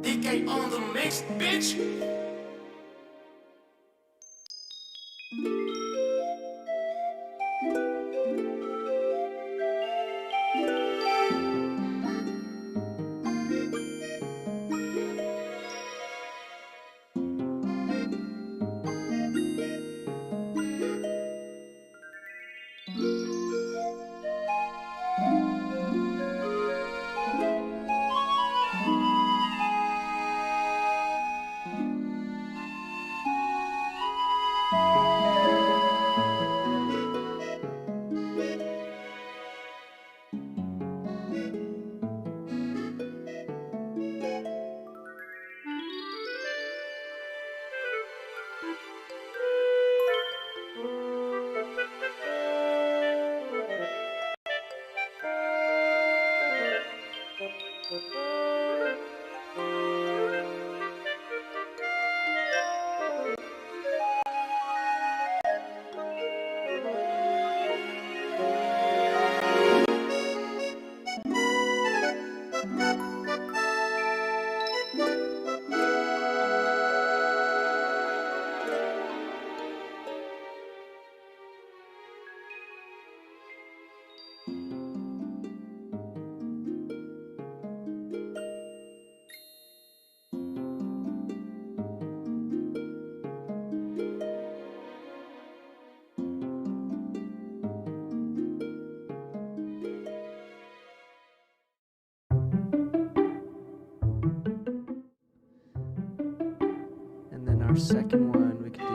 DK on the mix, bitch. And then our second one we could do.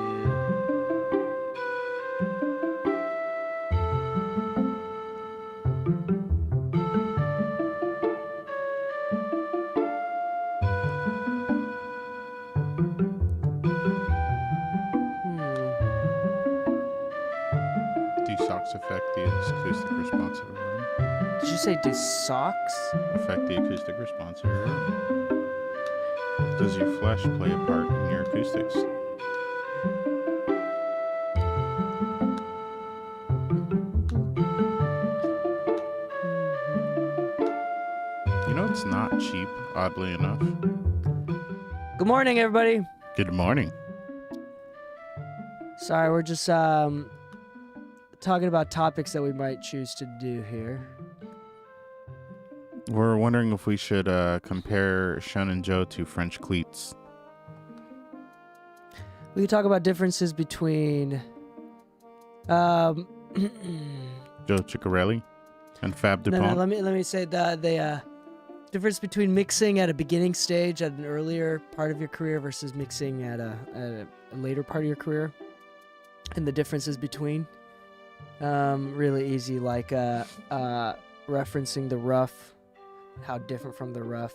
Do socks affect the acoustic response of a room? Did you say do socks? Affect the acoustic response of a room? Does your flesh play a part in your acoustics? You know it's not cheap, oddly enough. Good morning, everybody. Good morning. Sorry, we're just talking about topics that we might choose to do here. We're wondering if we should compare Shonen Joe to French cleats. We could talk about differences between Joe Ciccarelli and Fab no, Dupont. let me say the difference between mixing at a beginning stage at an earlier part of your career versus mixing at a later part of your career, and the differences between. Really easy, like referencing the rough, how different from the rough,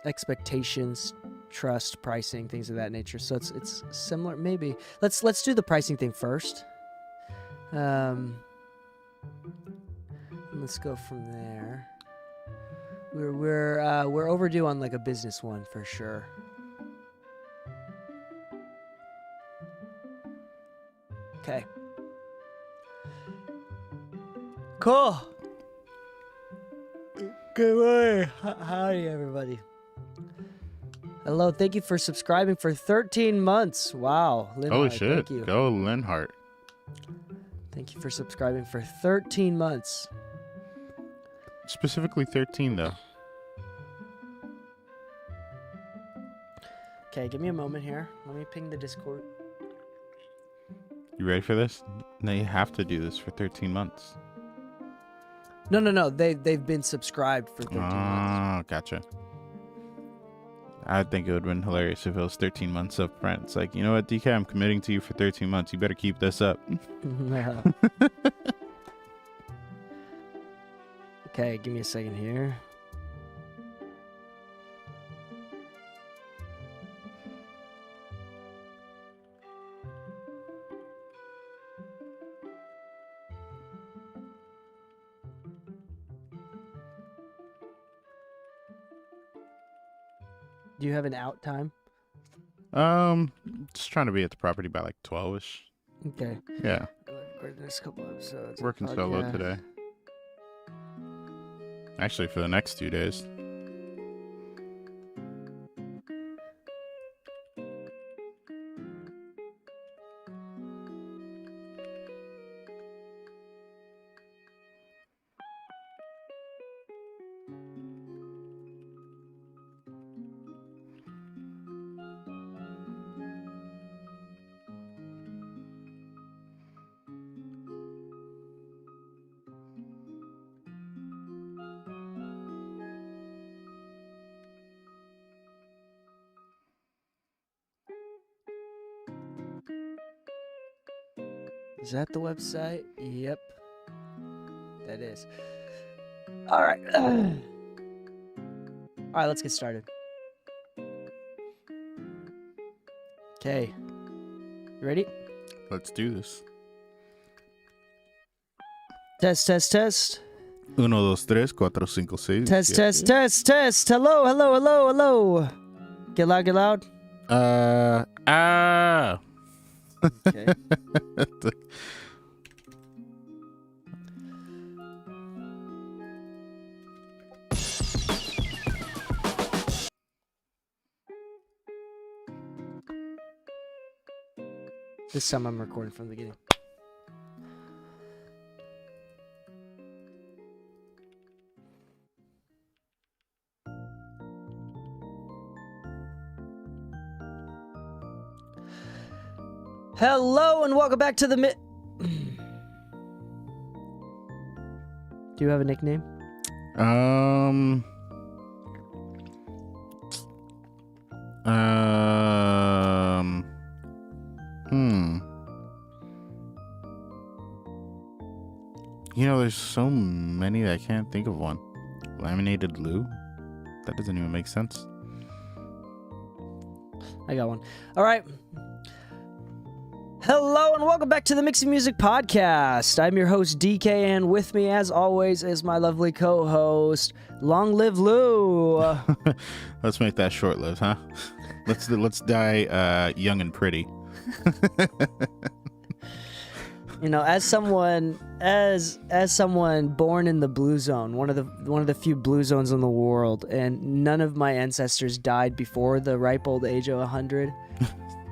expectations, trust, pricing, things of that nature. So it's similar. Maybe let's do the pricing thing first. Let's go from there. We're overdue on like a business one for sure. Okay. Cool. Good morning. Howdy, everybody. Hello, thank you for subscribing for 13 months. Wow. Linhart, Holy shit. Thank you. Go Linhart. Thank you for subscribing for 13 months. Specifically 13, though. Okay, give me a moment here. Let me ping the Discord. You ready for this? No, you have to do this for 13 months. No. They've been subscribed for 13 months. Ah, gotcha. I think it would have been hilarious if it was 13 months up front. It's like, you know what, DK, I'm committing to you for 13 months. You better keep this up. Okay, give me a second here. Do you have an out time? Just trying to be at the property by like 12ish. Okay. Yeah. Record this couple episodes. Working solo today. Actually, for the next 2 days. Is that the website? Yep. That is. All right. All right, let's get started. Okay. You ready? Let's do this. Test, test, test. 1, 2, 3, 4, 5, 6. Test, test, test, test. Hello, hello, hello, hello. Get loud, get loud. Okay. This time I'm recording from the beginning. Hello and welcome back to the Do you have a nickname? You know, there's so many that I can't think of one. Laminated Lou? That doesn't even make sense. I got one. All right. Hello and welcome back to the Mixing Music Podcast. I'm your host DK, and with me, as always, is my lovely co-host, Long Live Lou. Let's make that short-lived, huh? Let's die young and pretty. You know, as someone born in the blue zone, one of the few blue zones in the world, and none of my ancestors died before the ripe old age of 100.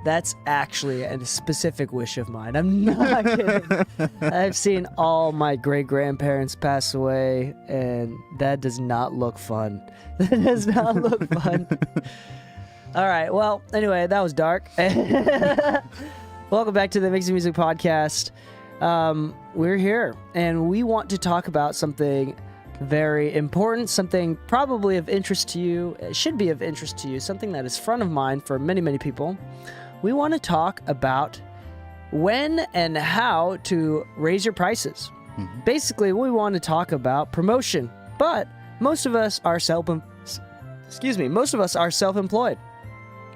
That's actually a specific wish of mine. I'm not kidding. I've seen all my great-grandparents pass away, and that does not look fun. That does not look fun. All right, well, anyway, that was dark. Welcome back to the Mixing Music Podcast. We're here, and we want to talk about something very important, something probably of interest to you. It should be of interest to you, something that is front of mind for many, many people. We want to talk about when and how to raise your prices. Mm-hmm. Basically, we want to talk about promotion, but most of us are self-employed.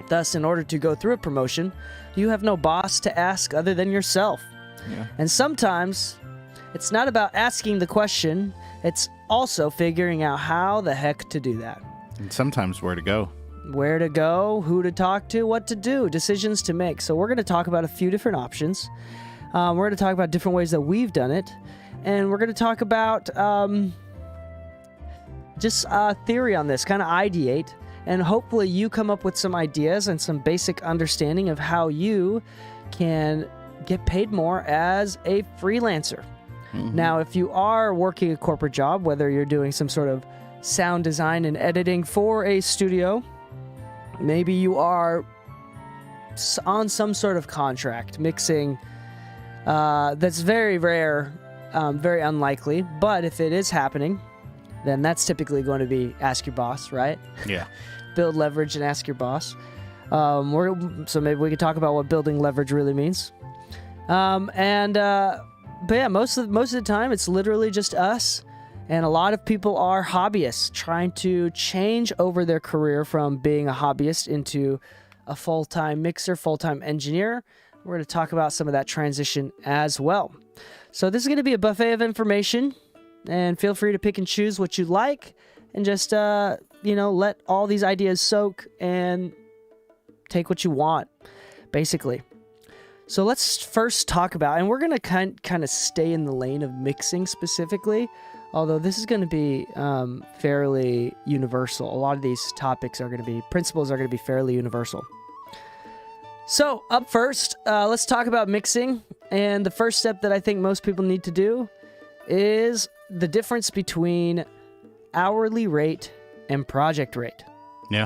Thus, in order to go through a promotion, you have no boss to ask other than yourself. Yeah. And sometimes it's not about asking the question, it's also figuring out how the heck to do that. And sometimes where to go. Where to go, who to talk to, what to do, decisions to make. So we're going to talk about a few different options. We're going to talk about different ways that we've done it. And we're going to talk about just theory on this, kind of ideate. And hopefully you come up with some ideas and some basic understanding of how you can get paid more as a freelancer. Now, if you are working a corporate job, whether you're doing some sort of sound design and editing for a studio, maybe you are on some sort of contract mixing. That's very rare, very unlikely. But if it is happening, then that's typically going to be ask your boss, right? Yeah. Build leverage and ask your boss. So maybe we could talk about what building leverage really means. But yeah, most of the time it's literally just us, and a lot of people are hobbyists trying to change over their career from being a hobbyist into a full-time mixer, full-time engineer. We're going to talk about some of that transition as well. So this is going to be a buffet of information, and feel free to pick and choose what you like, and just let all these ideas soak and take what you want, basically. So let's first talk about, and we're going to kind of stay in the lane of mixing specifically, although this is going to be fairly universal. A lot of these principles are going to be fairly universal. So up first, let's talk about mixing. And the first step that I think most people need to do is the difference between hourly rate and project rate. Yeah.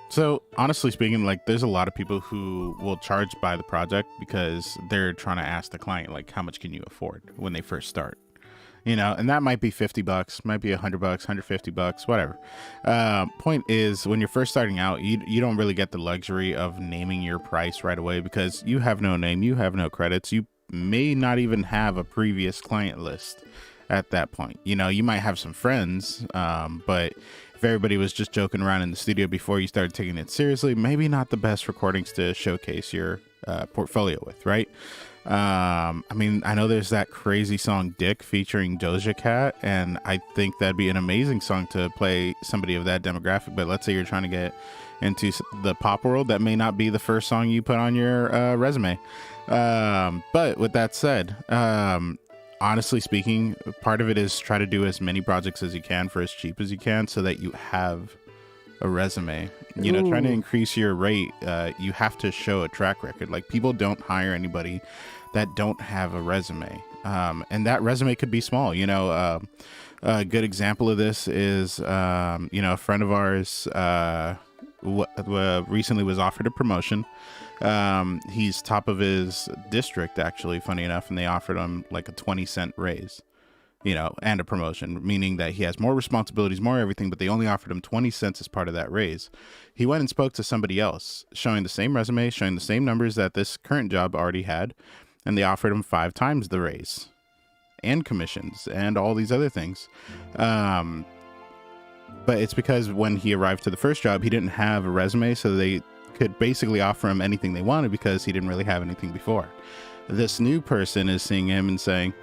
So honestly speaking, like there's a lot of people who will charge by the project because they're trying to ask the client, like, how much can you afford when they first start? And that might be $50, might be $100, $150, whatever. Point is, when you're first starting out, you don't really get the luxury of naming your price right away because you have no name, you have no credits, you may not even have a previous client list at that point. You might have some friends, but if everybody was just joking around in the studio before you started taking it seriously, maybe not the best recordings to showcase your portfolio with, right? I know there's that crazy song Dick featuring Doja Cat, and I think that'd be an amazing song to play somebody of that demographic. But let's say you're trying to get into the pop world, that may not be the first song you put on your resume. But with that said, honestly speaking, part of it is try to do as many projects as you can for as cheap as you can so that you have a resume. Trying to increase your rate, you have to show a track record. Like, people don't hire anybody that don't have a resume. And that resume could be small. A good example of this is, a friend of ours recently was offered a promotion. He's top of his district, actually, funny enough, and they offered him like a 20-cent raise, and a promotion, meaning that he has more responsibilities, more everything, but they only offered him 20 cents as part of that raise. He went and spoke to somebody else, showing the same resume, showing the same numbers that this current job already had, and they offered him 5 times the raise, and commissions, and all these other things. But it's because when he arrived to the first job, he didn't have a resume, so they could basically offer him anything they wanted because he didn't really have anything before. This new person is seeing him and saying,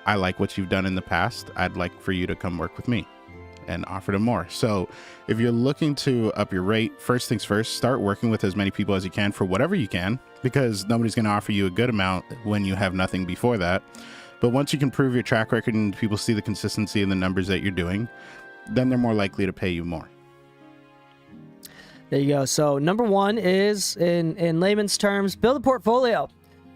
I like what you've done in the past. I'd like for you to come work with me, and offered him more. So if you're looking to up your rate, first things first, start working with as many people as you can for whatever you can, because nobody's going to offer you a good amount when you have nothing before that. But once you can prove your track record and people see the consistency in the numbers that you're doing, then they're more likely to pay you more. There you go. So number one is, in layman's terms, build a portfolio.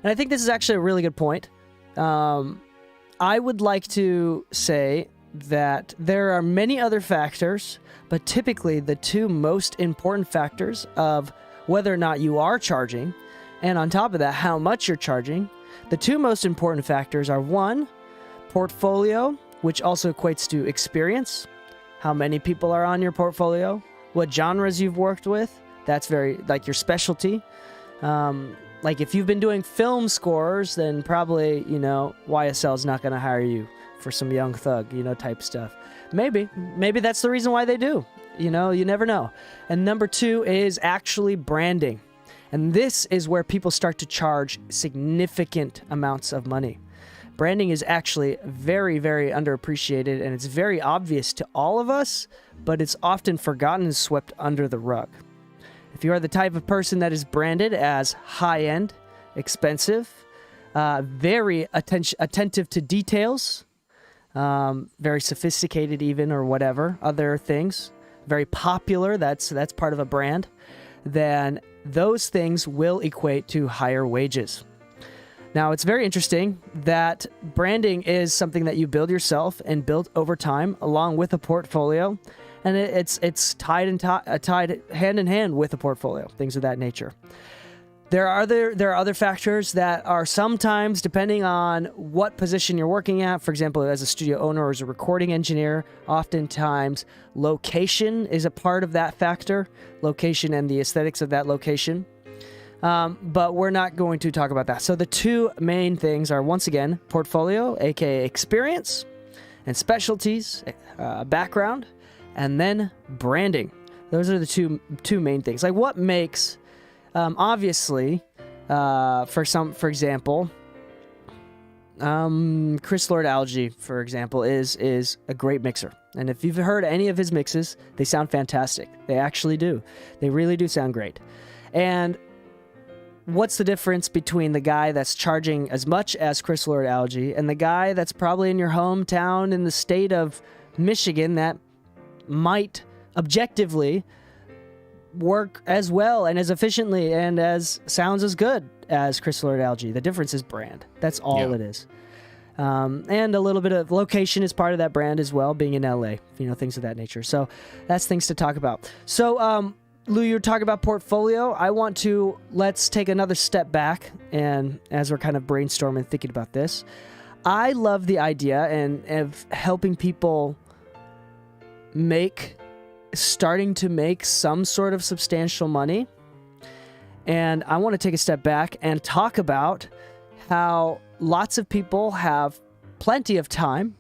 And I think this is actually a really good point. I would like to say that there are many other factors, but typically the two most important factors of whether or not you are charging, and on top of that, how much you're charging, the two most important factors are, one, portfolio, which also equates to experience. How many people are on your portfolio? What genres you've worked with? That's very, like, your specialty. Like, if you've been doing film scores, then probably, YSL is not going to hire you for some Young Thug, type stuff. Maybe that's the reason why they do. You never know. And number two is actually branding. And this is where people start to charge significant amounts of money. Branding is actually very, very underappreciated, and it's very obvious to all of us, but it's often forgotten and swept under the rug. If you are the type of person that is branded as high-end, expensive, very attentive to details, very sophisticated even, or whatever, other things, very popular, that's part of a brand, then those things will equate to higher wages. Now, it's very interesting that branding is something that you build yourself and build over time along with a portfolio, and it's tied hand in hand with a portfolio, things of that nature. There are other factors that are sometimes, depending on what position you're working at, for example, as a studio owner or as a recording engineer, oftentimes location is a part of that factor, location and the aesthetics of that location. But we're not going to talk about that. So the two main things are, once again, portfolio, aka experience, and specialties, background, and then branding. Those are the two main things. Like, what makes, obviously, for example, Chris Lord-Alge, for example, is a great mixer. And if you've heard any of his mixes, they sound fantastic. They actually do. They really do sound great. And what's the difference between the guy that's charging as much as Chris Lord-Alge and the guy that's probably in your hometown in the state of Michigan that might objectively work as well and as efficiently and sounds as good as Chris Lord-Alge? The difference is brand. That's all it is. And a little bit of location is part of that brand as well, being in LA, things of that nature. So that's things to talk about. So, Lou, you're talking about portfolio. Let's take another step back, and as we're kind of brainstorming, thinking about this, I love the idea of helping people starting to make some sort of substantial money. And I want to take a step back and talk about how lots of people have plenty of time.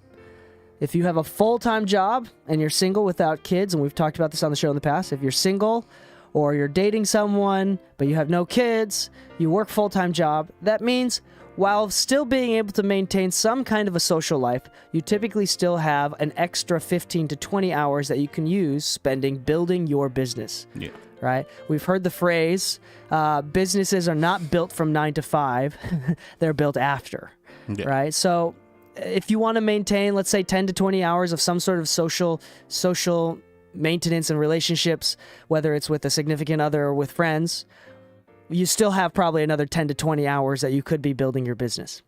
If you have a full-time job and you're single without kids, and we've talked about this on the show in the past, if you're single or you're dating someone but you have no kids, you work full-time job, that means while still being able to maintain some kind of a social life, you typically still have an extra 15 to 20 hours that you can use spending building your business. Yeah. Right? We've heard the phrase, businesses are not built from 9 to 5, they're built after. Yeah. Right? So if you want to maintain, let's say, 10 to 20 hours of some sort of social maintenance and relationships, whether it's with a significant other or with friends, you still have probably another 10 to 20 hours that you could be building your business.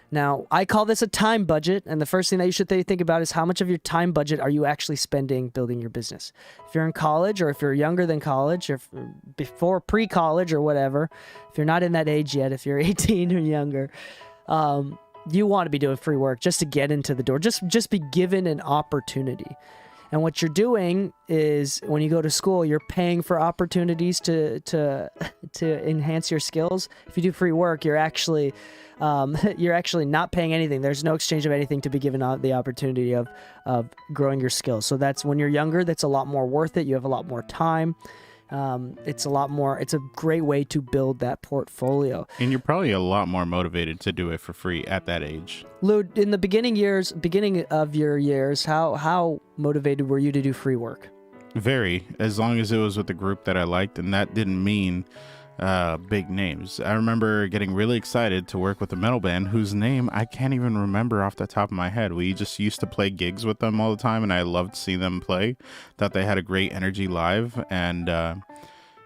Now, I call this a time budget, and the first thing that you should think about is how much of your time budget are you actually spending building your business. If you're in college, or if you're younger than college, or before pre-college or whatever, if you're not in that age yet, if you're 18 or younger, you want to be doing free work just to get into the door, just be given an opportunity. And what you're doing is, when you go to school, you're paying for opportunities to enhance your skills. If you do free work, you're actually not paying anything. There's no exchange of anything to be given the opportunity of growing your skills. So that's, when you're younger, that's a lot more worth it. You have a lot more time. It's a great way to build that portfolio. And you're probably a lot more motivated to do it for free at that age. Lou, in the beginning of your years, how motivated were you to do free work? Very, as long as it was with a group that I liked, and that didn't mean big names. I remember getting really excited to work with a metal band whose name I can't even remember off the top of my head. We just used to play gigs with them all the time, and I loved seeing them play. Thought they had a great energy live, and I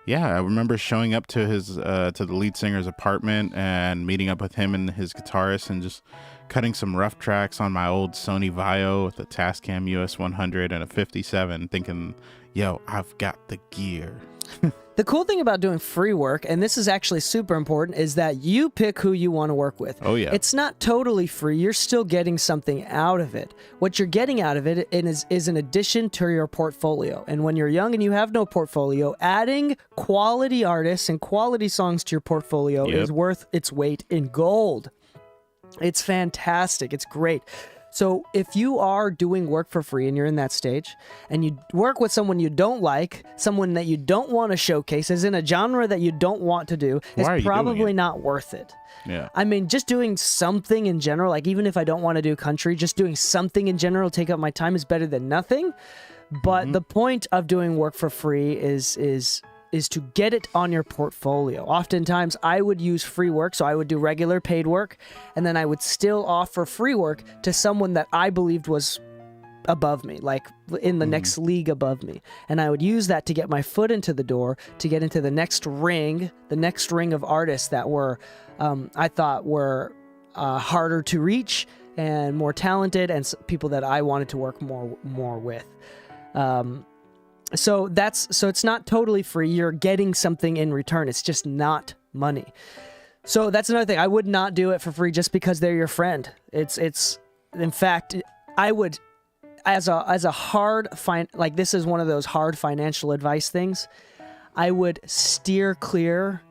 remember showing up to the lead singer's apartment and meeting up with him and his guitarist and just cutting some rough tracks on my old Sony Vaio with a Tascam US-100 and a 57, thinking, yo, I've got the gear. The cool thing about doing free work, and this is actually super important, is that you pick who you want to work with. Oh, yeah. It's not totally free. You're still getting something out of it. What you're getting out of it is an addition to your portfolio. And when you're young and you have no portfolio, adding quality artists and quality songs to your portfolio is worth its weight in gold. It's fantastic. It's great. So if you are doing work for free and you're in that stage and you work with someone you don't like, someone that you don't want to showcase, is in a genre that you don't want to do, Why are you it's doing probably it? not worth it. Yeah. I mean, just doing something in general, like even if I don't want to do country, just doing something in general, take up my time is better than nothing. But the point of doing work for free is to get it on your portfolio. Oftentimes, I would use free work, so I would do regular paid work, and then I would still offer free work to someone that I believed was above me, like in the next league above me. And I would use that to get my foot into the door, to get into the next ring of artists that were, I thought were harder to reach and more talented, and people that I wanted to work more with. So it's not totally free. You're getting something in return. It's just not money. So that's another thing. I would not do it for free just because they're your friend. It's in fact, I would, as a hard like this is one of those hard financial advice things. I would steer clear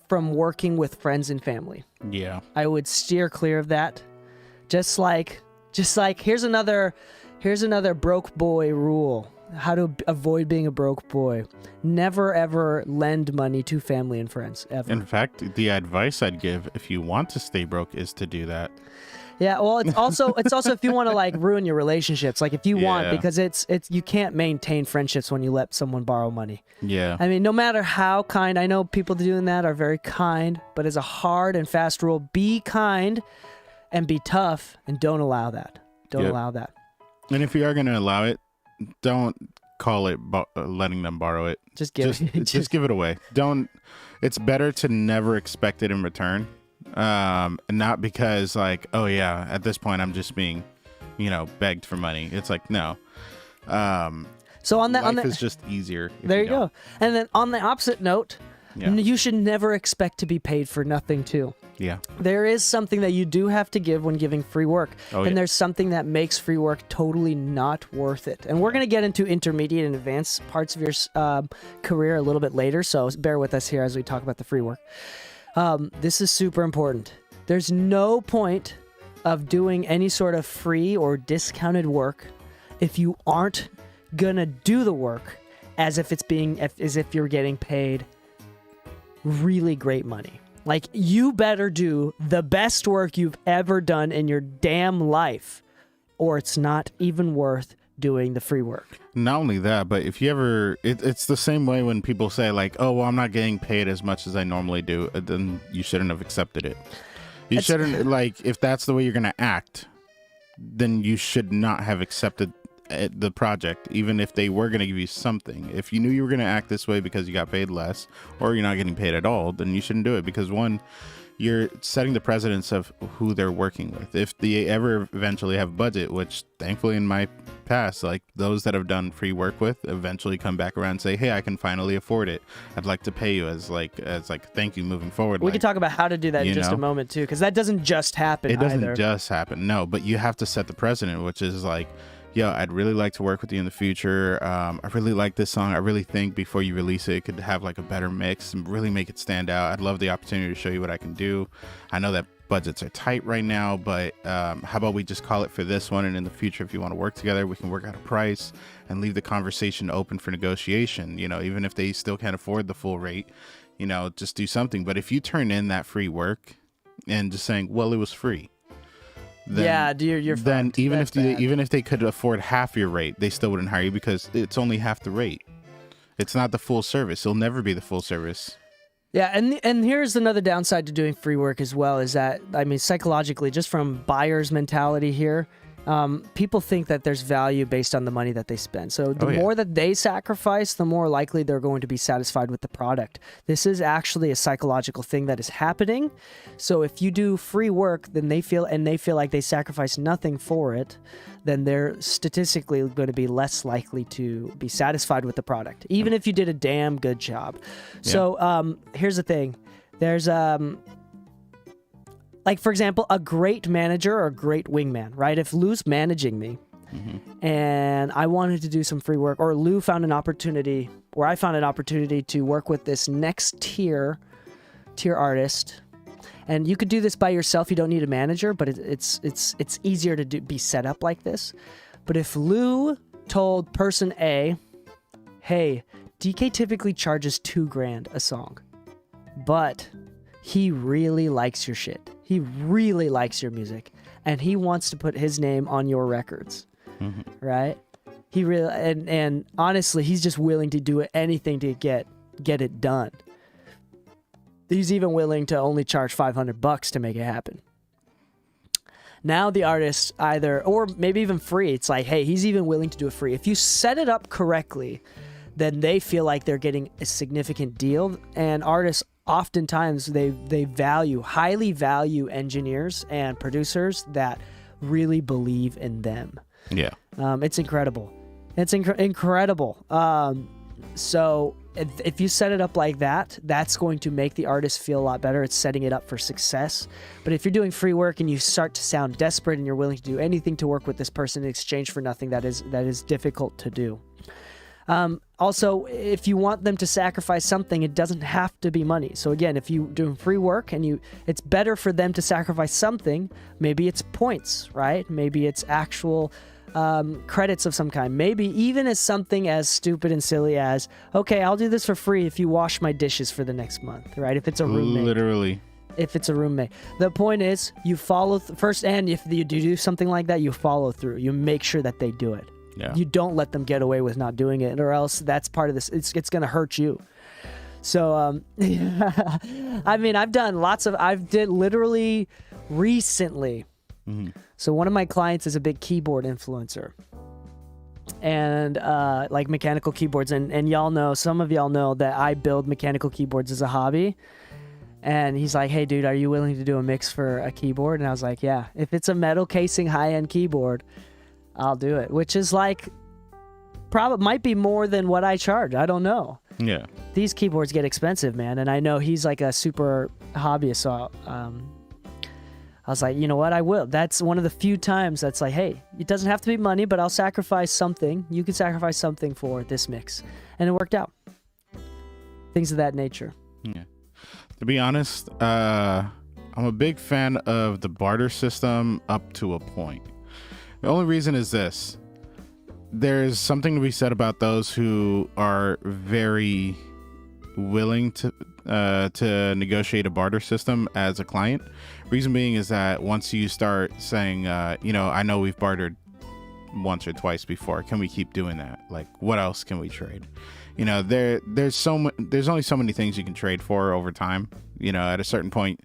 from working with friends and family. Yeah. I would steer clear of that. Just like here's another broke boy rule. How to avoid being a broke boy. Never ever lend money to family and friends, ever. In fact, the advice I'd give if you want to stay broke is to do that. Yeah, well, it's also if you want to like ruin your relationships, like if you want, Yeah. because it's you can't maintain friendships when you let someone borrow money. Yeah. I mean, no matter how kind, I know people doing that are very kind, but as a hard and fast rule, be kind and be tough, and don't allow that. Don't Yep. allow that. And if you are going to allow it, don't call it letting them borrow it. Just give it. Just give it away. Don't. It's better to never expect it in return. Not because like, oh yeah, at this point I'm just being, begged for money. It's like no. So Life is just easier. If there you don't. go. And then on the opposite note, Yeah. you should never expect to be paid for nothing too. Yeah. There is something that you do have to give when giving free work. Oh, and yeah. there's something that makes free work totally not worth it. And we're going to get into intermediate and advanced parts of your career a little bit later, so bear with us here as we talk about the free work. This is super important. There's no point of doing any sort of free or discounted work if you aren't going to do the work as if you're getting paid really great money. Like, you better do the best work you've ever done in your damn life, or it's not even worth doing the free work. Not only that, but if you ever, it's the same way when people say like, oh, well, I'm not getting paid as much as I normally do, then you shouldn't have accepted it. You shouldn't, like, if that's the way you're going to act, then you should not have accepted the project, even if they were going to give you something. If you knew you were going to act this way because you got paid less, or you're not getting paid at all, then you shouldn't do it, because one, you're setting the precedence of who they're working with. If they ever eventually have budget, which thankfully in my past, like those that have done free work with eventually come back around and say, hey, I can finally afford it. I'd like to pay you as thank you moving forward. We can talk about how to do that in just a moment too, because that doesn't just happen. It doesn't either. just happen. No, but you have to set the precedent, which is like, yo, I'd really like to work with you in the future. I really like this song. I really think before you release it, it could have like a better mix and really make it stand out. I'd love the opportunity to show you what I can do. I know that budgets are tight right now, but how about we just call it for this one? And in the future, if you want to work together, we can work out a price and leave the conversation open for negotiation. Even if they still can't afford the full rate, just do something. But if you turn in that free work and just saying, well, it was free. Then, you're then fucked. even That's if bad. they could afford half your rate, they still wouldn't hire you because it's only half the rate. It's not the full service. It'll never be the full service. Yeah, and here's another downside to doing free work as well, is that, I mean, psychologically, just from buyer's mentality here, people think that there's value based on the money that they spend. So the more that they sacrifice, the more likely they're going to be satisfied with the product. This is actually a psychological thing that is happening. So if you do free work, then they feel like they sacrifice nothing for it, then they're statistically going to be less likely to be satisfied with the product, even if you did a damn good job. Yeah. So here's the thing. There's like, for example, a great manager or a great wingman, right? If Lou's managing me and I wanted to do some free work, or Lou found an opportunity, or I found an opportunity to work with this next tier artist, And you could do this by yourself. You don't need a manager, but it's easier to be set up like this. But if Lou told person A, hey, DK typically charges $2,000 a song, but he really likes your shit. He really likes your music, and he wants to put his name on your records, right? He really and honestly, he's just willing to do anything to get it done. He's even willing to only charge $500 to make it happen. Now the artist either, or maybe even free, it's like, hey, he's even willing to do it free. If you set it up correctly, then they feel like they're getting a significant deal. And artists, oftentimes, they highly value engineers and producers that really believe in them. Yeah. It's incredible. It's incredible. So if you set it up like that, that's going to make the artist feel a lot better. It's setting it up for success. But if you're doing free work and you start to sound desperate and you're willing to do anything to work with this person in exchange for nothing, that is difficult to do. Also, if you want them to sacrifice something, it doesn't have to be money. So again, if you're doing free work and it's better for them to sacrifice something. Maybe it's points, right? Maybe it's actual credits of some kind. Maybe even as something as stupid and silly as, okay, I'll do this for free if you wash my dishes for the next month, right? If it's a roommate. Literally. If it's a roommate. The point is, you follow first, and if you do something like that, you follow through. You make sure that they do it. Yeah. You don't let them get away with not doing it, or else that's part of this. It's going to hurt you. So, I mean, I've did literally recently. So one of my clients is a big keyboard influencer, and like mechanical keyboards, and y'all know, some of y'all know that I build mechanical keyboards as a hobby. And he's like, hey dude, are you willing to do a mix for a keyboard? And I was like, yeah, if it's a metal casing high-end keyboard, I'll do it. Which is like, probably might be more than what I charge. I don't know. Yeah. These keyboards get expensive, man. And I know he's like a super hobbyist, so I was like, you know what, I will. That's one of the few times that's like, hey, it doesn't have to be money, but I'll sacrifice something. You can sacrifice something for this mix. And it worked out. Things of that nature. Yeah. To be honest, I'm a big fan of the barter system up to a point. The only reason is this. There's something to be said about those who are very willing to negotiate a barter system as a client. Reason being is that once you start saying, I know we've bartered once or twice before. Can we keep doing that? Like, what else can we trade? There's only so many things you can trade for over time. At a certain point,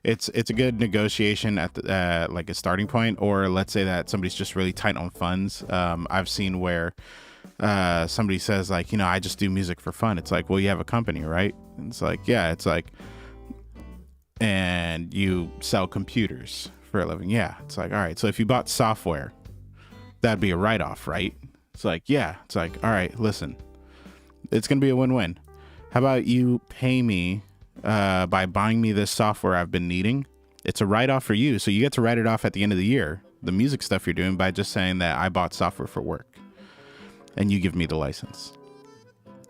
it's a good negotiation at like a starting point, or let's say that somebody's just really tight on funds. I've seen where somebody says like, I just do music for fun. It's like, well, you have a company, right? And it's like, yeah, it's like, and you sell computers for a living. Yeah. It's like, all right. So if you bought software, that'd be a write-off, right? It's like, yeah. It's like, all right, listen, it's going to be a win-win. How about you pay me by buying me this software I've been needing? It's a write-off for you. So you get to write it off at the end of the year, the music stuff you're doing, by just saying that I bought software for work and you give me the license.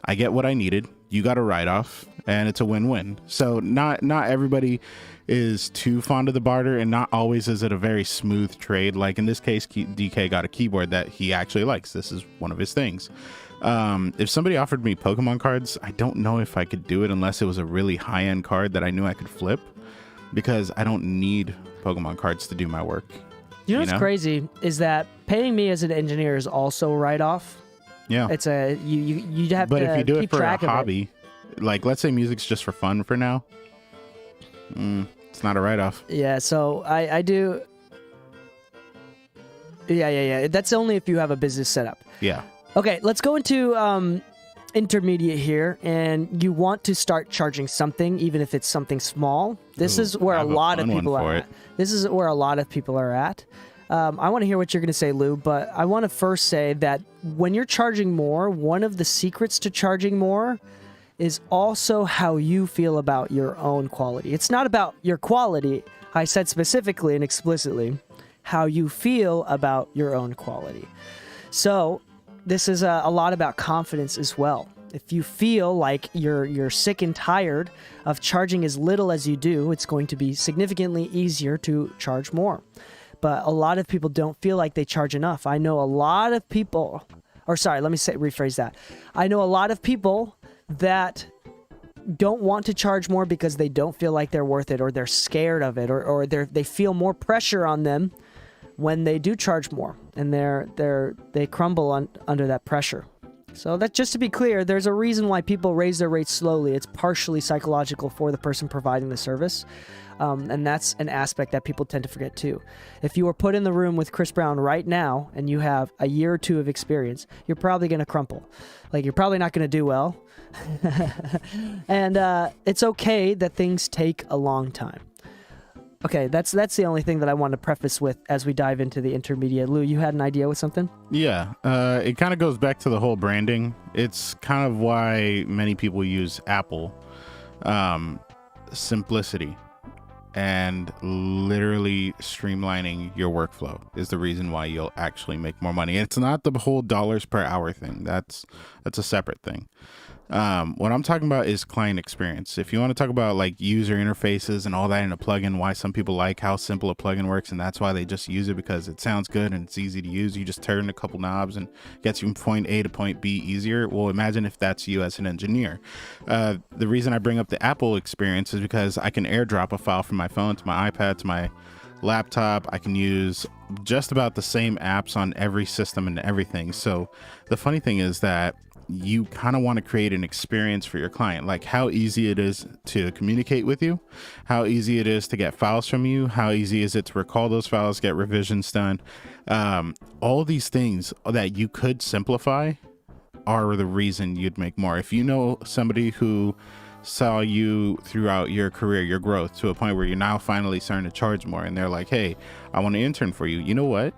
I get what I needed. You got a write-off, and it's a win-win. So not everybody is too fond of the barter, and not always is it a very smooth trade. Like in this case, DK got a keyboard that he actually likes. This is one of his things. If somebody offered me Pokemon cards, I don't know if I could do it unless it was a really high-end card that I knew I could flip, because I don't need Pokemon cards to do my work. You know what's crazy is that paying me as an engineer is also a write-off. Yeah, it's a you have but to if you do keep it for a track of hobby, like let's say music's just for fun for now, it's not a write-off. Yeah, so I do. Yeah. That's only if you have a business set up. Yeah. Okay, let's go into intermediate here, and you want to start charging something, even if it's something small. This is where a lot of people are at. This is where a lot of people are at. I want to hear what you're going to say, Lou, but I want to first say that when you're charging more, one of the secrets to charging more is also how you feel about your own quality. It's not about your quality. I said specifically and explicitly how you feel about your own quality. So this is a lot about confidence as well. If you feel like you're sick and tired of charging as little as you do, it's going to be significantly easier to charge more. But a lot of people don't feel like they charge enough. I know a lot of people, or sorry, let me rephrase that. I know a lot of people that don't want to charge more because they don't feel like they're worth it, or they're scared of it, or they feel more pressure on them when they do charge more, and they crumble under that pressure. So that, just to be clear, there's a reason why people raise their rates slowly. It's partially psychological for the person providing the service. And that's an aspect that people tend to forget too. If you were put in the room with Chris Brown right now and you have a year or two of experience, you're probably going to crumple. Like, you're probably not going to do well. And it's okay that things take a long time. Okay, that's the only thing that I want to preface with as we dive into the intermediate. Lou, you had an idea with something? Yeah, it kind of goes back to the whole branding. It's kind of why many people use Apple. Simplicity and literally streamlining your workflow is the reason why you'll actually make more money. It's not the whole dollars per hour thing. That's a separate thing. What I'm talking about is client experience. If you want to talk about like user interfaces and all that in a plugin, why some people like how simple a plugin works, and that's why they just use it because it sounds good and it's easy to use. You just turn a couple knobs and gets you from point A to point B easier. Well, imagine if that's you as an engineer. The reason I bring up the Apple experience is because I can airdrop a file from my phone to my iPad to my laptop. I can use just about the same apps on every system and everything. So the funny thing is that you kind of want to create an experience for your client, like how easy it is to communicate with you, how easy it is to get files from you, how easy is it to recall those files, get revisions done. All these things that you could simplify are the reason you'd make more. If you know somebody who saw you throughout your career, your growth to a point where you're now finally starting to charge more, and they're like, hey, I want to intern for you. You know what?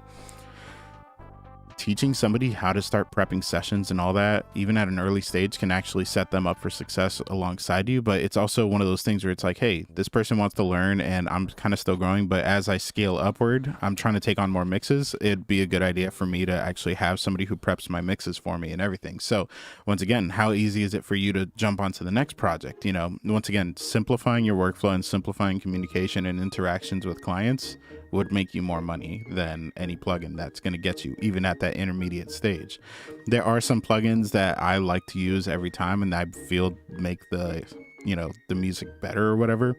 Teaching somebody how to start prepping sessions and all that, even at an early stage, can actually set them up for success alongside you. But it's also one of those things where it's like, hey, this person wants to learn and I'm kind of still growing, but as I scale upward, I'm trying to take on more mixes. It'd be a good idea for me to actually have somebody who preps my mixes for me and everything. So once again, how easy is it for you to jump onto the next project? You know, once again, simplifying your workflow and simplifying communication and interactions with clients would make you more money than any plugin that's going to get you even at that intermediate stage. There are some plugins that I like to use every time and I feel make the music better or whatever,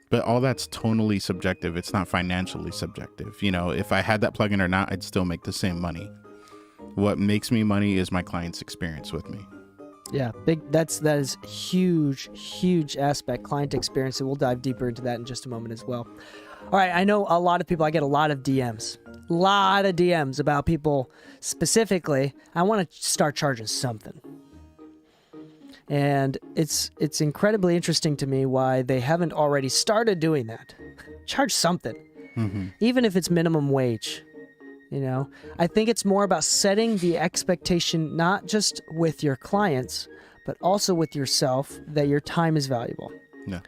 but all that's tonally subjective. It's not financially subjective. You know, if I had that plugin or not, I'd still make the same money. What makes me money is my client's experience with me. Yeah, that is huge aspect, client experience, and we'll dive deeper into that in just a moment as well. All right, I know a lot of people, I get a lot of DMs about people specifically, I want to start charging something. And it's incredibly interesting to me why they haven't already started doing that. Charge something, even if it's minimum wage. You know, I think it's more about setting the expectation, not just with your clients, but also with yourself, that your time is valuable. Yeah.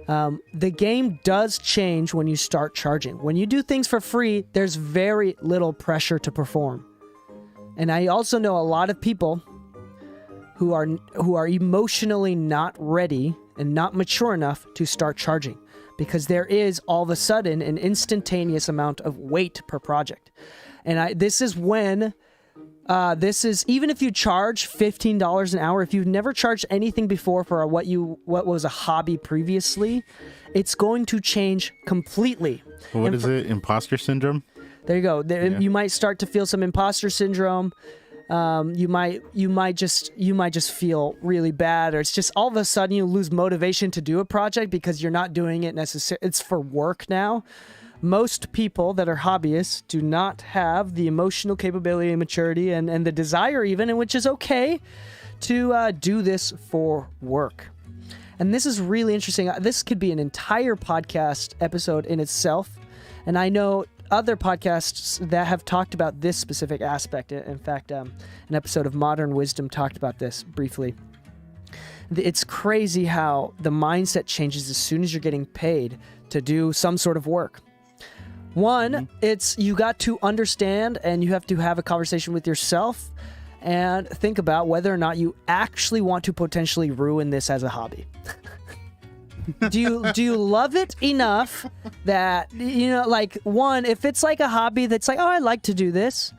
The game does change when you start charging. When you do things for free, there's very little pressure to perform. And I also know a lot of people who are emotionally not ready and not mature enough to start charging, because there is all of a sudden an instantaneous amount of weight per project. And this is when even if you charge $15 an hour, if you've never charged anything before for what was a hobby previously, it's going to change completely. What is it? Imposter syndrome? There you go. Yeah. You might start to feel some imposter syndrome. You might just feel really bad, or it's just all of a sudden you lose motivation to do a project because you're not doing it necessarily. It's for work now. Most people that are hobbyists do not have the emotional capability and maturity and the desire even, and which is okay, to do this for work. And this is really interesting. This could be an entire podcast episode in itself. And I know other podcasts that have talked about this specific aspect. In fact, an episode of Modern Wisdom talked about this briefly. It's crazy how the mindset changes as soon as you're getting paid to do some sort of work. One, it's you got to understand and you have to have a conversation with yourself and think about whether or not you actually want to potentially ruin this as a hobby. do you love it enough that, you know, like, one, if it's like a hobby that's like, oh, I like to do this,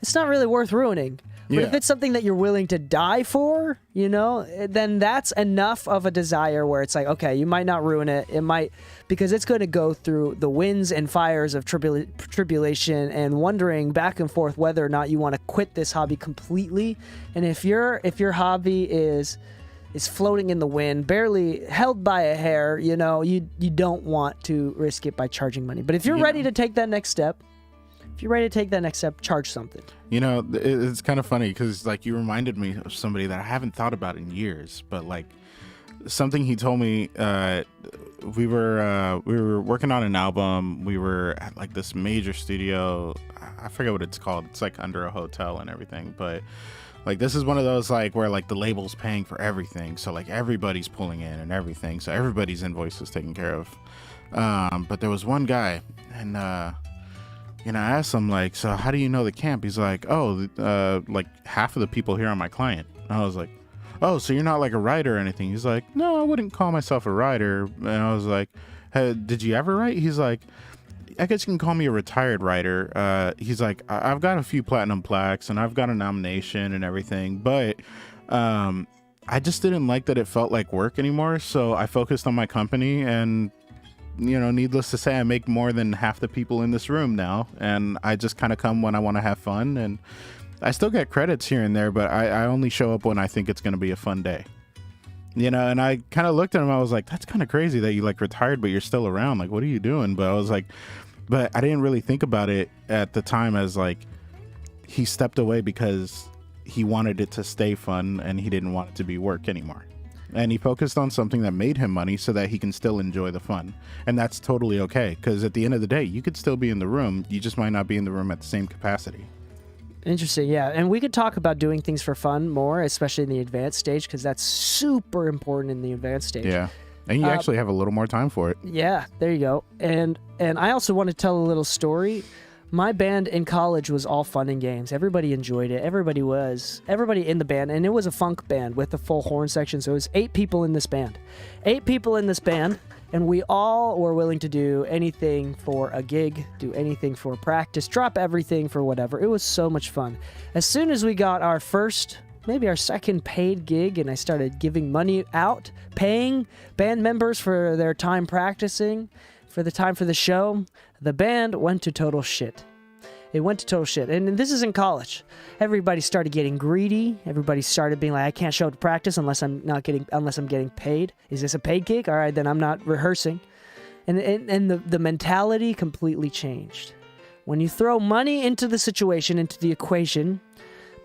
it's not really worth ruining. But if it's something that you're willing to die for, you know, then that's enough of a desire where it's like, okay, you might not ruin it. It might, because it's going to go through the winds and fires of tribulation and wondering back and forth whether or not you want to quit this hobby completely. And if your hobby is floating in the wind, barely held by a hair, you know, you don't want to risk it by charging money. But if you're ready to take that next step, charge something. You know, it's kind of funny because, like, you reminded me of somebody that I haven't thought about in years, but, like, something he told me, we were working on an album. We were at, like, this major studio. I forget what it's called. It's, like, under a hotel and everything, but, like, this is one of those, like, where, like, the label's paying for everything, so, like, everybody's pulling in and everything, so everybody's invoice is taken care of. But there was one guy, and you know, I asked him, like, so how do you know the camp? He's like, oh, like, half of the people here are my client. And I was like, oh, so you're not like a writer or anything? He's like, no, I wouldn't call myself a writer. And I was like, hey, did you ever write? He's like, I guess you can call me a retired writer. He's like, I've got a few platinum plaques and I've got a nomination and everything, but I just didn't like that it felt like work anymore. So I focused on my company, and, you know, needless to say, I make more than half the people in this room now, and I just kind of come when I want to have fun, and I still get credits here and there, but I only show up when I think it's going to be a fun day, you know. And I kind of looked at him, I was like, that's kind of crazy that you, like, retired but you're still around, like, what are you doing? But I was like, but I didn't really think about it at the time as, like, he stepped away because he wanted it to stay fun and he didn't want it to be work anymore. And he focused on something that made him money so that he can still enjoy the fun. And that's totally okay, because at the end of the day, you could still be in the room. You just might not be in the room at the same capacity. Interesting, yeah. And we could talk about doing things for fun more, especially in the advanced stage, because that's super important in the advanced stage. Yeah. And you actually have a little more time for it. Yeah, there you go. And I also want to tell a little story. My band in college was all fun and games. Everybody enjoyed it. Everybody in the band, and it was a funk band with a full horn section. So it was 8 people in this band. 8 people in this band, and we all were willing to do anything for a gig, do anything for practice, drop everything for whatever. It was so much fun. As soon as we got our first, maybe our second paid gig, and I started giving money out, paying band members for their time practicing, for the time for the show, the band went to total shit. It went to total shit. And this is in college. Everybody started getting greedy. Everybody started being like, I can't show up to practice unless I'm getting paid. Is this a paid gig? All right, then I'm not rehearsing. And the mentality completely changed. When you throw money into the situation, into the equation,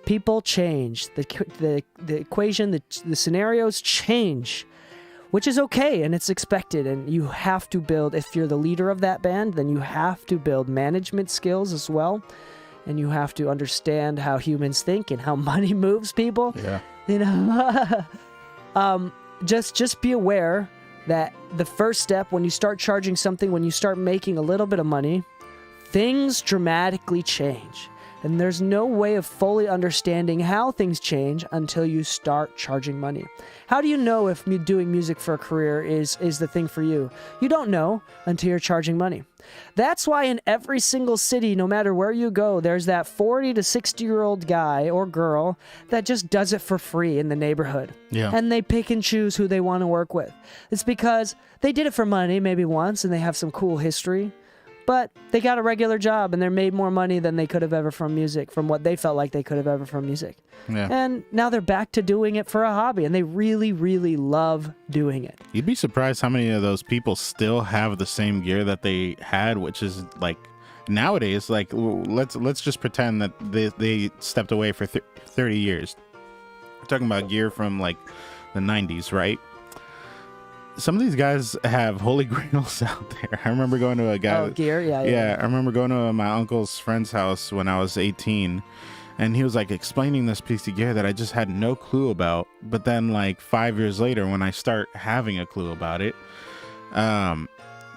people change. The equation, the scenarios change. Which is okay, and it's expected, and you have to build, if you're the leader of that band, then you have to build management skills as well, and you have to understand how humans think and how money moves people. Yeah. You know, just be aware that the first step, when you start charging something, when you start making a little bit of money, things dramatically change. And there's no way of fully understanding how things change until you start charging money. How do you know if doing music for a career is the thing for you? You don't know until you're charging money. That's why in every single city, no matter where you go, there's that 40 to 60-year-old guy or girl that just does it for free in the neighborhood. Yeah. And they pick and choose who they want to work with. It's because they did it for money maybe once and they have some cool history. But they got a regular job and they made more money than they could have ever from music, from what they felt like they could have ever from music. Yeah. And now they're back to doing it for a hobby, and they really, really love doing it. You'd be surprised how many of those people still have the same gear that they had, which is like nowadays, like let's just pretend that they stepped away for 30 years. We're talking about gear from like the 90s, right? Some of these guys have holy grails out there. I remember going to a guy. Oh, gear? Yeah. I remember going to my uncle's friend's house when I was 18, and he was like explaining this piece of gear that I just had no clue about. But then like 5 years later, when I start having a clue about it,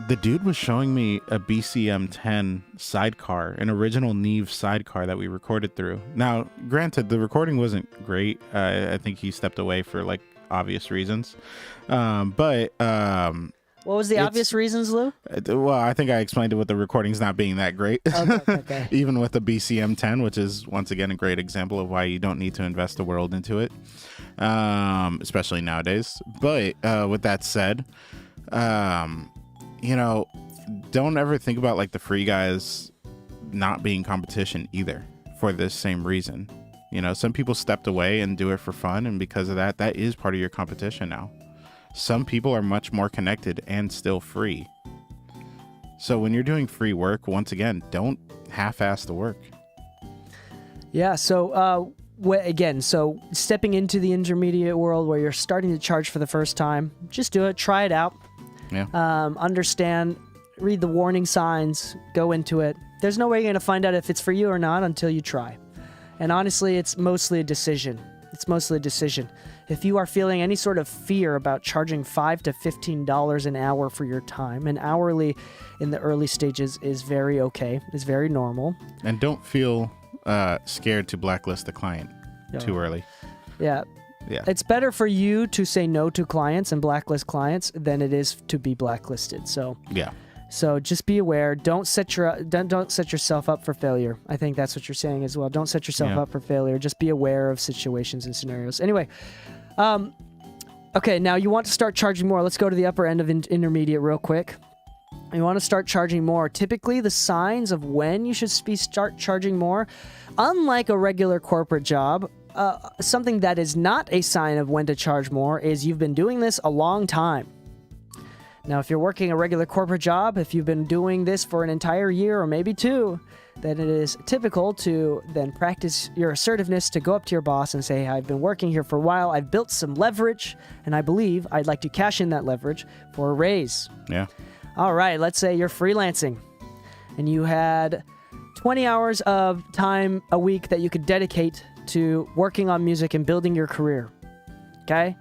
The dude was showing me a BCM10 sidecar, an original Neve sidecar that we recorded through. Now, granted, the recording wasn't great. I think he stepped away for like obvious reasons. But What was the obvious reasons, Lou? well, I think I explained it with the recordings not being that great. Okay. Even with the BCM10, which is once again a great example of why you don't need to invest the world into it, especially nowadays. But with that said, you know, don't ever think about like the free guys not being competition either for this same reason. You know, some people stepped away and do it for fun, and because of that, that is part of your competition now. Some people are much more connected and still free. So when you're doing free work, once again, don't half-ass the work. Yeah, so again, so stepping into the intermediate world where you're starting to charge for the first time, just do it, try it out. Yeah. Understand, read the warning signs, go into it. There's no way you're going to find out if it's for you or not until you try. And honestly, it's mostly a decision. If you are feeling any sort of fear about charging $5 to $15 an hour for your time, and hourly in the early stages is very okay, is very normal. And don't feel scared to blacklist the client too early. Yeah. Yeah. It's better for you to say no to clients and blacklist clients than it is to be blacklisted. So Yeah. So just be aware. Don't set yourself up for failure. I think that's what you're saying as well. Don't set yourself up for failure. Just be aware of situations and scenarios. Anyway, okay, now you want to start charging more. Let's go to the upper end of intermediate real quick. You want to start charging more. Typically, the signs of when you should start charging more, unlike a regular corporate job, something that is not a sign of when to charge more is you've been doing this a long time. Now, if you're working a regular corporate job, if you've been doing this for an entire year or maybe two, then it is typical to then practice your assertiveness to go up to your boss and say, I've been working here for a while, I've built some leverage, and I believe I'd like to cash in that leverage for a raise. Yeah. All right, let's say you're freelancing and you had 20 hours of time a week that you could dedicate to working on music and building your career. Okay?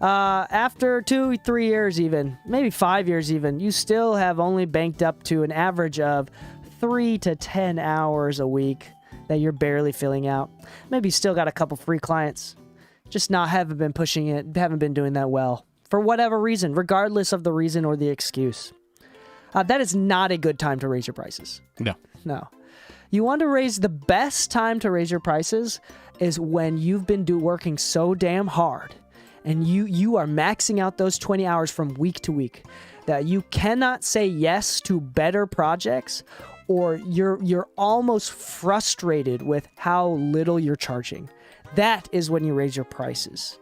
After 2-3 years even, maybe 5 years even, you still have only banked up to an average of 3 to 10 hours a week that you're barely filling out. Maybe you still got a couple free clients, just haven't been pushing it, haven't been doing that well. For whatever reason, regardless of the reason or the excuse. That is not a good time to raise your prices. No. You want to raise the best time to raise your prices is when you've been working so damn hard and you are maxing out those 20 hours from week to week that you cannot say yes to better projects, or you're almost frustrated with how little you're charging. That is when you raise your prices.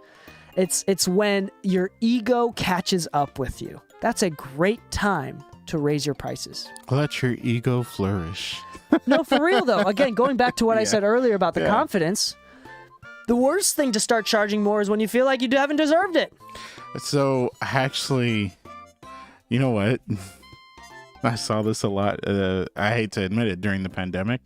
It's when your ego catches up with you. That's a great time to raise your prices. Let your ego flourish. No, for real though. Again, going back to what I said earlier about the confidence, the worst thing to start charging more is when you feel like you haven't deserved it. So actually, you know what? I saw this a lot. I hate to admit it, during the pandemic,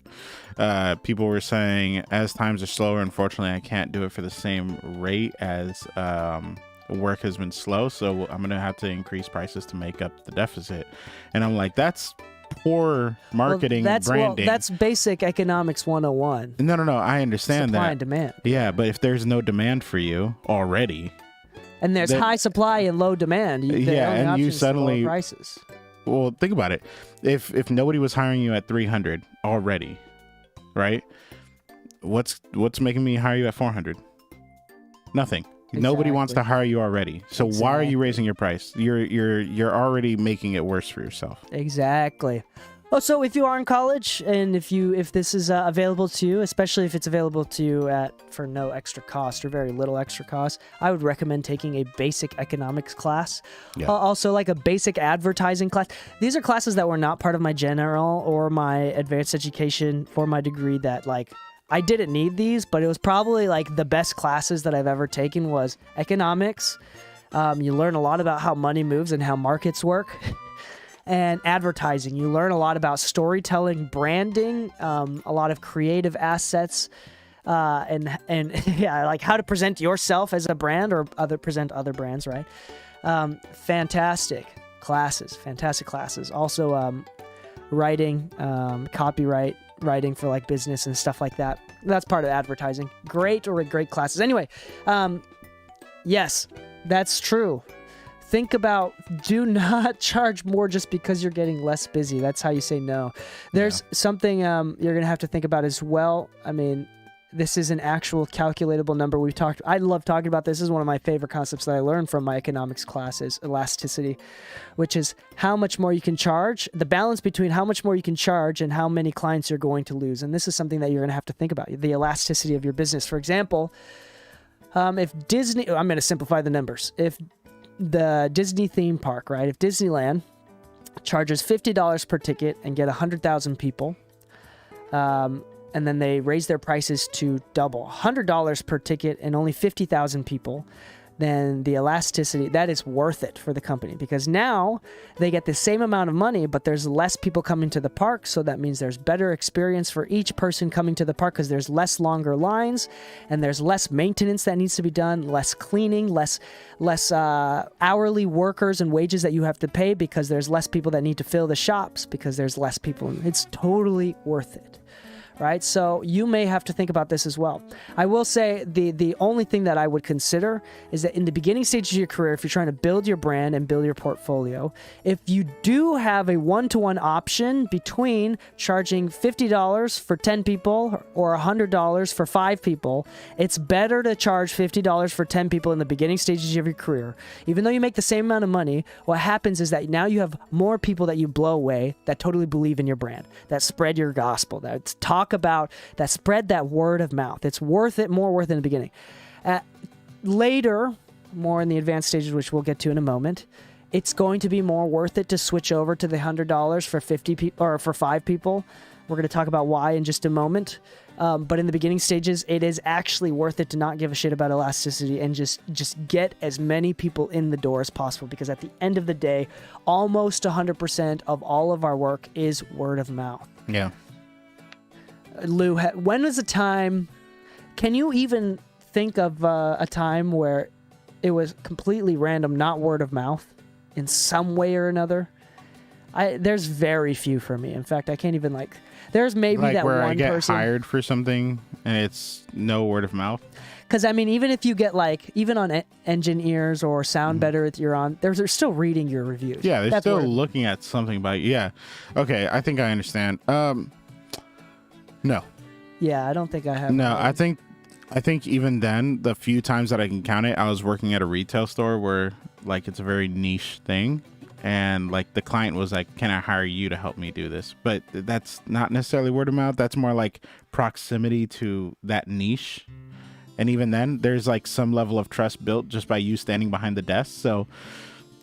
people were saying, as times are slower, unfortunately, I can't do it for the same rate as work has been slow. So I'm going to have to increase prices to make up the deficit. And I'm like, that's poor marketing, branding. That's basic economics 101. No. I understand supply that. And demand. Yeah, but if there's no demand for you already, and there's high supply and low demand, the only and you option is to suddenly lower prices. Well, think about it. If nobody was hiring you at 300 already, right? What's making me hire you at 400? Nothing. Exactly. Nobody wants to hire you already. So why are you raising your price? You're already making it worse for yourself. Exactly. Oh, so if you are in college and if this is available to you, especially if it's available to you for no extra cost or very little extra cost, I would recommend taking a basic economics class. Yeah. Also, like a basic advertising class. These are classes that were not part of my general or my advanced education for my degree that I didn't need these, but it was probably the best classes that I've ever taken was economics. You learn a lot about how money moves and how markets work. And advertising. You learn a lot about storytelling, branding, a lot of creative assets, and how to present yourself as a brand or present other brands, right? Fantastic. classes, fantastic classes. Also, writing, copyright writing for like business and stuff like that. That's part of advertising. Great classes. Anyway, yes, that's true. Think about, do not charge more just because you're getting less busy. That's how you say no. There's something you're going to have to think about as well. I mean, this is an actual calculatable number. I love talking about this. This is one of my favorite concepts that I learned from my economics classes, elasticity, which is how much more you can charge, the balance between how much more you can charge and how many clients you're going to lose. And this is something that you're going to have to think about, the elasticity of your business. For example, if Disney, I'm going to simplify the numbers. If the Disney theme park, right? If Disneyland charges $50 per ticket and get 100,000 people, and then they raise their prices to double, $100 per ticket and only 50,000 people, then the elasticity, that is worth it for the company, because now they get the same amount of money, but there's less people coming to the park. So that means there's better experience for each person coming to the park, because there's less longer lines and there's less maintenance that needs to be done, less cleaning, less hourly workers and wages that you have to pay, because there's less people that need to fill the shops because there's less people. It's totally worth it. Right? So you may have to think about this as well. I will say the only thing that I would consider is that in the beginning stages of your career, if you're trying to build your brand and build your portfolio, if you do have a one-to-one option between charging $50 for 10 people or $100 for 5 people, it's better to charge $50 for 10 people in the beginning stages of your career. Even though you make the same amount of money, what happens is that now you have more people that you blow away that totally believe in your brand, that spread your gospel, that talk about, that spread that word of mouth. It's worth it, more worth it in the beginning. Later, more in the advanced stages, which we'll get to in a moment, it's going to be more worth it to switch over to the $100 for 50 people or for 5 people. We're going to talk about why in just a moment. But in the beginning stages, it is actually worth it to not give a shit about elasticity and just get as many people in the door as possible, because at the end of the day, almost 100% of all of our work is word of mouth. Yeah. Lou, when was a time, can you even think of a time where it was completely random, not word of mouth, in some way or another? There's very few for me. In fact, I can't even there's maybe like that where one I get person hired for something and it's no word of mouth. Because I mean, even if you get even on Engine Ears or Sound Better that you're on, they're still reading your reviews. Yeah, they're That's still looking at something about you. Yeah. Okay, I think I understand. No. Yeah, I don't think I have. No, I think even then, the few times that I can count it, I was working at a retail store where it's a very niche thing, and the client was like, "Can I hire you to help me do this?" But that's not necessarily word of mouth. That's more like proximity to that niche. And even then, there's some level of trust built just by you standing behind the desk. So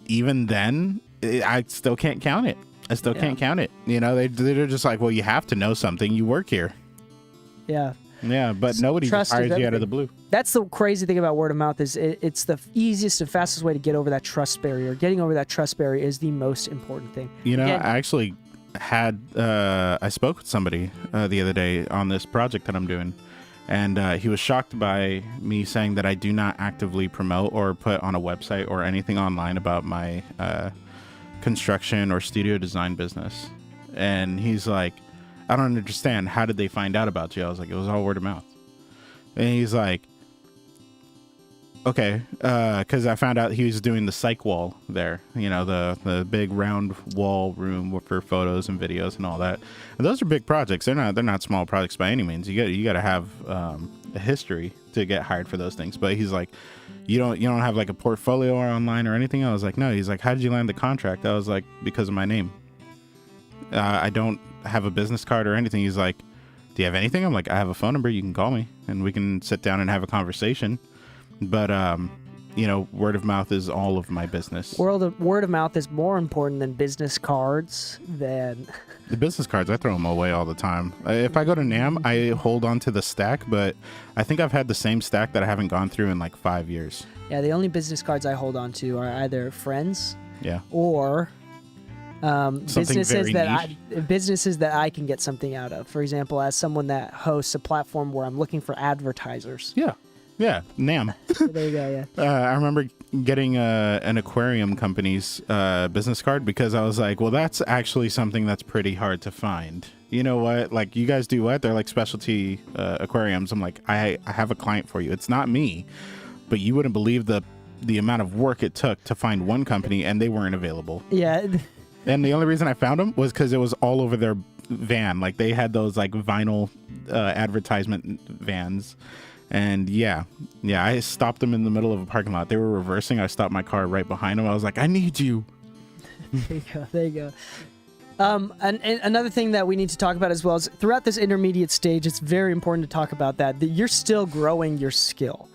even then, I still can't count it. I still can't count it. They're just like, well, you have to know something. You work here. Yeah. Yeah, but nobody just hires you out of the blue. That's the crazy thing about word of mouth is it's the easiest and fastest way to get over that trust barrier. Getting over that trust barrier is the most important thing. I actually had I spoke with somebody the other day on this project that I'm doing, and he was shocked by me saying that I do not actively promote or put on a website or anything online about my construction or studio design business. And he's like, I don't understand. How did they find out about you? I was like, it was all word of mouth. And he's like, okay, because I found out he was doing the psych wall there, the big round wall room for photos and videos and all that. And those are big projects. They're not small projects by any means. You got to have a history to get hired for those things. But he's like, you don't have a portfolio or online or anything? I was like, no. He's like, how did you land the contract? I was like, because of my name. I don't have a business card or anything. He's like, do you have anything? I'm like, I have a phone number. You can call me and we can sit down and have a conversation. But word of mouth is all of my business. Word of mouth is more important than business cards. The business cards, I throw them away all the time. If I go to NAMM, I hold on to the stack, but I think I've had the same stack that I haven't gone through in 5 years. Yeah, the only business cards I hold on to are either friends, or businesses that I can get something out of. For example, as someone that hosts a platform where I'm looking for advertisers. Yeah. Yeah, Nam. There you go. Yeah. I remember getting an aquarium company's business card because I was like, well, that's actually something that's pretty hard to find. You know what? Like, you guys do what? They're like specialty aquariums. I'm like, I have a client for you. It's not me, but you wouldn't believe the amount of work it took to find one company, and they weren't available. Yeah. And the only reason I found them was because it was all over their van. Like, they had those like vinyl advertisement vans. And yeah, I stopped them in the middle of a parking lot. They were reversing. I stopped my car right behind them. I was like, I need you. There you go. And another thing that we need to talk about as well is throughout this intermediate stage, it's very important to talk about that you're still growing your skill.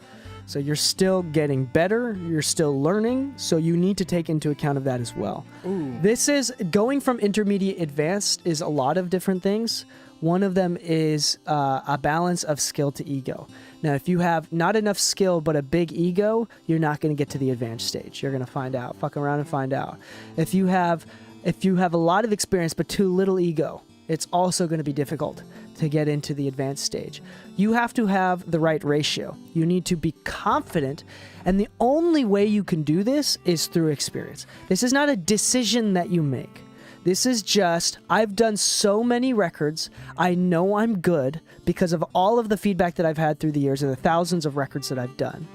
So you're still getting better, you're still learning, so you need to take into account of that as well. Ooh. This is going from intermediate advanced is a lot of different things. One of them is a balance of skill to ego. Now, if you have not enough skill but a big ego, you're not going to get to the advanced stage. You're going to find out. Fuck around and find out. If you have a lot of experience but too little ego, it's also going to be difficult to get into the advanced stage. You have to have the right ratio. You need to be confident, and the only way you can do this is through experience. This is not a decision that you make. This is just, I've done so many records, I know I'm good because of all of the feedback that I've had through the years and the thousands of records that I've done,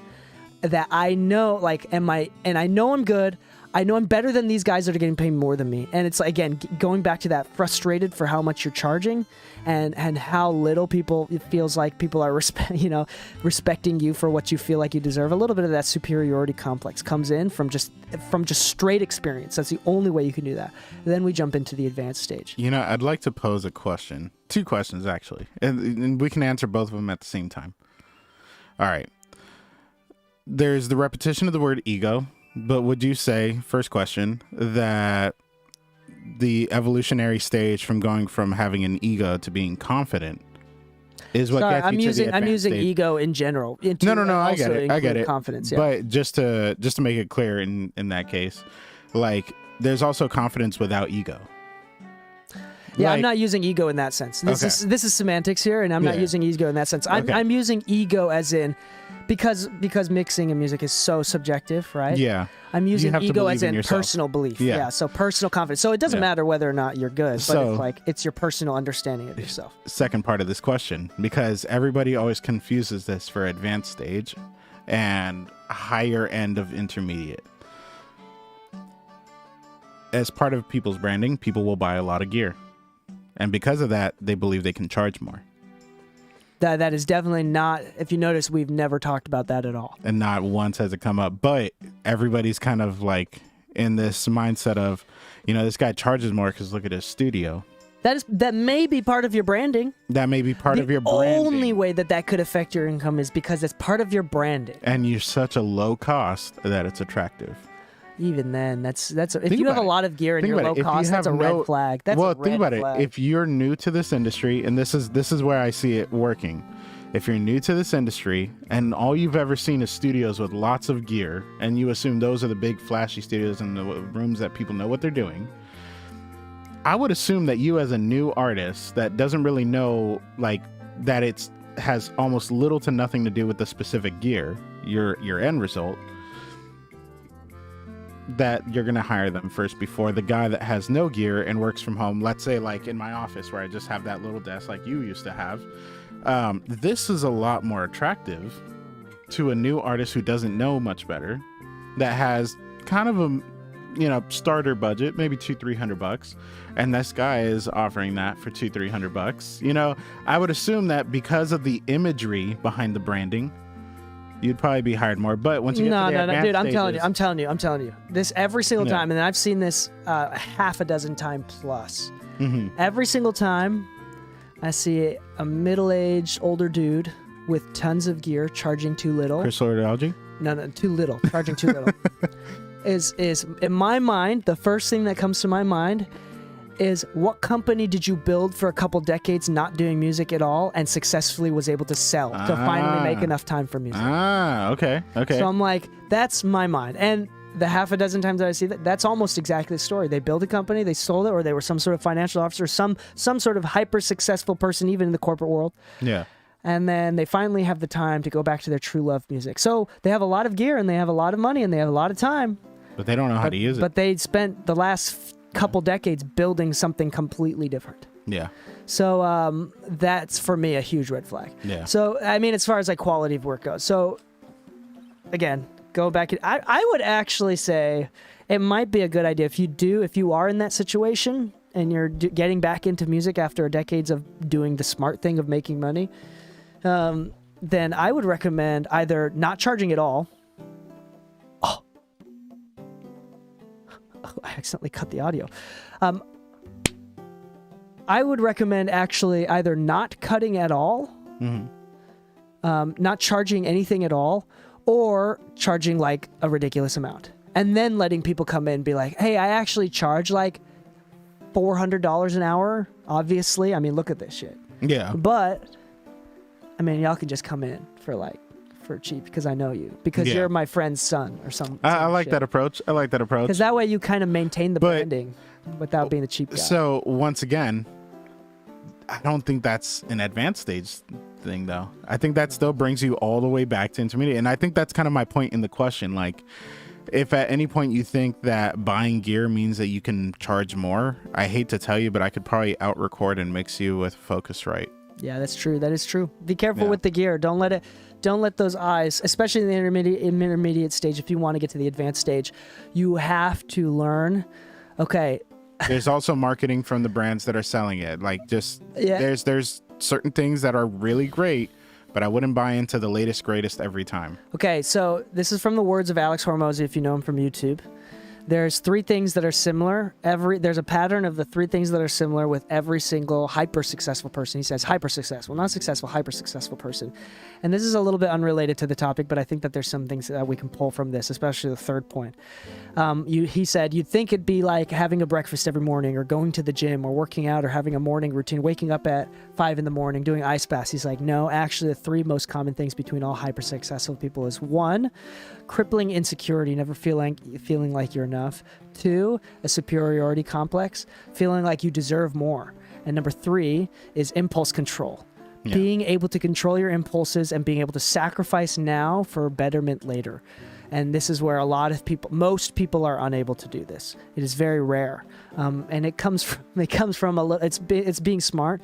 that I know, like, and I know I'm good. I know I'm better than these guys that are getting paid more than me. And it's, again, going back to that frustrated for how much you're charging and how little it feels like people are respecting you for what you feel like you deserve. A little bit of that superiority complex comes in from just straight experience. That's the only way you can do that. And then we jump into the advanced stage. You know, I'd like to pose a question. 2 questions, actually. And we can answer both of them at the same time. All right. There's the repetition of the word ego. But would you say, first question, that the evolutionary stage from going from having an ego to being confident is what gets you to the advanced I'm using stage? Ego in general. No, I get it. Confidence, yeah. But just to make it clear in that case, like, there's also confidence without ego. Yeah, I'm not using ego in that sense. This is semantics here, and I'm not using ego in that sense. I'm using ego as in because mixing and music is so subjective, right? Yeah. I'm using ego as in yourself. personal belief. Yeah. So personal confidence. So it doesn't matter whether or not you're good, but So- it's like it's your personal understanding of yourself. Second part of this question, because everybody always confuses this for advanced stage and higher end of intermediate. As part of people's branding, people will buy a lot of gear. And because of that, they believe they can charge more. That is definitely not, if you notice, we've never talked about that at all. And not once has it come up. But everybody's kind of like in this mindset of, this guy charges more because look at his studio. That may be part of your branding. That may be part of your The branding. only way that could affect your income is because it's part of your branding. And you're such a low cost that it's attractive. Even then, that's if you have a lot of gear and you're low cost, that's a red flag. That's a red think about flag. it. If you're new to this industry, and this is where I see it working. If you're new to this industry and all you've ever seen is studios with lots of gear, and you assume those are the big flashy studios and the rooms that people know what they're doing, I would assume that you, as a new artist that doesn't really know, like, that it's has almost little to nothing to do with the specific gear, your end result, that you're going to hire them first before the guy that has no gear and works from home. Let's say, like, in my office where I just have that little desk like you used to have. This is a lot more attractive to a new artist who doesn't know much better, that has kind of a starter budget, maybe $200-300, and this guy is offering that for $200-300. I would assume that because of the imagery behind the branding, you'd probably be hired more. But once you get to the advanced dude, stages, I'm telling you, this every single time, and I've seen this half a dozen times plus. Mm-hmm. Every single time I see a middle-aged older dude with tons of gear charging too little. Chris Lord-Alge? No, too little. Charging too little. Is in my mind, the first thing that comes to my mind is, what company did you build for a couple decades not doing music at all and successfully was able to sell to finally make enough time for music? Okay. So I'm like, that's my mind. And the half a dozen times that I see that, that's almost exactly the story. They built a company, they sold it, or they were some sort of financial officer, some sort of hyper successful person, even in the corporate world. Yeah. And then they finally have the time to go back to their true love music. So they have a lot of gear and they have a lot of money and they have a lot of time. But they don't know how to use it. But they spent the last couple decades building something completely different. Yeah. So that's for me a huge red flag. Yeah. So I mean, as far as like quality of work goes. So again, go back. I would actually say it might be a good idea if you are in that situation and you're getting back into music after decades of doing the smart thing of making money. Then I would recommend either not charging at all. Oh, I accidentally cut the audio. I would recommend actually either not cutting at all, not charging anything at all, or charging like a ridiculous amount. And then letting people come in and be like, hey, I actually charge like $400 an hour. Obviously, I mean, look at this shit. Yeah. But I mean, y'all can just come in for cheap because I know you, because you're my friend's son or something. I like that approach. I like that approach. Because that way you kind of maintain the branding without being the cheap guy. So once again, I don't think that's an advanced stage thing, though. I think that still brings you all the way back to intermediate. And I think that's kind of my point in the question. Like, if at any point you think that buying gear means that you can charge more, I hate to tell you, but I could probably out-record and mix you with Focusrite. Yeah, that's true. That is true. Be careful with the gear. Don't let those eyes, especially in the intermediate stage. If you want to get to the advanced stage, you have to learn. Okay. There's also marketing from the brands that are selling it. Like, just there's certain things that are really great, but I wouldn't buy into the latest greatest every time. Okay, so this is from the words of Alex Hormozy, if you know him from YouTube. There's 3 things that are similar. There's a pattern of the 3 things that are similar with every single hyper successful person. He says hyper successful, not successful, hyper successful person. And this is a little bit unrelated to the topic, but I think that there's some things that we can pull from this, especially the third point. He said you'd think it'd be like having a breakfast every morning, or going to the gym, or working out, or having a morning routine, waking up at 5 in the morning, doing ice baths. He's like, no, actually the 3 most common things between all hyper successful people is 1, crippling insecurity, never feeling like you're enough. 2, a superiority complex, feeling like you deserve more. And number 3 is impulse control. Yeah. Being able to control your impulses and being able to sacrifice now for betterment later. And this is where most people are unable to do this. It is very rare. And it comes from it's being smart.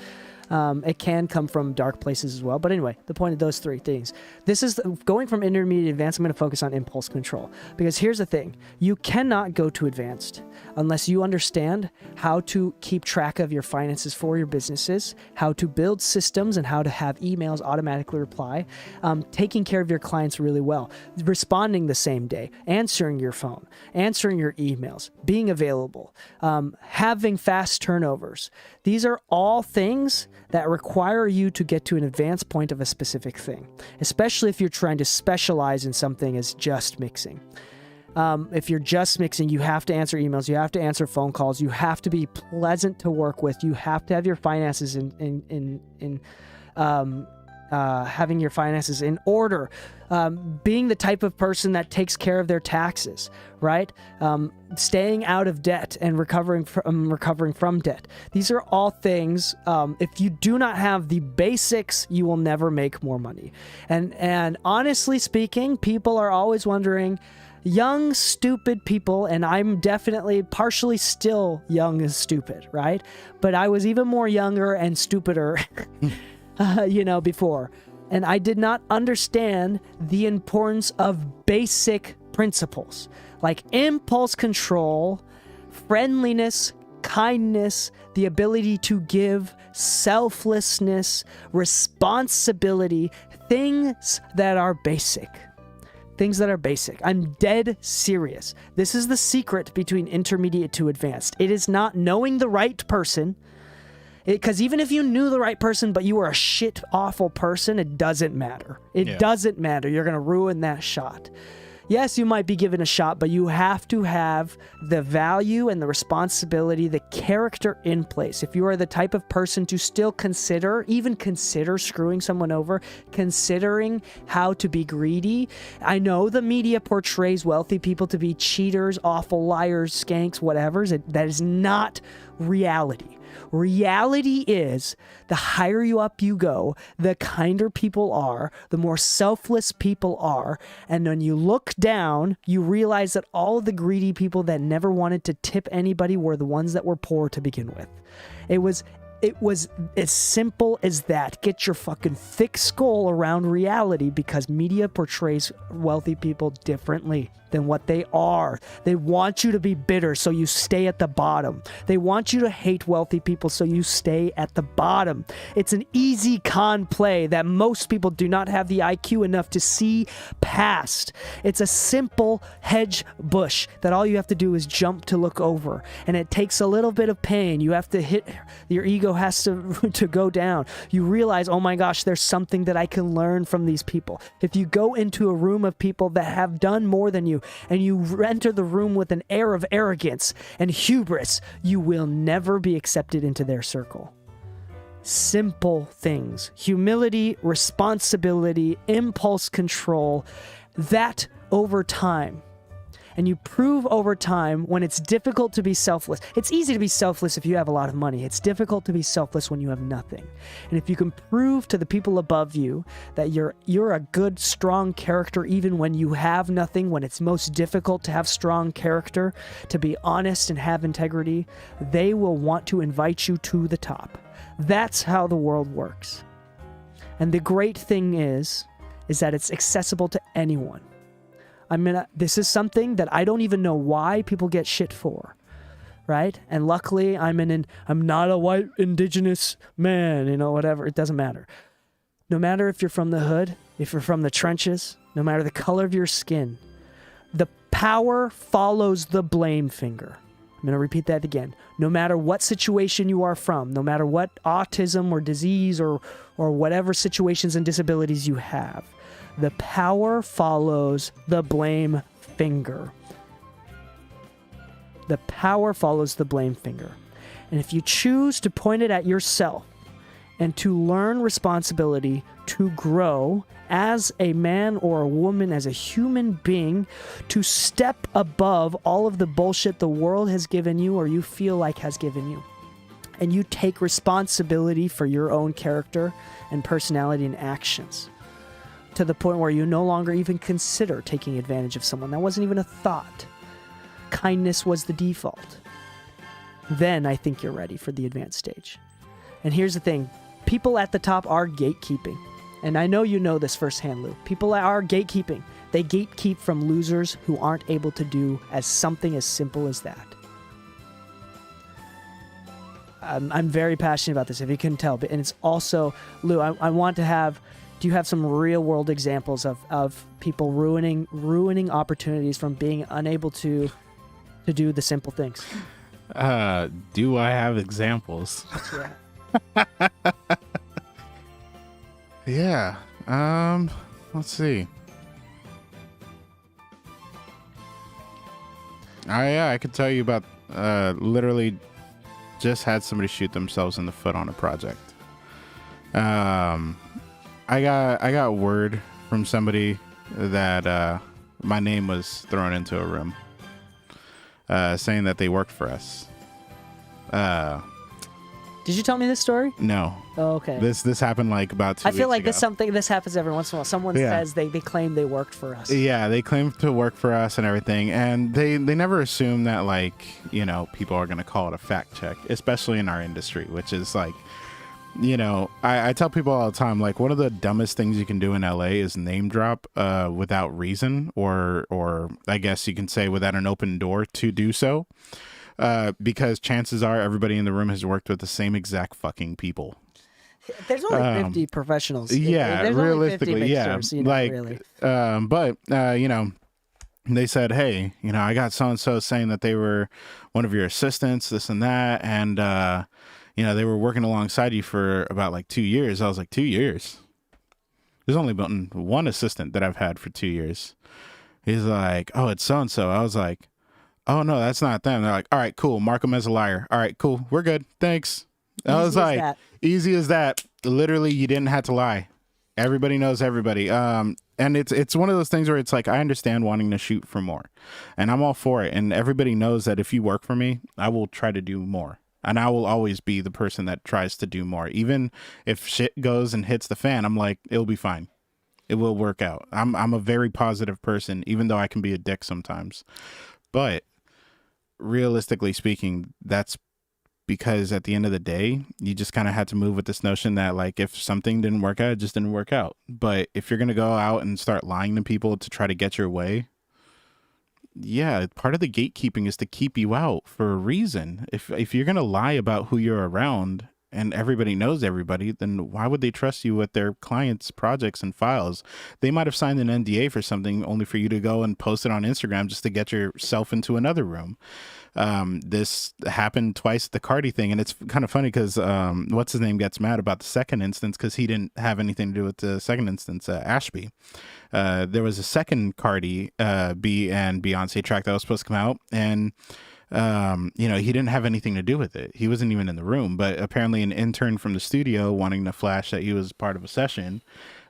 It can come from dark places as well. But anyway, the point of those 3 things. This is going from intermediate to advanced. I'm going to focus on impulse control. Because here's the thing. You cannot go to advanced unless you understand how to keep track of your finances for your businesses, how to build systems, and how to have emails automatically reply, taking care of your clients really well, responding the same day, answering your phone, answering your emails, being available, having fast turnovers. These are all things that require you to get to an advanced point of a specific thing, especially if you're trying to specialize in something as just mixing. If you're just mixing, you have to answer emails, you have to answer phone calls, you have to be pleasant to work with, you have to have your finances having your finances in order, being the type of person that takes care of their taxes, right? Staying out of debt and recovering from debt. These are all things. If you do not have the basics, you will never make more money. And honestly speaking, people are always wondering. Young, stupid people, and I'm definitely partially still young and stupid, right? But I was even more younger and stupider, before. And I did not understand the importance of basic principles like impulse control, friendliness, kindness, the ability to give, selflessness, responsibility, things that are basic. Things that are basic. I'm dead serious. This is the secret between intermediate to advanced. It is not knowing the right person. Because even if you knew the right person, but you were a shit, awful person, it doesn't matter. It doesn't matter. You're going to ruin that shot. Yes, you might be given a shot, but you have to have the value and the responsibility, the character in place. If you are the type of person to still even consider screwing someone over, considering how to be greedy. I know the media portrays wealthy people to be cheaters, awful liars, skanks, whatever. That is not reality. Reality is the higher you up you go, the kinder people are, the more selfless people are. And when you look down, you realize that all of the greedy people that never wanted to tip anybody were the ones that were poor to begin with. It was as simple as that. Get your fucking thick skull around reality, because media portrays wealthy people differently than what they are. They want you to be bitter, so you stay at the bottom. They want you to hate wealthy people, so you stay at the bottom. It's an easy con play that most people do not have the IQ enough to see past. It's a simple hedge bush that all you have to do is jump to look over, and it takes a little bit of pain. You have to hit, your ego has to go down. You realize, oh my gosh, there's something that I can learn from these people. If you go into a room of people that have done more than you, and you enter the room with an air of arrogance and hubris, you will never be accepted into their circle. Simple things: humility, responsibility, impulse control, that over time. And you prove over time when it's difficult to be selfless. It's easy to be selfless if you have a lot of money. It's difficult to be selfless when you have nothing. And if you can prove to the people above you that you're a good, strong character even when you have nothing, when it's most difficult to have strong character, to be honest and have integrity, they will want to invite you to the top. That's how the world works. And the great thing is that it's accessible to anyone. This is something that I don't even know why people get shit for, right? And luckily, I'm not a white indigenous man, whatever. It doesn't matter. No matter if you're from the hood, if you're from the trenches, no matter the color of your skin, the power follows the blame finger. I'm going to repeat that again. No matter what situation you are from, no matter what autism or disease or whatever situations and disabilities you have, the power follows the blame finger. The power follows the blame finger. And if you choose to point it at yourself and to learn responsibility, to grow as a man or a woman, as a human being, to step above all of the bullshit the world has given you or you feel like has given you, and you take responsibility for your own character and personality and actions, to the point where you no longer even consider taking advantage of someone. That wasn't even a thought. Kindness was the default. Then I think you're ready for the advanced stage. And here's the thing. People at the top are gatekeeping. And I know you know this firsthand, Lou. People are gatekeeping. They gatekeep from losers who aren't able to do something as simple as that. I'm very passionate about this, if you couldn't tell. And it's also, Lou, I want to have... Do you have some real-world examples of people ruining opportunities from being unable to do the simple things? Do I have examples? Yeah. Yeah. Let's see. I could tell you about literally just had somebody shoot themselves in the foot on a project. I got word from somebody that my name was thrown into a room, saying that they worked for us. Did you tell me this story? No. Oh, okay. This happened like about 2 weeks ago. I feel like this happens every once in a while. Someone says they claim they worked for us. Yeah, they claim to work for us and everything, and they never assume that, like, people are gonna call it a fact check, especially in our industry, which is like, I tell people all the time, like, one of the dumbest things you can do in LA is name drop without reason, or I guess you can say without an open door to do so, because chances are everybody in the room has worked with the same exact fucking people. There's only 50 professionals. Yeah, There's realistically, only 50 yeah. mixers, Like, really. But they said, hey, I got so-and-so saying that they were one of your assistants, this and that, and they were working alongside you for about like 2 years. I was like, 2 years? There's only been one assistant that I've had for 2 years. He's like, oh, it's so-and-so. I was like, oh, no, that's not them. They're like, all right, cool. Mark them as a liar. All right, cool. We're good. Thanks. I was like, easy as that. Literally, you didn't have to lie. Everybody knows everybody. And it's one of those things where it's like, I understand wanting to shoot for more, and I'm all for it. And everybody knows that if you work for me, I will try to do more. And I will always be the person that tries to do more. Even if shit goes and hits the fan, I'm like, it'll be fine. It will work out. I'm a very positive person, even though I can be a dick sometimes. But realistically speaking, that's because at the end of the day, you just kind of had to move with this notion that, like, if something didn't work out, it just didn't work out. But if you're going to go out and start lying to people to try to get your way, yeah, part of the gatekeeping is to keep you out for a reason. If you're going to lie about who you're around and everybody knows everybody, then why would they trust you with their clients' projects and files? They might have signed an NDA for something only for you to go and post it on Instagram just to get yourself into another room. This happened twice at the Cardi thing, and it's kind of funny because what's his name gets mad about the second instance because he didn't have anything to do with the second instance, Ashby. There was a second Cardi B and Beyonce track that was supposed to come out, and he didn't have anything to do with it. He wasn't even in the room, but apparently an intern from the studio wanting to flash that he was part of a session,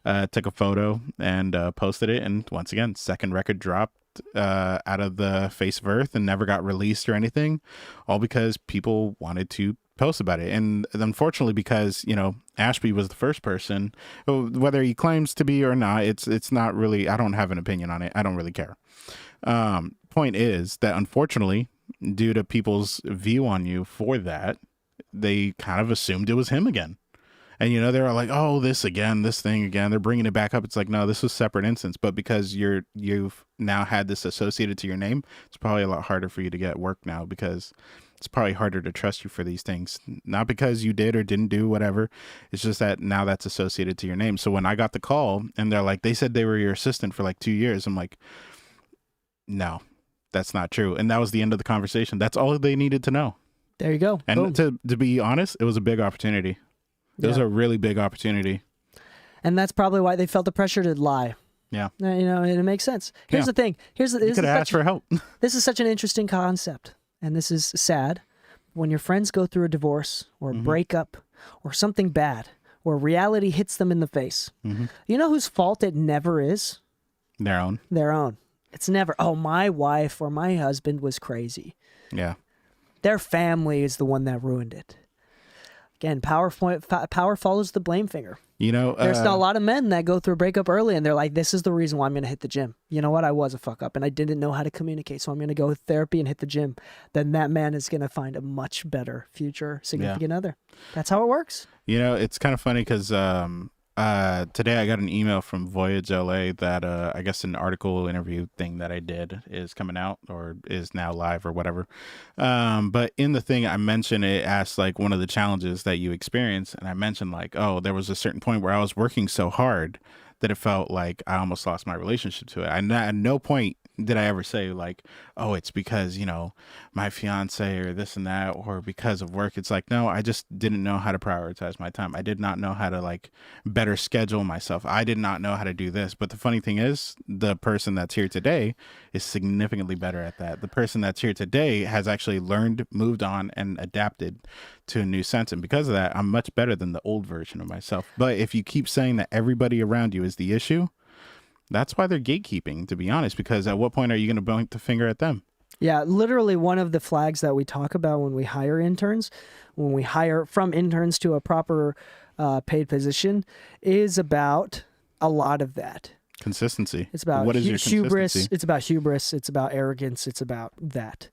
took a photo and posted it. And once again, second record dropped out of the face of earth and never got released or anything, all because people wanted to post about it. And unfortunately, because, Ashby was the first person, whether he claims to be or not, it's not really, I don't have an opinion on it. I don't really care. Point is that unfortunately, due to people's view on you for that, they kind of assumed it was him again. And, they were like, oh, this thing again. They're bringing it back up. It's like, no, this was a separate instance. But because you've now had this associated to your name, it's probably a lot harder for you to get work now because it's probably harder to trust you for these things. Not because you did or didn't do whatever. It's just that now that's associated to your name. So when I got the call and they're like, they said they were your assistant for like 2 years. I'm like, no, that's not true. And that was the end of the conversation. That's all they needed to know. There you go. And to be honest, it was a big opportunity. It was a really big opportunity. And that's probably why they felt the pressure to lie. Yeah. And it makes sense. Here's the thing. You could have asked for help. This is such an interesting concept. And this is sad. When your friends go through a divorce or a breakup or something bad, or reality hits them in the face, you know whose fault it never is? Their own. Their own. It's never, oh, my wife or my husband was crazy. Yeah. Their family is the one that ruined it. Again, power follows the blame finger. There's a lot of men that go through a breakup early and they're like, this is the reason why I'm going to hit the gym. You know what? I was a fuck up and I didn't know how to communicate. So I'm going to go with therapy and hit the gym. Then that man is going to find a much better future significant other. That's how it works. It's kind of funny because today I got an email from Voyage LA that I guess an article interview thing that I did is coming out or is now live or whatever. But in the thing I mentioned, it asked like one of the challenges that you experience. And I mentioned like, oh, there was a certain point where I was working so hard that it felt like I almost lost my relationship to it. At no point did I ever say like, oh, it's because, my fiance or this and that, or because of work. It's like, no, I just didn't know how to prioritize my time. I did not know how to like better schedule myself. I did not know how to do this. But the funny thing is the person that's here today is significantly better at that. The person that's here today has actually learned, moved on, and adapted to a new sense. And because of that, I'm much better than the old version of myself. But if you keep saying that everybody around you is the issue, that's why they're gatekeeping, to be honest, because at what point are you going to point the finger at them? Yeah, literally one of the flags that we talk about when we hire interns, when we hire from interns to a proper paid position, is about a lot of that. Consistency. It's about what is your hubris. consistency? It's about hubris. It's about arrogance. It's about that.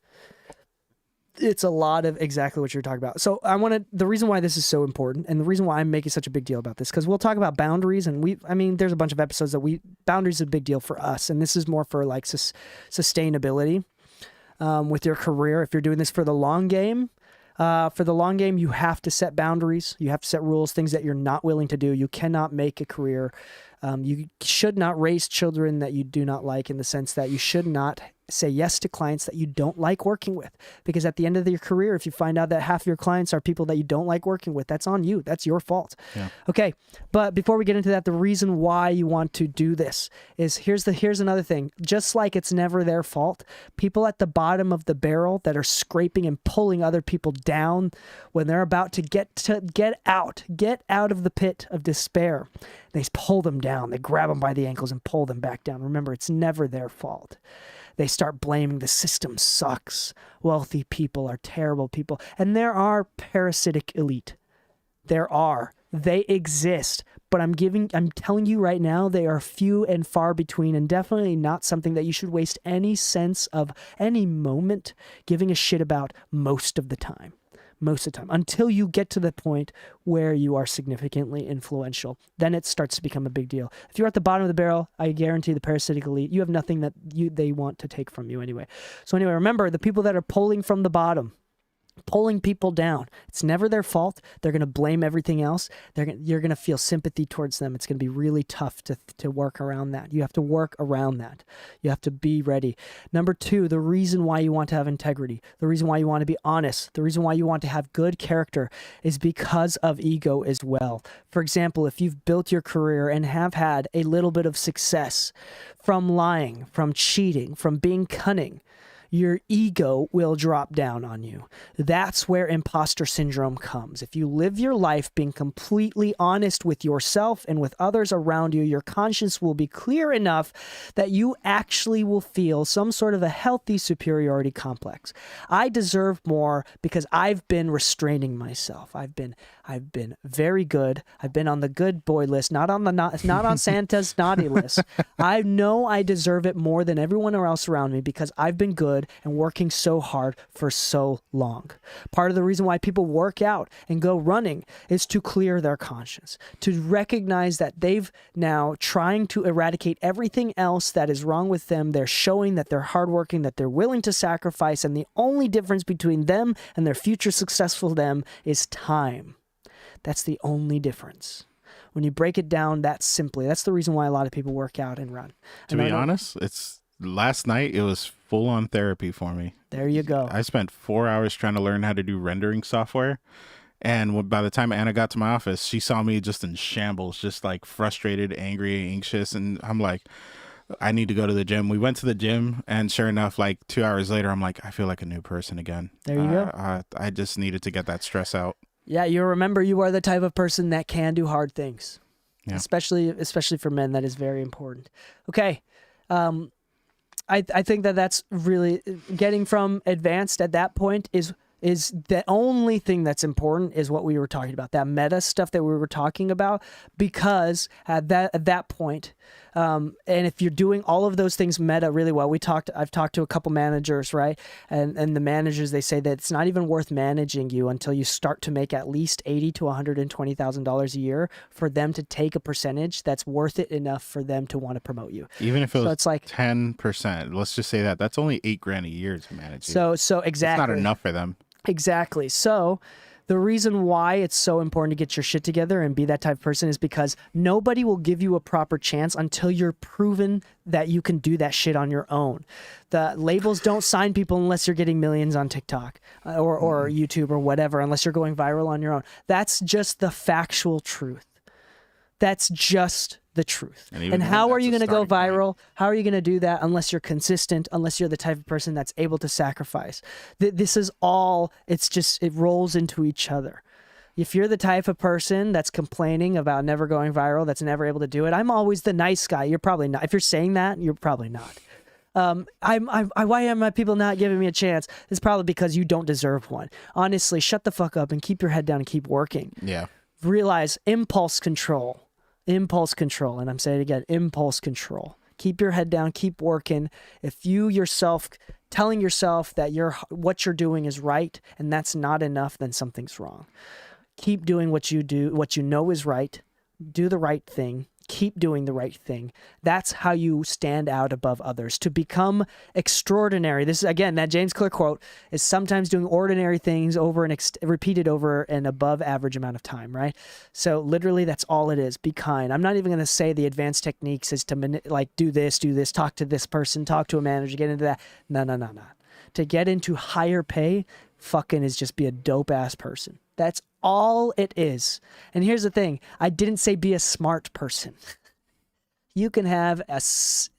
It's a lot of exactly what you're talking about. So the reason why this is so important and the reason why I'm making such a big deal about this, because we'll talk about boundaries and there's a bunch of episodes that boundaries is a big deal for us. And this is more for like sustainability with your career. If you're doing this for the long game, you have to set boundaries. You have to set rules, things that you're not willing to do. You cannot make a career. You should not raise children that you do not like, in the sense that you should not say yes to clients that you don't like working with, because at the end of your career, if you find out that half of your clients are people that you don't like working with, that's on you. That's your fault. Yeah. Okay. But before we get into that, the reason why you want to do this is here's another thing. Just like it's never their fault, people at the bottom of the barrel that are scraping and pulling other people down when they're about to get out of the pit of despair, they pull them down. They grab them by the ankles and pull them back down. Remember, it's never their fault. They start blaming the system sucks. Wealthy people are terrible people. And there are parasitic elite. There are. They exist. But I'm telling you right now, they are few and far between, and definitely not something that you should waste any sense of any moment giving a shit about most of the time. Most of the time, until you get to the point where you are significantly influential. Then it starts to become a big deal. If you're at the bottom of the barrel, I guarantee the parasitic elite, you have nothing that they want to take from you anyway. So anyway, remember, the people that are pulling from the bottom, pulling people down, it's never their fault. They're going to blame everything else. You're going to feel sympathy towards them. It's going to be really tough to work around that. You have to work around that. You have to be ready. Number 2, the reason why you want to have integrity, the reason why you want to be honest, the reason why you want to have good character is because of ego as well. For example, if you've built your career and have had a little bit of success from lying, from cheating, from being cunning, your ego will drop down on you. That's where imposter syndrome comes. If you live your life being completely honest with yourself and with others around you, your conscience will be clear enough that you actually will feel some sort of a healthy superiority complex. I deserve more because I've been restraining myself. I've been very good. I've been on the good boy list, not on Santa's naughty list. I know I deserve it more than everyone else around me because I've been good and working so hard for so long. Part of the reason why people work out and go running is to clear their conscience, to recognize that they've now trying to eradicate everything else that is wrong with them. They're showing that they're hardworking, that they're willing to sacrifice, and the only difference between them and their future successful them is time. That's the only difference. When you break it down that simply, that's the reason why a lot of people work out and run. To be honest, last night it was full on therapy for me. There you go. I spent 4 hours trying to learn how to do rendering software. And by the time Anna got to my office, she saw me just in shambles, just like frustrated, angry, anxious. And I'm like, I need to go to the gym. We went to the gym, and sure enough, like 2 hours later, I'm like, I feel like a new person again. There you go. I just needed to get that stress out. Yeah, you remember you are the type of person that can do hard things. Yeah. Especially for men, that is very important. Okay. I think that's really getting from advanced at that point is the only thing that's important is what we were talking about, that meta stuff that we were talking about, because at that point, and if you're doing all of those things meta really well, I've talked to a couple managers, right? And the managers, they say that it's not even worth managing you until you start to make at least $80,000 to $120,000 a year for them to take a percentage that's worth it enough for them to want to promote you. Even if it was like 10%, let's just say that's only $8,000 a year to manage you. So exactly. It's not enough for them. Exactly. So the reason why it's so important to get your shit together and be that type of person is because nobody will give you a proper chance until you're proven that you can do that shit on your own. The labels don't sign people unless you're getting millions on TikTok or YouTube or whatever, unless you're going viral on your own. That's just the factual truth. That's just the truth. And how are you going to go viral? How are you going to do that unless you're consistent, unless you're the type of person that's able to sacrifice? This is all, it rolls into each other. If you're the type of person that's complaining about never going viral, that's never able to do it, I'm always the nice guy. You're probably not. If you're saying that, you're probably not. Why are my people not giving me a chance? It's probably because you don't deserve one. Honestly, shut the fuck up and keep your head down and keep working. Yeah. Realize impulse control. Impulse control. And I'm saying it again, impulse control. Keep your head down, keep working. If you yourself telling yourself that what you're doing is right and that's not enough, then something's wrong. Keep doing what you do, what you know is right. Do the right thing. Keep doing the right thing. That's how you stand out above others. To become extraordinary, this is, again, that James Clear quote, is sometimes doing ordinary things repeated over an above average amount of time, right? So literally that's all it is. Be kind. I'm not even going to say the advanced techniques is to do this, talk to this person, talk to a manager, get into that. No. To get into higher pay, fucking is just be a dope ass person. That's all it is. And here's the thing. I didn't say be a smart person. You can have an 80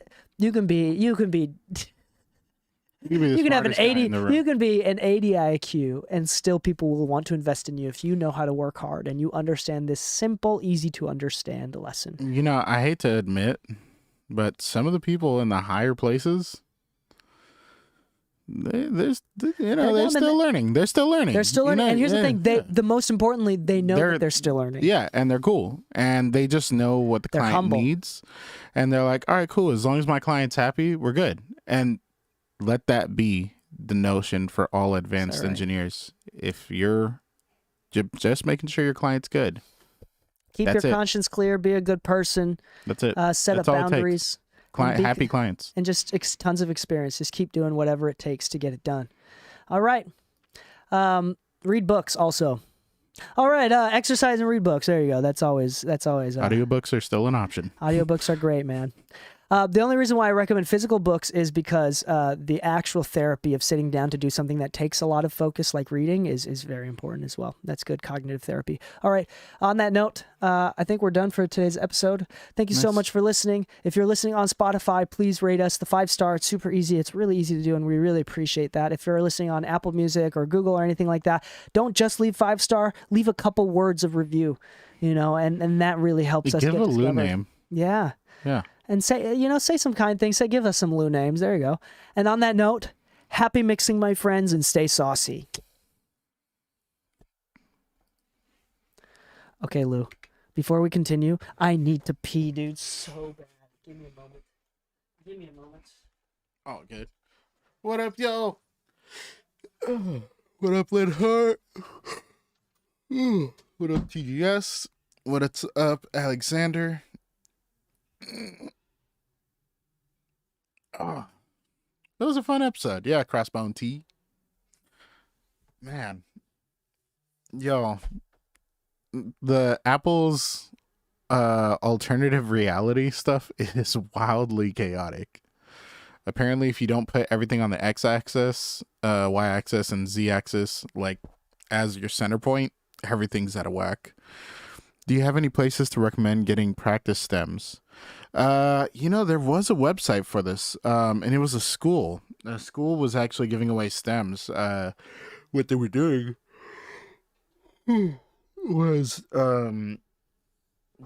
IQ and still people will want to invest in you if you know how to work hard and you understand this simple, easy to understand lesson. I hate to admit, but some of the people in the higher places there's They're they're dumb and still learning. They're still learning. They're still learning. And here's the thing: the most importantly, they know They're- that they're still learning. Yeah, and they're cool, and they just know what the They're client humble. needs, and they're like, all right, cool. As long as my client's happy, we're good. And let that be the notion for all advanced right? engineers. If you're just making sure your client's good, Keep That's your it. conscience clear. Be a good person. that's it. Set That's up all it takes. boundaries. Client be- happy clients. And just tons of experience. Just keep doing whatever it takes to get it done. All right. Read books also. All right. Exercise and read books. There you go. That's always. Audiobooks are still an option. Audiobooks are great, man. The only reason why I recommend physical books is because the actual therapy of sitting down to do something that takes a lot of focus, like reading, is very important as well. That's good cognitive therapy. All right. On that note, I think we're done for today's episode. Thank you so Nice. much for listening. If you're listening on Spotify, please rate us the 5-star. It's super easy. It's really easy to do, and we really appreciate that. If you're listening on Apple Music or Google or anything like that, don't just leave 5-star. Leave a couple words of review, and that really helps us Give get a Lou discovered. name. Yeah. Yeah. And say some kind things. Say, give us some Lou names. There you go. And on that note, happy mixing, my friends, and stay saucy. Okay, Lou. Before we continue, I need to pee, dude, so bad. Give me a moment. Oh, good. What up, yo? What up, Lid Hart? What up, TGS? What's up, Alexander? Oh, that was a fun episode. Yeah, Crossbone T. Man. Yo, the Apple's alternative reality stuff is wildly chaotic. Apparently, if you don't put everything on the x-axis, y-axis, and z-axis like as your center point, everything's out of whack. Do you have any places to recommend getting practice stems? There was a website for this, and it was a school. A school was actually giving away stems. What they were doing was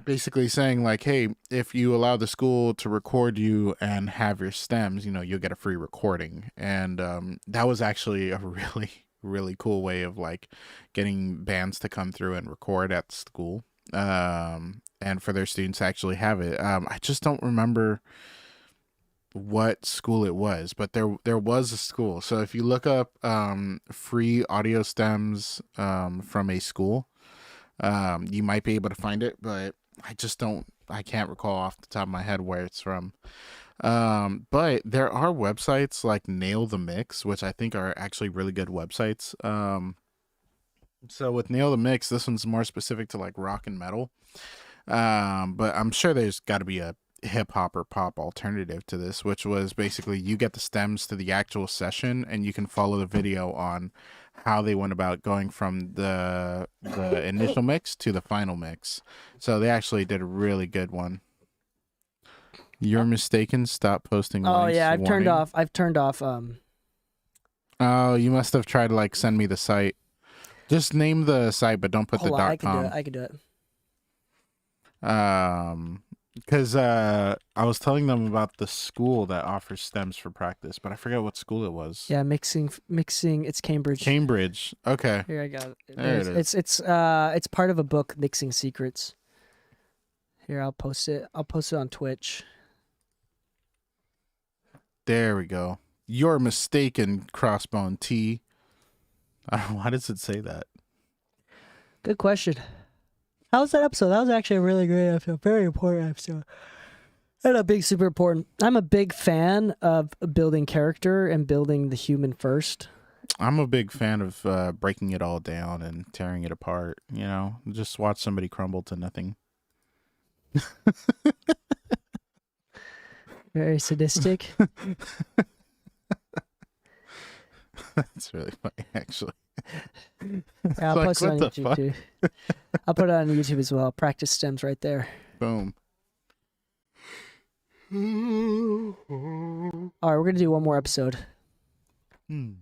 basically saying like, hey, if you allow the school to record you and have your stems, you'll get a free recording. And that was actually a really, really cool way of like getting bands to come through and record at school. And for their students to actually have it. I just don't remember what school it was, but there was a school. So if you look up free audio stems from a school, you might be able to find it, but I can't recall off the top of my head where it's from. But there are websites like Nail the Mix, which I think are actually really good websites. So with Nail the Mix, this one's more specific to like rock and metal. But I'm sure there's got to be a hip hop or pop alternative to this, which was basically you get the stems to the actual session and you can follow the video on how they went about going from the initial mix to the final mix. So they actually did a really good one. You're mistaken. Stop posting. Oh links. yeah, I've turned Warning. off. Oh, you must have tried to like send me the site. Just name the site, but don't put Hold the on, I .com. can do it. Because I was telling them about the school that offers stems for practice, but I forget what school it was. Yeah, mixing. It's Cambridge. Cambridge. Okay. Here I got it. There it is. It's part of a book, Mixing Secrets. Here, I'll post it. I'll post it on Twitch. There we go. You're mistaken, Crossbone T. I don't know, why does it say that? Good question. How was that episode? That was actually a really great episode. Very important episode. And a big, super important. I'm a big fan of building character and building the human first. I'm a big fan of breaking it all down and tearing it apart. Just watch somebody crumble to nothing. Very sadistic. That's really funny, actually. Yeah, I'll Like, post it on what the YouTube fuck? too. I'll put it on YouTube as well. Practice stems right there. Boom. All right, we're gonna do one more episode. Hmm.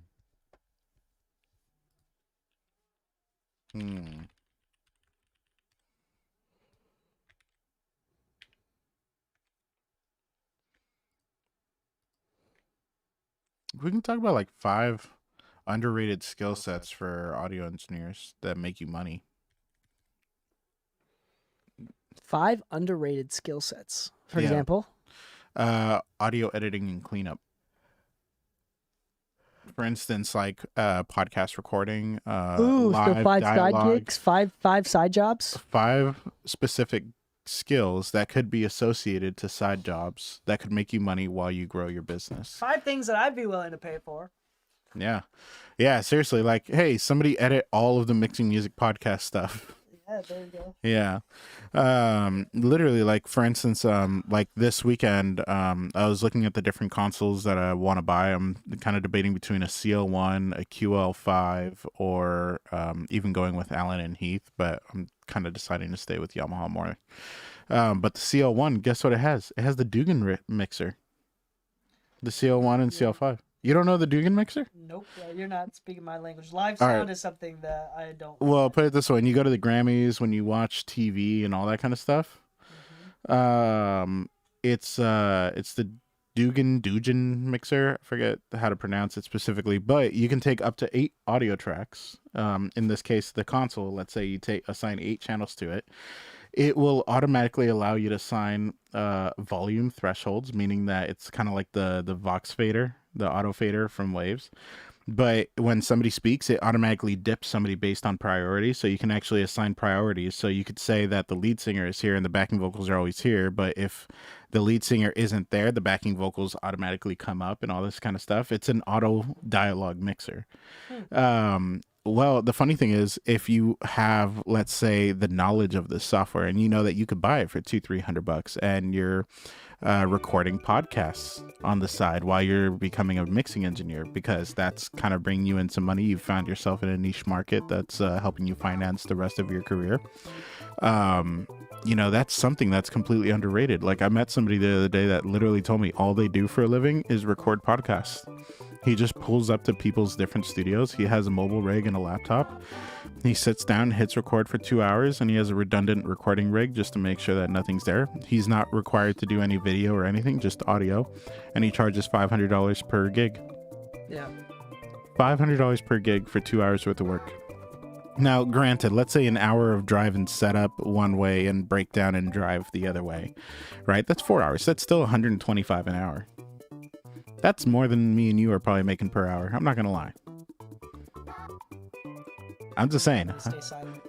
We can talk about like 5 underrated skill sets for audio engineers that make you money. 5 underrated skill sets. For Yeah. example, Audio editing and cleanup. For instance, like podcast recording, so live 5 side dialogue, gigs, 5 side jobs. 5 specific skills that could be associated to side jobs that could make you money while you grow your business. 5 things that I'd be willing to pay for. Yeah, seriously, like, hey, somebody edit all of the Mixing Music podcast stuff. Yeah, there you go. Yeah. Literally, like, for instance, like this weekend, I was looking at the different consoles that I want to buy. I'm kind of debating between a CL1, a QL5, or even going with Allen and Heath, but I'm kind of deciding to stay with Yamaha more. But the CL1, guess what it has? It has the Dugan mixer. The CL1 and CL5. You don't know the Dugan mixer? Nope, you're not speaking my language. Live All sound right. is something that I don't. Well, put it this way: when you go to the Grammys, when you watch TV and all that kind of stuff, it's the Dugan mixer. I forget how to pronounce it specifically, but you can take up to 8 audio tracks. In this case, the console. Let's say you assign 8 channels to it. It will automatically allow you to assign volume thresholds, meaning that it's kind of like the Vox fader, the auto fader from Waves. But when somebody speaks, it automatically dips somebody based on priority. So you can actually assign priorities. So you could say that the lead singer is here and the backing vocals are always here. But if the lead singer isn't there, the backing vocals automatically come up and all this kind of stuff. It's an auto dialogue mixer. Well, the funny thing is, if you have, let's say, the knowledge of this software and you know that you could buy it for $200-300 and you're recording podcasts on the side while you're becoming a mixing engineer, because that's kind of bringing you in some money. You've found yourself in a niche market that's helping you finance the rest of your career. That's something that's completely underrated. Like, I met somebody the other day that literally told me all they do for a living is record podcasts. He just pulls up to people's different studios. He has a mobile rig and a laptop. He sits down, hits record for 2 hours, and he has a redundant recording rig just to make sure that nothing's there. He's not required to do any video or anything, just audio. And he charges $500 per gig. Yeah. $500 per gig for 2 hours worth of work. Now, granted, let's say an hour of drive and setup one way and breakdown and drive the other way, right? That's 4 hours. That's still $125 an hour. That's more than me and you are probably making per hour. I'm not going to lie. I'm just saying. Stay silent.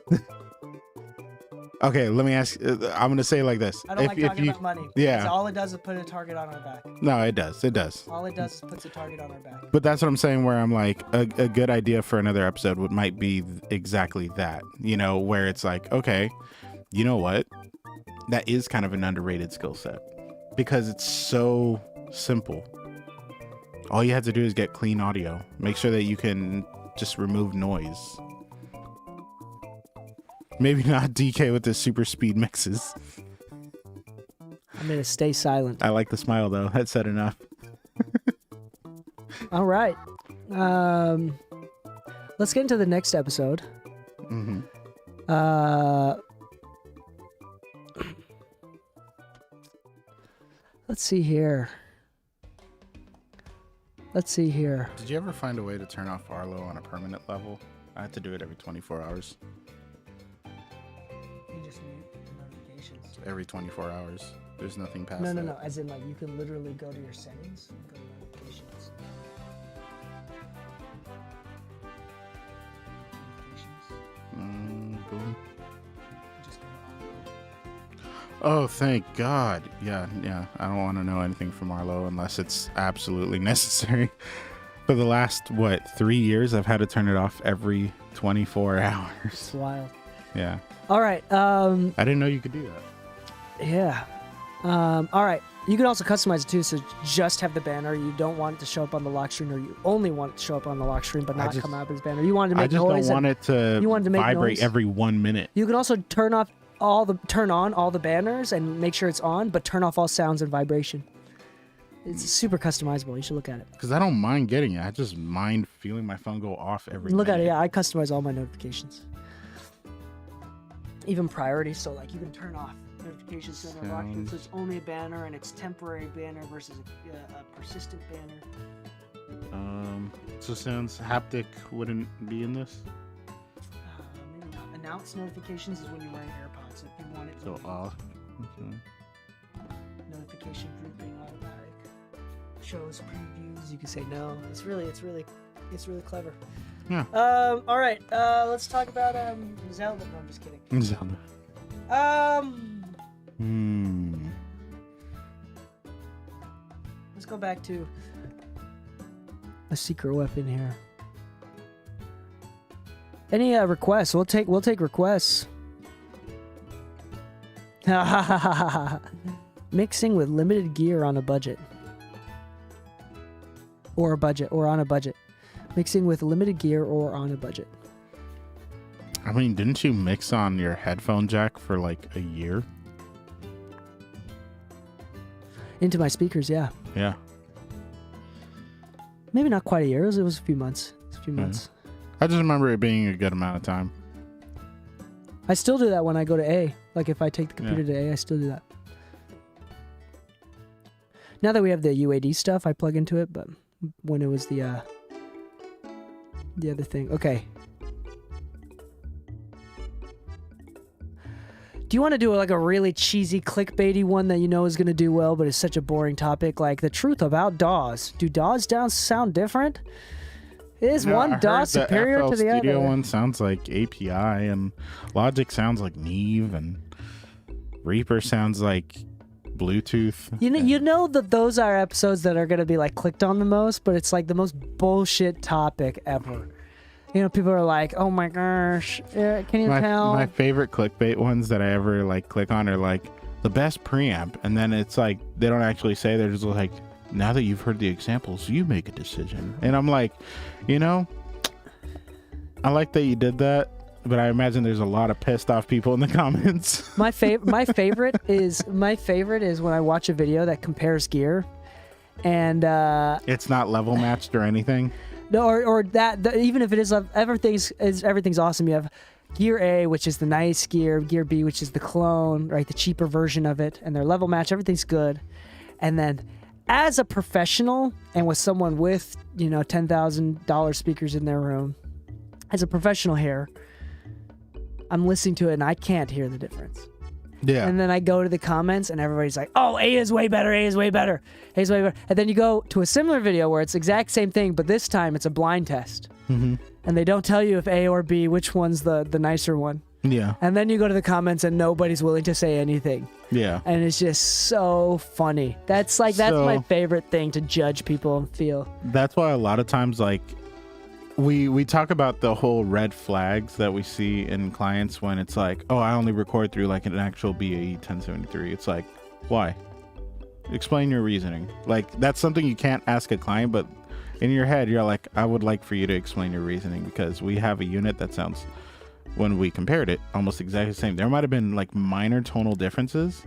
Okay, let me ask. I'm going to say it like this. I don't like talking about money. Yeah. Because all it does is put a target on our back. No, it does. It does. All it does is puts a target on our back. But that's what I'm saying, where I'm like, a good idea for another episode might be exactly that, where it's like, okay, you know what? That is kind of an underrated skill set because it's so simple. All you have to do is get clean audio. Make sure that you can just remove noise. Maybe not DK with the super speed mixes. I'm going to stay silent. I like the smile, though. That said enough. All right. Let's get into the next episode. Mm-hmm. Let's see here. Did you ever find a way to turn off Arlo on a permanent level? I had to do it every 24 hours. You just need notifications. Every 24 hours. There's nothing past No. that. As in, like, you can literally go to your settings and go to notifications. Boom. Just go to Oh, thank God. Yeah. I don't want to know anything from Arlo unless it's absolutely necessary. For the last, 3 years, I've had to turn it off every 24 hours. It's wild. Yeah. All right. I didn't know you could do that. Yeah. All right. You can also customize it too, so just have the banner. You don't want it to show up on the lock screen, or you only want it to show up on the lock screen, but not come out as banner. You wanted to make I just noise. don't want it to you wanted to make vibrate noise. every 1 minute. You can also turn on all the banners and make sure it's on, but turn off all sounds and vibration. It's super customizable. You should look at it. Because I don't mind getting it. I just mind feeling my phone go off every Look at it. minute. Yeah, I customize all my notifications. Even priorities, so like you can turn off notifications so they're locked in, so it's only a banner and it's temporary banner versus a persistent banner. So sounds haptic wouldn't be in this. Maybe not. Announce notifications is when you're wearing AirPods. If you want it to So be off. Okay. notification grouping automatic. Shows previews. You can say no. It's really clever. Yeah. All right. Let's talk about Zelda. No, I'm just kidding. Zelda. Let's go back to a secret weapon here. Any requests? We'll take requests. Mixing with limited gear on a budget. Or on a budget. Mixing with limited gear or on a budget. I mean, didn't you mix on your headphone jack for like a year? Into my speakers, yeah. Yeah. Maybe not quite a year. It was a few months. I just remember it being a good amount of time. I still do that when I go to A. Like if I take the computer to A, I still do that. Now that we have the UAD stuff, I plug into it, but when it was the other thing. Okay. Do you want to do like a really cheesy clickbaity one that you know is going to do well, but it's such a boring topic? Like the truth about DAWs. Do DAWs sound different? Is one DAW superior to the Studio other? one sounds like API, and Logic sounds like Neve, and Reaper sounds like Bluetooth. You know that those are episodes that are going to be like clicked on the most, but it's like the most bullshit topic ever. You know, people are like, "Oh my gosh, can you tell?" My favorite clickbait ones that I ever like click on are like the best preamp, and then it's like they don't actually say, they're just like, now that you've heard the examples, you make a decision. And I'm like, you know, I like that you did that, but I imagine there's a lot of pissed off people in the comments. My favorite is when I watch a video that compares gear, and It's not level matched or anything. no, or that even if it is, everything's awesome. You have Gear A, which is the nice gear, Gear B, which is the clone, right, the cheaper version of it, and they're level match. Everything's good, and then as a professional and with someone with, you know, $10,000 speakers in their room, as a professional here, I'm listening to it and I can't hear the difference. Yeah. And then I go to the comments and everybody's like, "Oh, A is way better, A is way better, A is way better." And then you go to a similar video where it's exact same thing, but this time it's a blind test. Mm-hmm. And they don't tell you if A or B, which one's the nicer one. Yeah. And then you go to the comments and nobody's willing to say anything. Yeah. And it's just so funny. That's my favorite thing to judge people and feel. That's why a lot of times, like, we talk about the whole red flags that we see in clients when it's like, oh, I only record through like an actual BAE 1073. It's like, why? Explain your reasoning. Like, that's something you can't ask a client, but in your head, you're like, I would like for you to explain your reasoning, because we have a unit that sounds, when we compared it, almost exactly the same. There might have been like minor tonal differences,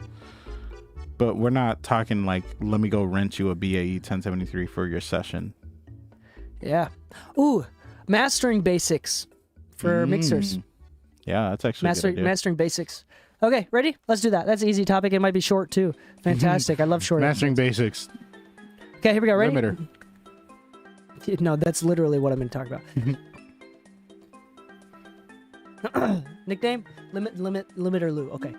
but we're not talking like, let me go rent you a BAE 1073 for your session. Yeah. Ooh, mastering basics for mixers. Yeah, that's actually a good idea. Mastering basics. Okay, ready? Let's do that. That's an easy topic. It might be short too. Fantastic. I love short. Mastering basics. Okay, here we go. Ready? Limiter. No, that's literally what I'm going to talk about. Nickname? Limiter Lou. Okay.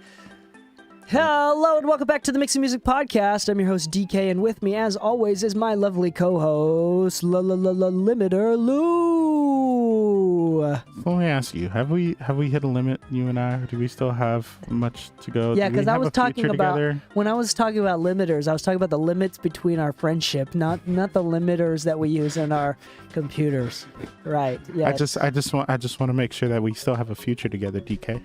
Hello and welcome back to the Mixing Music Podcast. I'm your host DK, and with me, as always, is my lovely co-host Limiter Lou. Let me ask you: Have we hit a limit, you and I? Or do we still have much to go? Yeah, because I was talking about together? When I was talking about limiters, I was talking about the limits between our friendship, not the limiters that we use in our computers. Right? Yeah. I just want to make sure that we still have a future together, DK.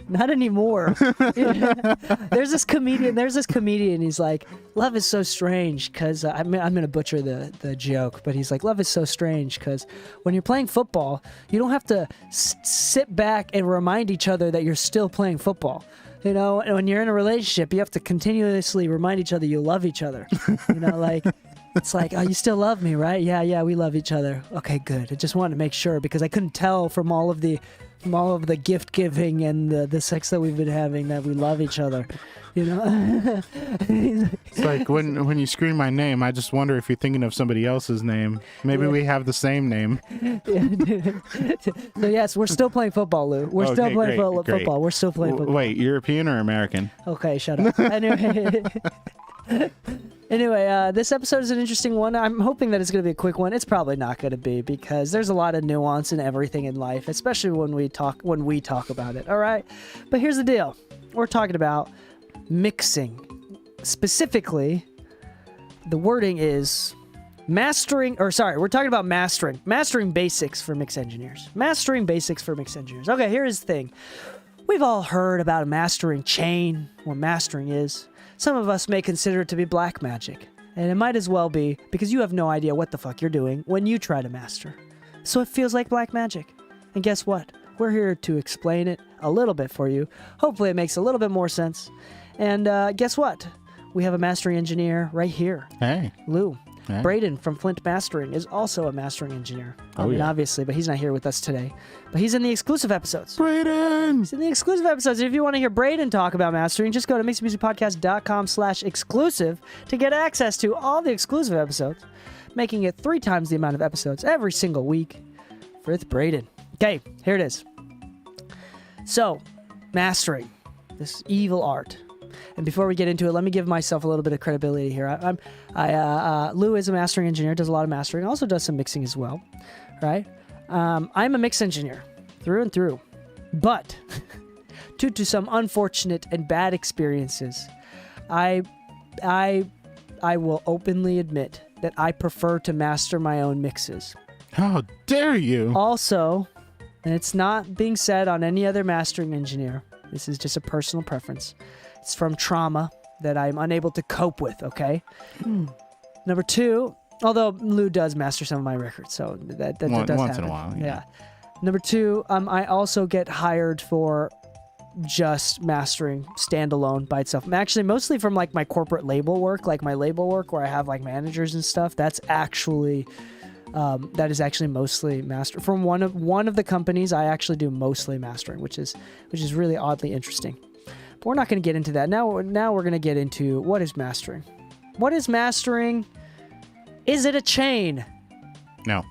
Not anymore. There's this comedian. He's like, love is so strange because I'm gonna butcher the joke, but he's like, love is so strange because when you're playing football, you don't have to sit back and remind each other that you're still playing football. You know, and when you're in a relationship, you have to continuously remind each other you love each other. You know, like. It's like, oh, you still love me, right? Yeah, we love each other. Okay, good. I just wanted to make sure because I couldn't tell from all of the from all of the gift giving and the sex that we've been having, that we love each other. You know? It's like when you scream my name, I just wonder if you're thinking of somebody else's name. Maybe we have the same name. So yes, we're still playing football, Lou. We're still Okay, playing great. football. We're still playing football. Wait, European or American? Okay, shut up. Anyway, this episode is an interesting one. I'm hoping that it's going to be a quick one. It's probably not going to be, because there's a lot of nuance in everything in life, especially when we talk about it. All right, but here's the deal: we're talking about mixing. Specifically, the wording is mastering. Or sorry, we're talking about mastering basics for mix engineers. Mastering basics for mix engineers. Okay, here's the thing: we've all heard about a mastering chain, what mastering is. Some of us may consider it to be black magic, and it might as well be, because you have no idea what the fuck you're doing when you try to master. So it feels like black magic. And guess what? We're here to explain it a little bit for you. Hopefully it makes a little bit more sense. And guess what? We have a mastering engineer right here. Hey. Lou. Hey. Braden from Flint Mastering is also a mastering engineer. I mean, yeah. obviously, but he's not here with us today. But he's in the exclusive episodes. Braden! He's in the exclusive episodes. If you want to hear Braden talk about mastering, just go to mixedmusicpodcast.com/exclusive to get access to all the exclusive episodes, making it 3 times the amount of episodes every single week with Braden. Okay, here it is. So, mastering, this evil art. And before we get into it, let me give myself a little bit of credibility here. Lou is a mastering engineer, does a lot of mastering, also does some mixing as well, right? I'm a mix engineer through and through, but due to some unfortunate and bad experiences, I will openly admit that I prefer to master my own mixes. How dare you? Also, and it's not being said on any other mastering engineer, this is just a personal preference. It's from trauma that I'm unable to cope with, okay? Number 2, although Lou does master some of my records, so that does Once happen. in a while, Yeah. Number 2, I also get hired for just mastering standalone by itself. Actually, mostly from like my corporate label work, like my label work where I have like managers and stuff. That is actually mostly master. From one of the companies, I actually do mostly mastering, which is really oddly interesting. But we're not going to get into that. Now we're going to get into what is mastering. What is mastering? Is it a chain? No.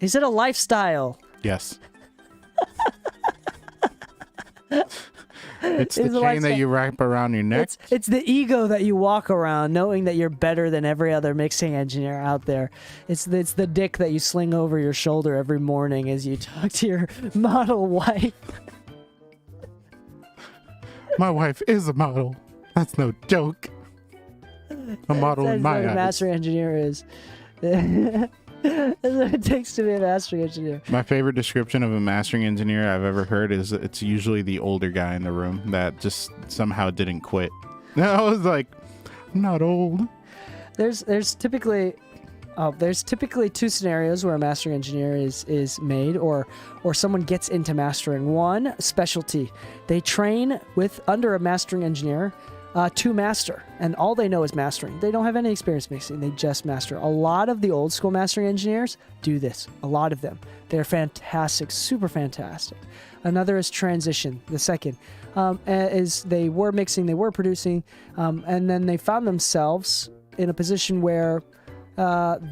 Is it a lifestyle? Yes. It's the Is it chain that you wrap around your neck. It's the ego that you walk around knowing that you're better than every other mixing engineer out there. It's the dick that you sling over your shoulder every morning as you talk to your model wife. My wife is a model. That's no joke. A model in my That's what a eyes. master engineer is. That's what it takes to be a mastering engineer. My favorite description of a mastering engineer I've ever heard is it's usually the older guy in the room that just somehow didn't quit. I was like, I'm not old. There's typically 2 scenarios where a mastering engineer is made or someone gets into mastering. One, specialty. They train under a mastering engineer to master, and all they know is mastering. They don't have any experience mixing. They just master. A lot of the old school mastering engineers do this. A lot of them. They're fantastic, super fantastic. Another is transition. The second is they were mixing, they were producing, and then they found themselves in a position where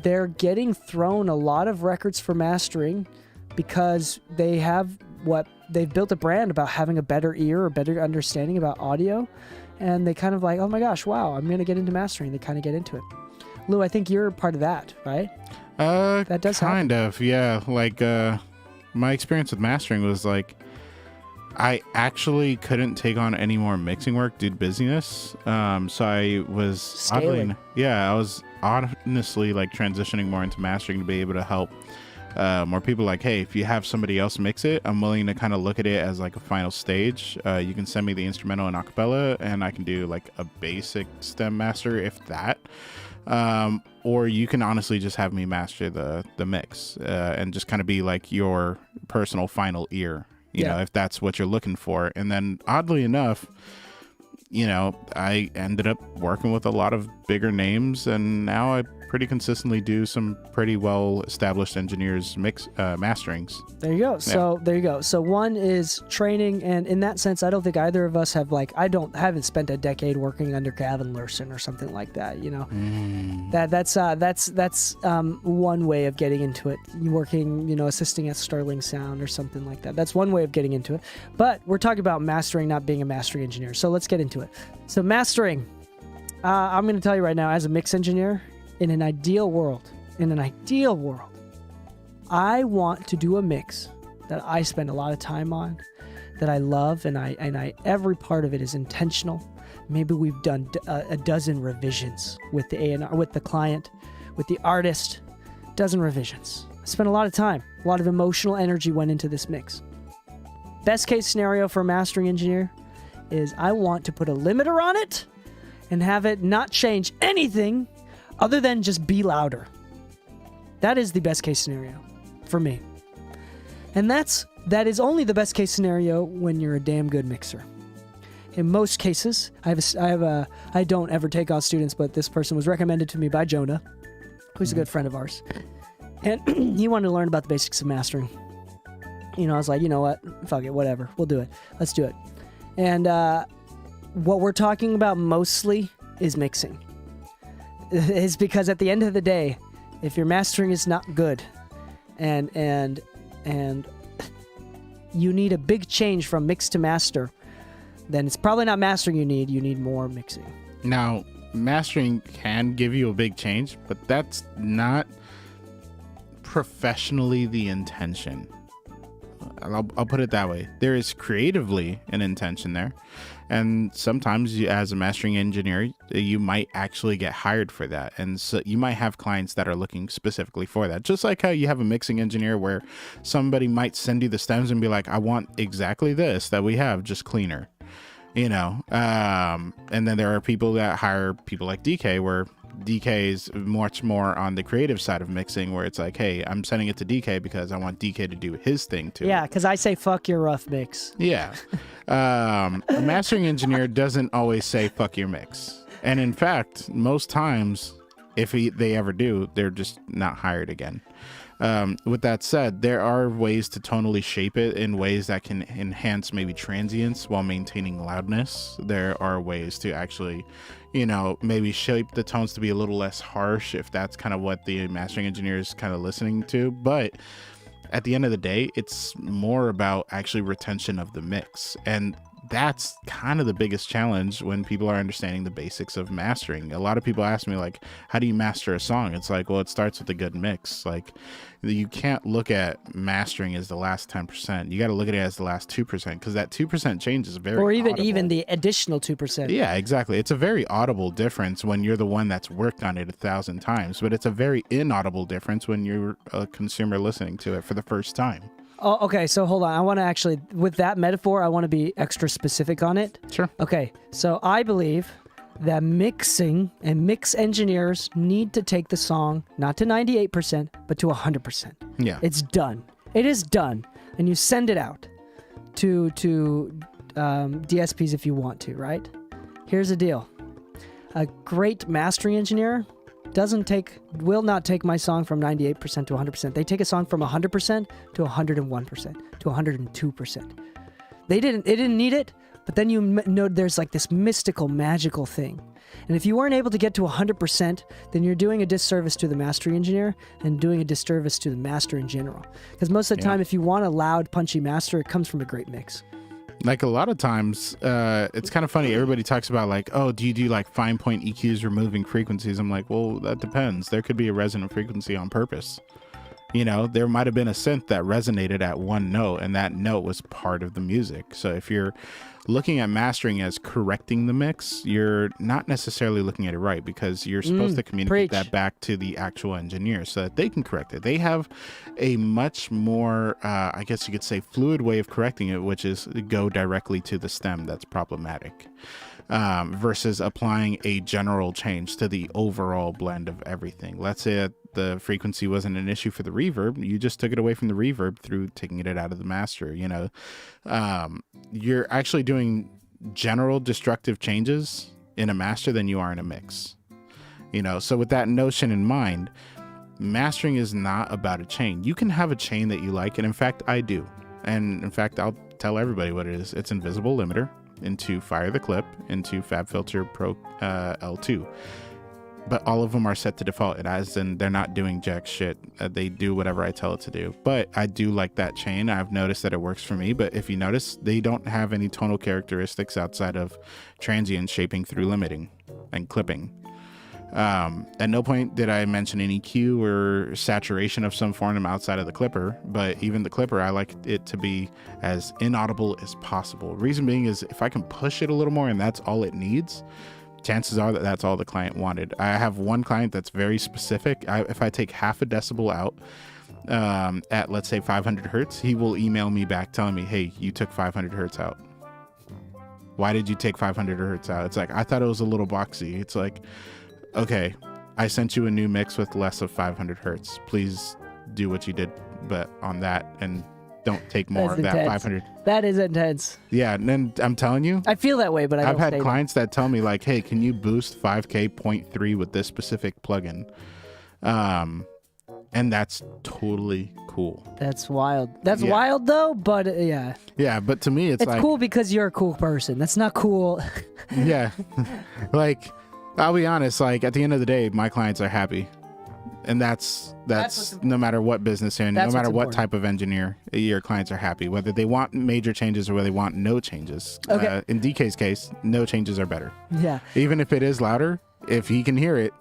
they're getting thrown a lot of records for mastering because they've built a brand about having a better ear or better understanding about audio, and they kind of like, oh my gosh, wow, I'm gonna get into mastering. They kind of get into it. Lou, I think you're part of that, right? That does kind of, yeah. Like my experience with mastering was like I actually couldn't take on any more mixing work due to busyness. So I was Scaling. I was honestly like transitioning more into mastering to be able to help more people. Like, hey, if you have somebody else mix it, I'm willing to kind of look at it as like a final stage. You can send me the instrumental and acapella, and I can do like a basic stem master, if that. Or you can honestly just have me master the mix and just kind of be like your personal final ear. You know, if that's what you're looking for. And then oddly enough, you know, I ended up working with a lot of bigger names, and now I pretty consistently do some pretty well established engineers masterings. There you go. So there you go. So one is training, and in that sense, I don't think either of us have haven't spent a decade working under Gavin Larson or something like that. You know, that's one way of getting into it. You working, assisting at Sterling Sound or something like that. That's one way of getting into it. But we're talking about mastering, not being a mastering engineer. So let's get into it. So mastering. I'm going to tell you right now, as a mix engineer, in an ideal world, I want to do a mix that I spend a lot of time on, that I love, and I every part of it is intentional. Maybe we've done a dozen revisions with the A&R, with the client, with the artist, dozen revisions. I spent a lot of time, a lot of emotional energy went into this mix. Best case scenario for a mastering engineer is I want to put a limiter on it and have it not change anything other than just be louder. That is the best case scenario for me. And that is only the best case scenario when you're a damn good mixer. In most cases, I don't ever take on students, but this person was recommended to me by Jonah, who's a good friend of ours. And he wanted to learn about the basics of mastering. I was like, you know what? Fuck it, whatever. We'll do it. Let's do it. And what we're talking about mostly is mixing. It's because at the end of the day, if your mastering is not good and you need a big change from mix to master, then it's probably not mastering you need more mixing. Now, mastering can give you a big change, but that's not professionally the intention. I'll put it that way. There is creatively an intention there. And sometimes as a mastering engineer, you might actually get hired for that. And so you might have clients that are looking specifically for that. Just like how you have a mixing engineer where somebody might send you the stems and be like, I want exactly this that we have, just cleaner. And then there are people that hire people like DK, where DK is much more on the creative side of mixing, where it's like, hey, I'm sending it to DK because I want DK to do his thing too. Yeah, because I say fuck your rough mix. Yeah. A mastering engineer doesn't always say fuck your mix. And in fact, most times, if they ever do, they're just not hired again. With that said, there are ways to tonally shape it in ways that can enhance maybe transients while maintaining loudness. There are ways to actually, maybe shape the tones to be a little less harsh if that's kind of what the mastering engineer is kind of listening to. But at the end of the day, it's more about actually retention of the mix. And that's kind of the biggest challenge when people are understanding the basics of mastering. A lot of people ask me, like, how do you master a song? It's like, well, it starts with a good mix. Like, you can't look at mastering as the last 10%. You got to look at it as the last 2%, because that 2% change is very or even audible. The additional 2%. Yeah, exactly. It's a very audible difference when you're the one that's worked on it 1,000 times, but it's a very inaudible difference when you're a consumer listening to it for the first time. Oh, okay, so hold on. I want to actually, with that metaphor, I want to be extra specific on it. Sure. Okay, so I believe that mixing and mix engineers need to take the song not to 98%, but to 100%. Yeah. It's done. It is done. And you send it out to DSPs if you want to, right? Here's the deal. A great mastering engineer will not take my song from 98% to 100%. They take a song from 100% to 101% to 102%. It didn't need it, but then you know there's like this mystical, magical thing. And if you weren't able to get to 100%, then you're doing a disservice to the mastering engineer and doing a disservice to the master in general. Because most of the time, if you want a loud, punchy master, it comes from a great mix. Like a lot of times, it's kind of funny. Everybody talks about like, oh, do you do like fine point EQs, removing frequencies? I'm like, well, that depends. There could be a resonant frequency on purpose. There might have been a synth that resonated at one note, and that note was part of the music. So if you're looking at mastering as correcting the mix, you're not necessarily looking at it right, because you're supposed to communicate that back to the actual engineer so that they can correct it. They have a much more, I guess you could say, fluid way of correcting it, which is go directly to the stem that's problematic, versus applying a general change to the overall blend of everything. Let's say the frequency wasn't an issue for the reverb, you just took it away from the reverb through taking it out of the master. You're actually doing general destructive changes in a master than you are in a mix. So with that notion in mind, mastering is not about a chain. You can have a chain that you like, and in fact I do, and in fact I'll tell everybody what it is. It's Invisible Limiter into Fire the Clip into FabFilter Pro L2, but all of them are set to default, and as in they're not doing jack shit. They do whatever I tell it to do, but I do like that chain. I've noticed that it works for me, but if you notice, they don't have any tonal characteristics outside of transient shaping through limiting and clipping. At no point did I mention any EQ or saturation of some form outside of the clipper, but even the clipper, I like it to be as inaudible as possible. Reason being is if I can push it a little more and that's all it needs, chances are that that's all the client wanted. I have one client that's very specific. If I take half a decibel out at, let's say, 500 hertz, he will email me back telling me, hey, you took 500 hertz out. Why did you take 500 hertz out? It's like, I thought it was a little boxy. It's like, okay, I sent you a new mix with less of 500 hertz. Please do what you did, but on that, and don't take more of that 500. That is intense. Yeah, and then I'm telling you, I feel that way, but I've had clients that tell me like, hey, can you boost 5K 0.3 with this specific plugin? And that's totally cool. That's wild. That's wild though, but yeah. Yeah, but to me, it's like, cool because you're a cool person. That's not cool. Yeah. Like, I'll be honest, like at the end of the day, my clients are happy. And that's no matter what business you're in, no matter what type of engineer, your clients are happy, whether they want major changes or whether they want no changes. Okay. In DK's case, no changes are better. Yeah. Even if it is louder, if he can hear it,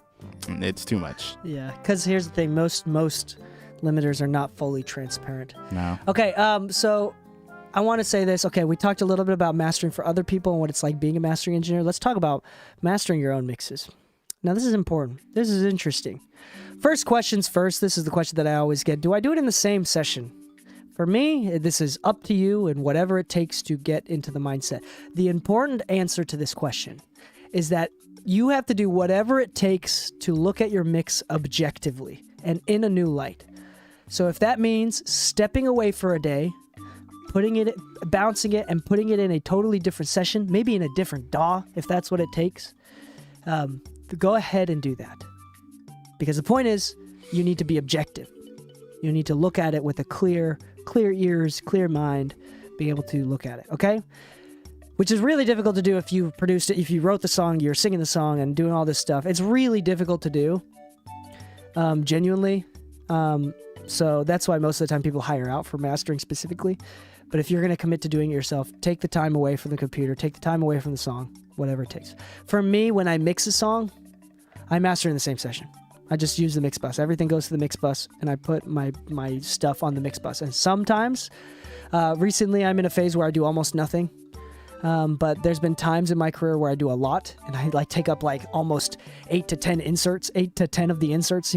it's too much. Yeah, because here's the thing: most limiters are not fully transparent. No. Okay. So I want to say this. Okay, we talked a little bit about mastering for other people and what it's like being a mastering engineer. Let's talk about mastering your own mixes. Now, this is important. This is interesting. First questions first. This is the question that I always get. Do I do it in the same session? For me, this is up to you and whatever it takes to get into the mindset. The important answer to this question is that you have to do whatever it takes to look at your mix objectively and in a new light. So if that means stepping away for a day, bouncing it and putting it in a totally different session, maybe in a different DAW, if that's what it takes, go ahead and do that. Because the point is, you need to be objective. You need to look at it with a clear ears, clear mind, be able to look at it, okay? Which is really difficult to do if you produced it, if you wrote the song, you're singing the song and doing all this stuff. It's really difficult to do, genuinely. So that's why most of the time people hire out for mastering specifically. But if you're going to commit to doing it yourself, take the time away from the computer, take the time away from the song, whatever it takes. For me, when I mix a song, I master in the same session. I just use the mix bus. Everything goes to the mix bus, and I put my stuff on the mix bus. And sometimes, recently, I'm in a phase where I do almost nothing. But there's been times in my career where I do a lot, and I take up like almost 8 to 10 of the inserts,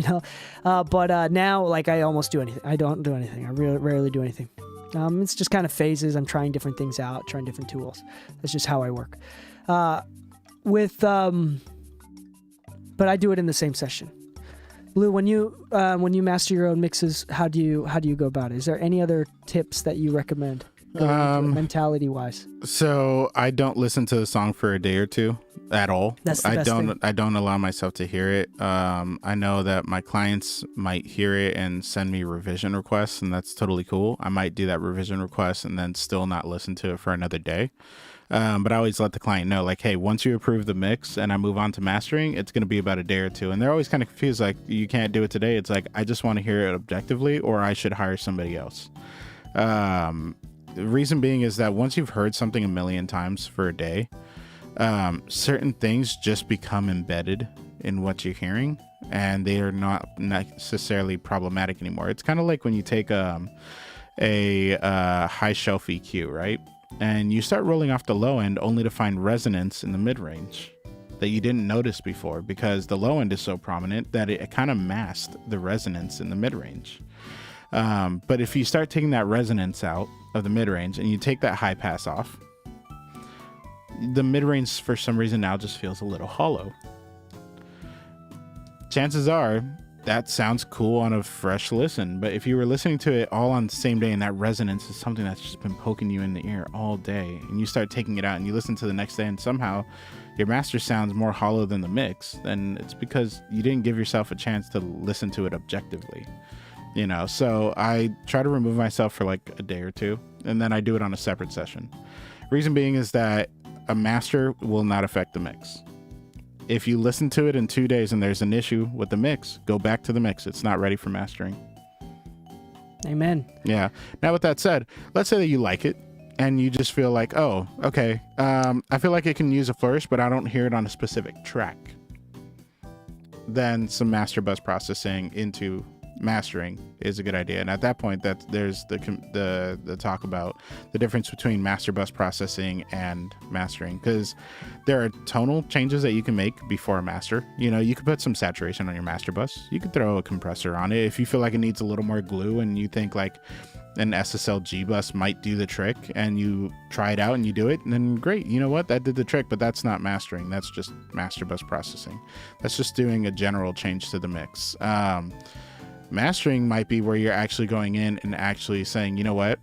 but now I almost do anything. I don't do anything. I rarely do anything. It's just kind of phases. I'm trying different things out, trying different tools. That's just how I work. But I do it in the same session. Lou, when you master your own mixes, how do you go about it? Is there any other tips that you recommend, mentality wise? So I don't listen to the song for a day or two at all. That's the best thing. I don't allow myself to hear it. I know that my clients might hear it and send me revision requests, and that's totally cool. I might do that revision request and then still not listen to it for another day. But I always let the client know, like, hey, once you approve the mix and I move on to mastering, it's going to be about a day or two. And they're always kind of confused, like, you can't do it today. It's like, I just want to hear it objectively, or I should hire somebody else. The reason being is that once you've heard something a million times for a day, certain things just become embedded in what you're hearing, and they are not necessarily problematic anymore. It's kind of like when you take a high shelf EQ, right? And you start rolling off the low end only to find resonance in the mid-range that you didn't notice before, because the low end is so prominent that it kind of masked the resonance in the mid-range. But if you start taking that resonance out of the mid-range and you take that high pass off, the mid-range for some reason now just feels a little hollow. Chances are that sounds cool on a fresh listen. But if you were listening to it all on the same day and that resonance is something that's just been poking you in the ear all day, and you start taking it out and you listen to the next day and somehow your master sounds more hollow than the mix, then it's because you didn't give yourself a chance to listen to it objectively. You know, so I try to remove myself for like a day or two, and then I do it on a separate session. Reason being is that a master will not affect the mix. If you listen to it in 2 days and there's an issue with the mix, go back to the mix. It's not ready for mastering. Amen. Yeah. Now, with that said, let's say that you like it and you just feel like, oh, okay, I feel like it can use a flourish, but I don't hear it on a specific track. Then some master bus processing into mastering is a good idea. And at that point, that there's the talk about the difference between master bus processing and mastering, because there are tonal changes that you can make before a master. You know, you could put some saturation on your master bus. You could throw a compressor on it if you feel like it needs a little more glue and you think like an SSL G bus might do the trick, and you try it out and you do it, and then great, you know what, that did the trick. But that's not mastering. That's just master bus processing. That's just doing a general change to the mix. Mastering might be where you're actually going in and actually saying, you know what,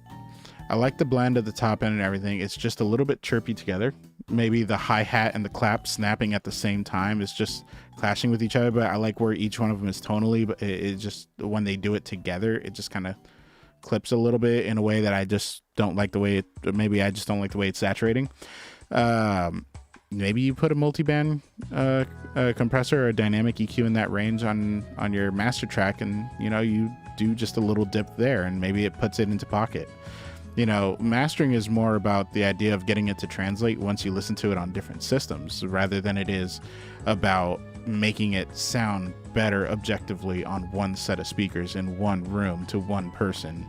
I like the blend of the top end and everything. It's just a little bit chirpy together. Maybe the hi-hat and the clap snapping at the same time is just clashing with each other, but I like where each one of them is tonally, but it just, when they do it together, it just kind of clips a little bit in a way that I just don't like the way it, maybe I just don't like the way it's saturating. Maybe you put a multi-band compressor or a dynamic EQ in that range on your master track, and you know, you do just a little dip there and maybe it puts it into pocket. You know, mastering is more about the idea of getting it to translate once you listen to it on different systems, rather than it is about making it sound better objectively on one set of speakers in one room to one person.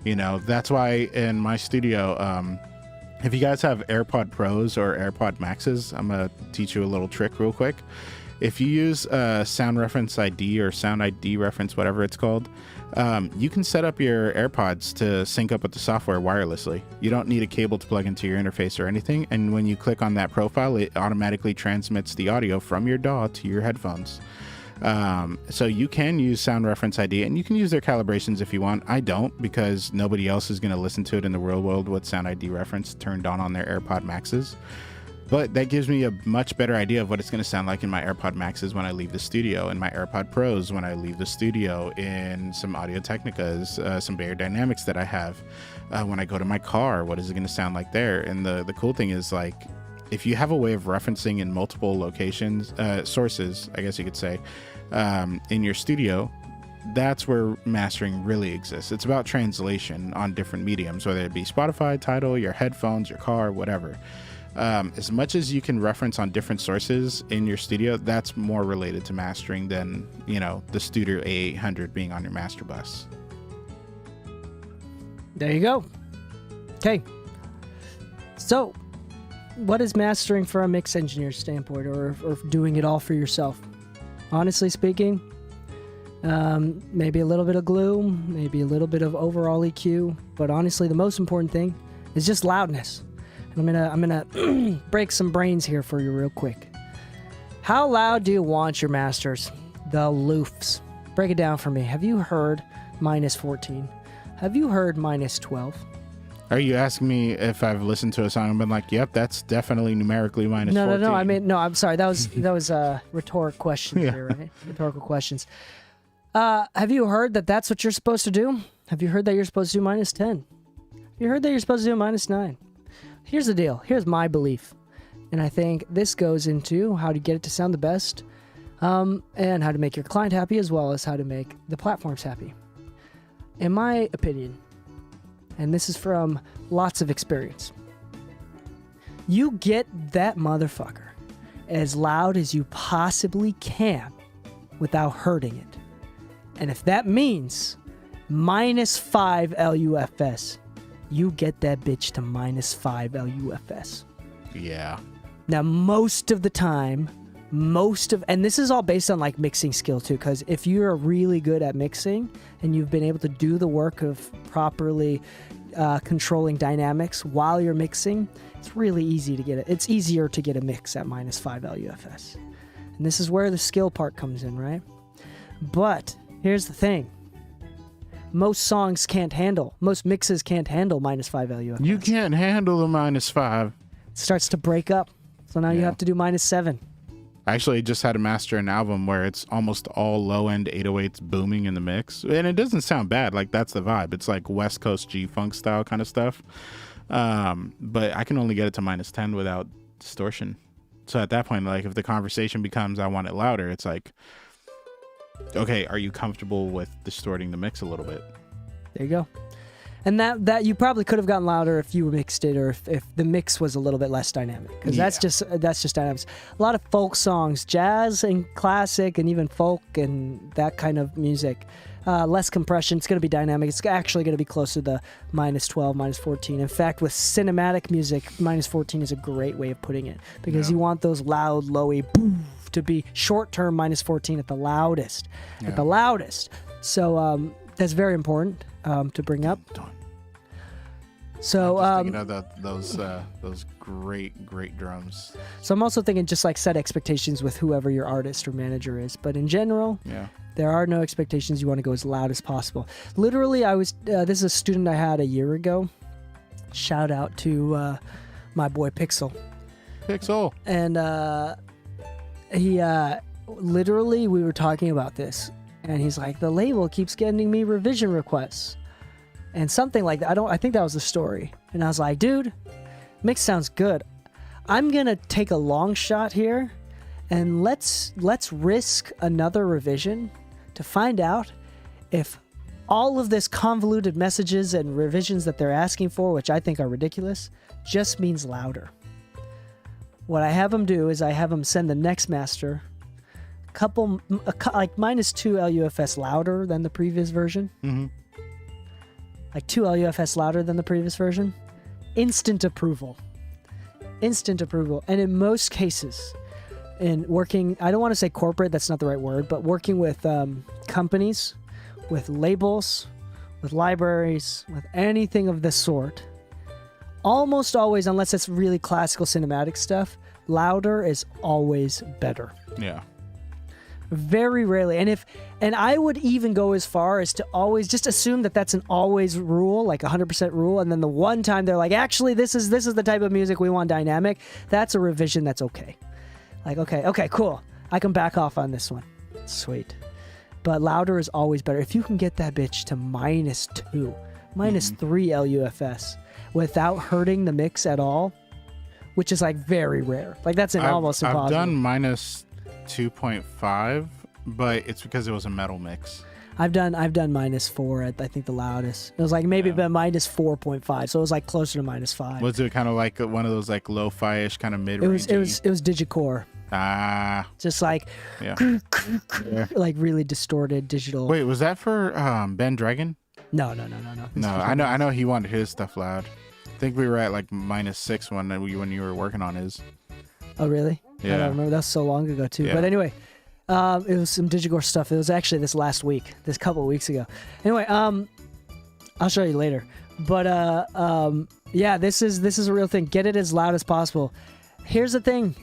You know, that's why in my studio, if you guys have AirPod Pros or AirPod Maxes, I'm going to teach you a little trick real quick. If you use Sound Reference ID or Sound ID Reference, whatever it's called, you can set up your AirPods to sync up with the software wirelessly. You don't need a cable to plug into your interface or anything. And when you click on that profile, it automatically transmits the audio from your DAW to your headphones. So you can use Sound Reference ID, and you can use their calibrations if you want. I don't, because nobody else is going to listen to it in the real world with Sound ID Reference turned on their AirPod Maxes. But that gives me a much better idea of what it's going to sound like in my AirPod Maxes when I leave the studio, in my AirPod Pros when I leave the studio, in some Audio Technicas, some Bayer Dynamics that I have. When I go to my car, what is it going to sound like there? And the cool thing is, like, if you have a way of referencing in multiple locations, sources, I guess you could say, in your studio, that's where mastering really exists. It's about translation on different mediums, whether it be Spotify, Tidal, your headphones, your car, whatever. As much as you can reference on different sources in your studio, that's more related to mastering than, you know, the Studio A800 being on your master bus. There you go. Okay. So, what is mastering from a mix engineer standpoint, or doing it all for yourself? Honestly speaking, maybe a little bit of glue, maybe a little bit of overall EQ, but honestly, the most important thing is just loudness. And I'm gonna break some brains here for you real quick. How loud do you want your masters? The loofs. Break it down for me. Have you heard -14? Have you heard -12? Are you asking me if I've listened to a song and been like, yep, that's definitely numerically -14? No. I mean, no, I'm sorry. That was a rhetoric question here, right? Rhetorical questions. Have you heard that that's what you're supposed to do? Have you heard that you're supposed to do -10? Have you heard that you're supposed to do -9? Here's the deal. Here's my belief. And I think this goes into how to get it to sound the best, and how to make your client happy, as well as how to make the platforms happy. In my opinion, and this is from lots of experience, you get that motherfucker as loud as you possibly can without hurting it. And if that means -5 LUFS, you get that bitch to -5 LUFS. Yeah. Now, most of the time, and this is all based on like mixing skill too, because if you're really good at mixing and you've been able to do the work of properly controlling dynamics while you're mixing, it's really easy to get it. It's easier to get a mix at -5 LUFS. And this is where the skill part comes in, right? But here's the thing. Most mixes can't handle -5 LUFS. You can't handle the -5. It starts to break up. So now you Yeah. have to do -7. I actually just had to master an album where it's almost all low-end 808s booming in the mix. And it doesn't sound bad. Like, that's the vibe. It's like West Coast G-Funk style kind of stuff. But I can only get it to -10 without distortion. So at that point, like, if the conversation becomes, I want it louder, it's like, okay, are you comfortable with distorting the mix a little bit? There you go. And that you probably could have gotten louder if you mixed it, or if the mix was a little bit less dynamic, because that's just dynamics. A lot of folk songs, jazz and classic, and even folk and that kind of music, less compression. It's going to be dynamic. It's actually going to be closer to the -12, -14. In fact, with cinematic music, -14 is a great way of putting it, because you want those loud, lowy boof to be short-term -14 at the loudest. At the loudest. So that's very important to bring up. So I'm just thinking of those great drums. So I'm also thinking just like set expectations with whoever your artist or manager is. But in general, there are no expectations. You want to go as loud as possible. Literally, this is a student I had a year ago. Shout out to my boy Pixel. And he literally, we were talking about this, and he's like, the label keeps getting me revision requests. And something like that. I think that was the story. And I was like, dude, mix sounds good. I'm going to take a long shot here, and let's risk another revision to find out if all of this convoluted messages and revisions that they're asking for, which I think are ridiculous, just means louder. What I have him do is I have him send the next master like -2 LUFS louder than the previous version. Mm-hmm. Like 2 LUFS louder than the previous version. Instant approval. And in most cases, in working, I don't want to say corporate, that's not the right word, but working with companies, with labels, with libraries, with anything of this sort, almost always, unless it's really classical cinematic stuff, louder is always better. Yeah. Very rarely. And I would even go as far as to always just assume that that's an always rule, like 100% rule. And then the one time they're like, actually, this is the type of music we want dynamic. That's a revision. That's okay. Like, okay, cool. I can back off on this one. Sweet. But louder is always better. If you can get that bitch to -2, -3 LUFS without hurting the mix at all, which is like very rare. Like that's almost impossible. I've done -2.5, but it's because it was a metal mix. I've done -4 at I think the loudest. It was like maybe about -4.5, so it was like closer to -5. Was it kind of like one of those like lo-fi-ish kind of mid-range? It was digicore. Just like like really distorted digital. Wait, was that for Ben Dragon? No. No, I know he wanted his stuff loud. I think we were at like -6 when you were working on his. Oh really? Yeah. I don't remember. That was so long ago too. Yeah. But anyway, it was some digicore stuff. It was actually this couple of weeks ago. Anyway, I'll show you later. But yeah, this is a real thing. Get it as loud as possible. Here's the thing.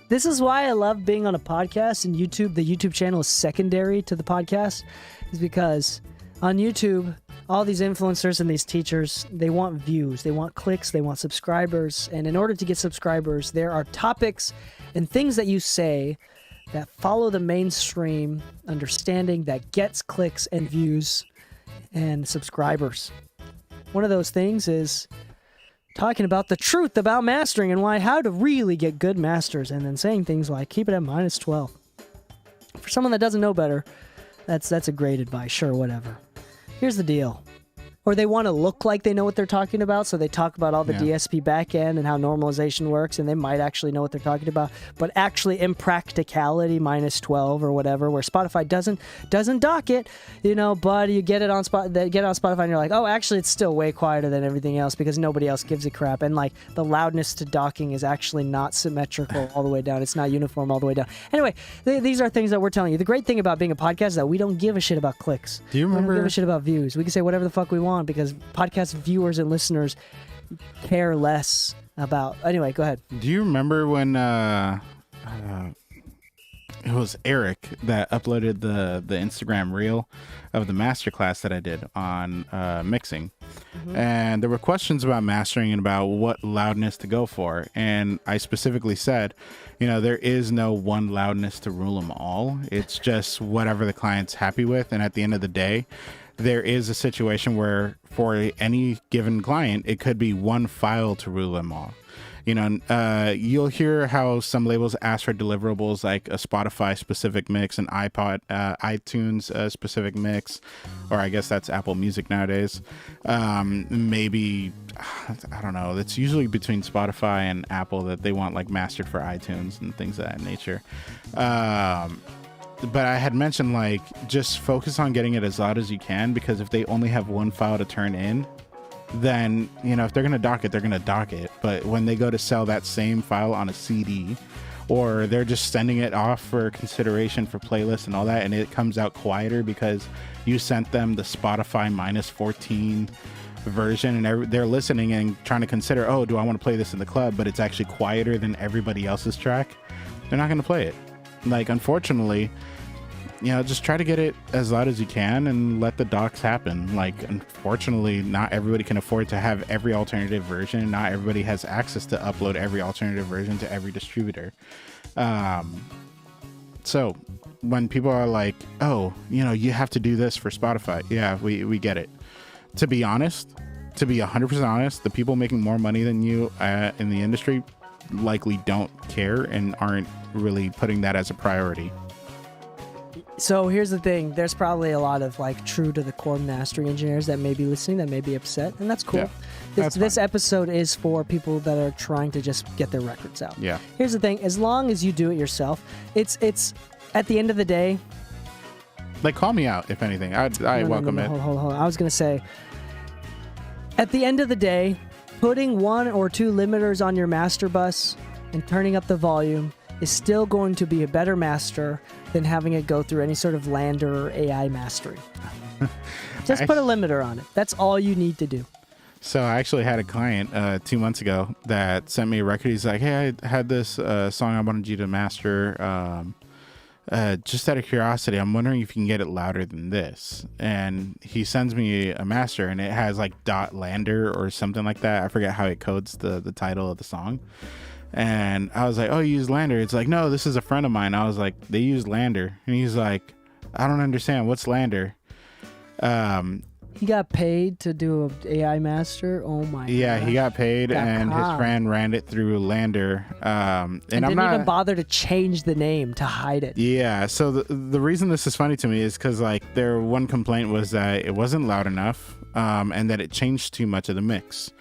This is why I love being on a podcast, and YouTube. The YouTube channel is secondary to the podcast, is because on YouTube, all these influencers and these teachers, they want views, they want clicks, they want subscribers. And in order to get subscribers, there are topics and things that you say that follow the mainstream understanding that gets clicks and views and subscribers. One of those things is talking about the truth about mastering and how to really get good masters, and then saying things like keep it at -12. For someone that doesn't know better, that's a great advice. Sure, whatever. Here's the deal. Or they want to look like they know what they're talking about, so they talk about all the DSP backend and how normalization works, and they might actually know what they're talking about. But actually, in practicality, -12 or whatever, where Spotify doesn't dock it, but you get it on Spotify, and you're like, oh, actually, it's still way quieter than everything else because nobody else gives a crap. And like the loudness to docking is actually not symmetrical all the way down. It's not uniform all the way down. Anyway, these are things that we're telling you. The great thing about being a podcast is that we don't give a shit about clicks. Do you remember? We don't give a shit about views. We can say whatever the fuck we want, because podcast viewers and listeners care less about. Anyway, go ahead. Do you remember when it was Eric that uploaded the Instagram reel of the masterclass that I did on mixing. And there were questions about mastering and about what loudness to go for. And I specifically said, there is no one loudness to rule them all. It's just whatever the client's happy with. And at the end of the day, there is a situation where for any given client, it could be one file to rule them all. You'll hear how some labels ask for deliverables like a Spotify specific mix, an iTunes specific mix, or I guess that's Apple Music nowadays. Maybe, I don't know. It's usually between Spotify and Apple that they want like mastered for iTunes and things of that nature. But I had mentioned like just focus on getting it as loud as you can, because if they only have one file to turn in, then if they're gonna dock it, they're gonna dock it. But when they go to sell that same file on a CD, or they're just sending it off for consideration for playlists and all that, and it comes out quieter because you sent them the Spotify -14 version, and they're listening and trying to consider, oh, do I want to play this in the club, but it's actually quieter than everybody else's track, they're not gonna play it. Like, unfortunately, just try to get it as loud as you can and let the docks happen. Like, unfortunately, not everybody can afford to have every alternative version. Not everybody has access to upload every alternative version to every distributor. So when people are like, oh, you have to do this for Spotify. Yeah, we get it. To be honest, to be 100% honest, the people making more money than you in the industry likely don't care and aren't really putting that as a priority. So here's the thing. There's probably a lot of like true to the core mastering engineers that may be listening, that may be upset, and that's cool. Yeah, this episode is for people that are trying to just get their records out. Yeah. Here's the thing. As long as you do it yourself, it's at the end of the day. Like, call me out, if anything. I welcome it. Hold on. I was going to say, at the end of the day, putting 1 or 2 limiters on your master bus and turning up the volume is still going to be a better master than having it go through any sort of Lander or AI mastering. Just put a limiter on it. That's all you need to do. So I actually had a client 2 months ago that sent me a record. He's like, hey, I had this song I wanted you to master. Just out of curiosity, I'm wondering if you can get it louder than this. And he sends me a master, and it has like .lander or something like that. I forget how it codes the title of the song. And I was like, oh, you use Lander? It's like, no, this is a friend of mine. I was like, they use Lander. And he's like, I don't understand. What's Lander? He got paid to do an AI master? Oh, my God. Yeah, he got paid, and his friend ran it through Lander. And didn't even bother to change the name to hide it. Yeah, so the reason this is funny to me is because, like, their one complaint was that it wasn't loud enough and that it changed too much of the mix.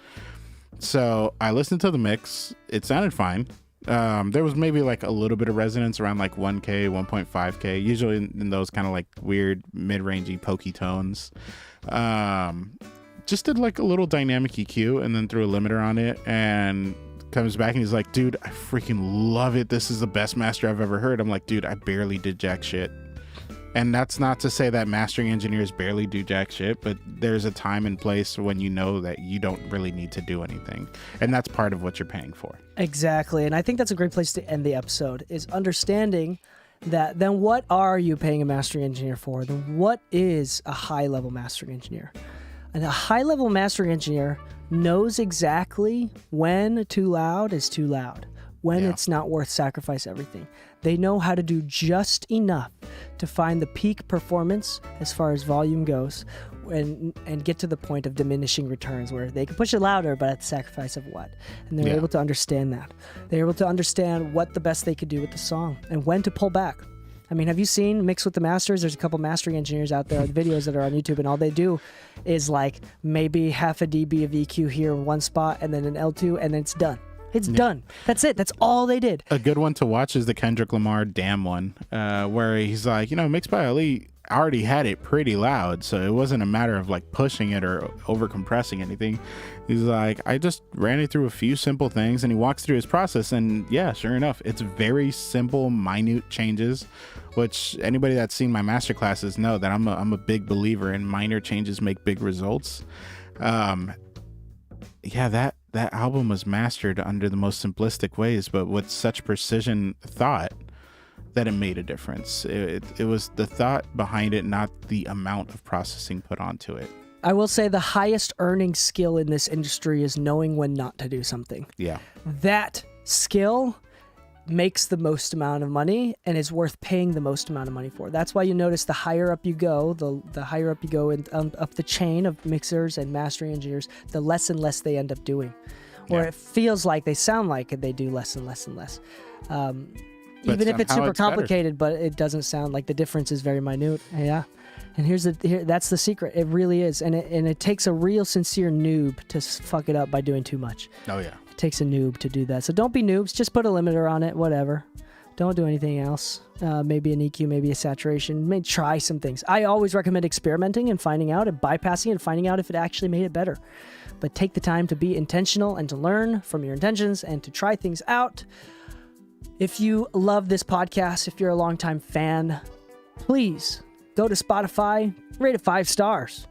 So I listened to the mix. It sounded fine. There was maybe like a little bit of resonance around like 1K, 1.5K, usually in those kind of like weird mid-rangey pokey tones. Just did like a little dynamic EQ and then threw a limiter on it, and comes back and he's like, dude, I freaking love it. This is the best master I've ever heard. I'm like, dude, I barely did jack shit. And that's not to say that mastering engineers barely do jack shit, but there's a time and place when you know that you don't really need to do anything. And that's part of what you're paying for. Exactly. And I think that's a great place to end the episode, is understanding that then what are you paying a mastering engineer for? Then what is a high-level mastering engineer? And a high-level mastering engineer knows exactly when too loud is too loud, when it's not worth sacrifice everything. They know how to do just enough to find the peak performance as far as volume goes, and get to the point of diminishing returns where they can push it louder, but at the sacrifice of what? And they're able to understand that. They're able to understand what the best they could do with the song and when to pull back. I mean, have you seen Mix with the Masters? There's a couple mastering engineers out there, videos that are on YouTube, and all they do is like maybe half a dB of EQ here in one spot and then an L2, and then it's done. It's done. That's it. That's all they did. A good one to watch is the Kendrick Lamar Damn one, where he's like, Mixed by Ali already had it pretty loud, so it wasn't a matter of like pushing it or over compressing anything. He's like, I just ran it through a few simple things, and he walks through his process, and yeah, sure enough, it's very simple, minute changes, which anybody that's seen my master classes know that I'm a big believer in minor changes make big results. That album was mastered under the most simplistic ways, but with such precision thought. that it made a difference. It was the thought behind it, not the amount of processing put onto it. I will say the highest earning skill in this industry is knowing when not to do something. Yeah. That skill makes the most amount of money and is worth paying the most amount of money for. That's why you notice the higher up you go, the higher up you go up the chain of mixers and mastering engineers, the less and less they end up doing. Or it feels like they sound like they do less and less and less. Even if it's super complicated, but it doesn't sound like the difference is very minute. Yeah. And that's the secret. It really is. And it takes a real sincere noob to fuck it up by doing too much. Oh, yeah. It takes a noob to do that. So don't be noobs. Just put a limiter on it, whatever. Don't do anything else. Maybe an EQ, maybe a saturation. Maybe try some things. I always recommend experimenting and finding out and bypassing it and finding out if it actually made it better. But take the time to be intentional and to learn from your intentions and to try things out. If you love this podcast, if you're a longtime fan, please go to Spotify, rate it 5 stars.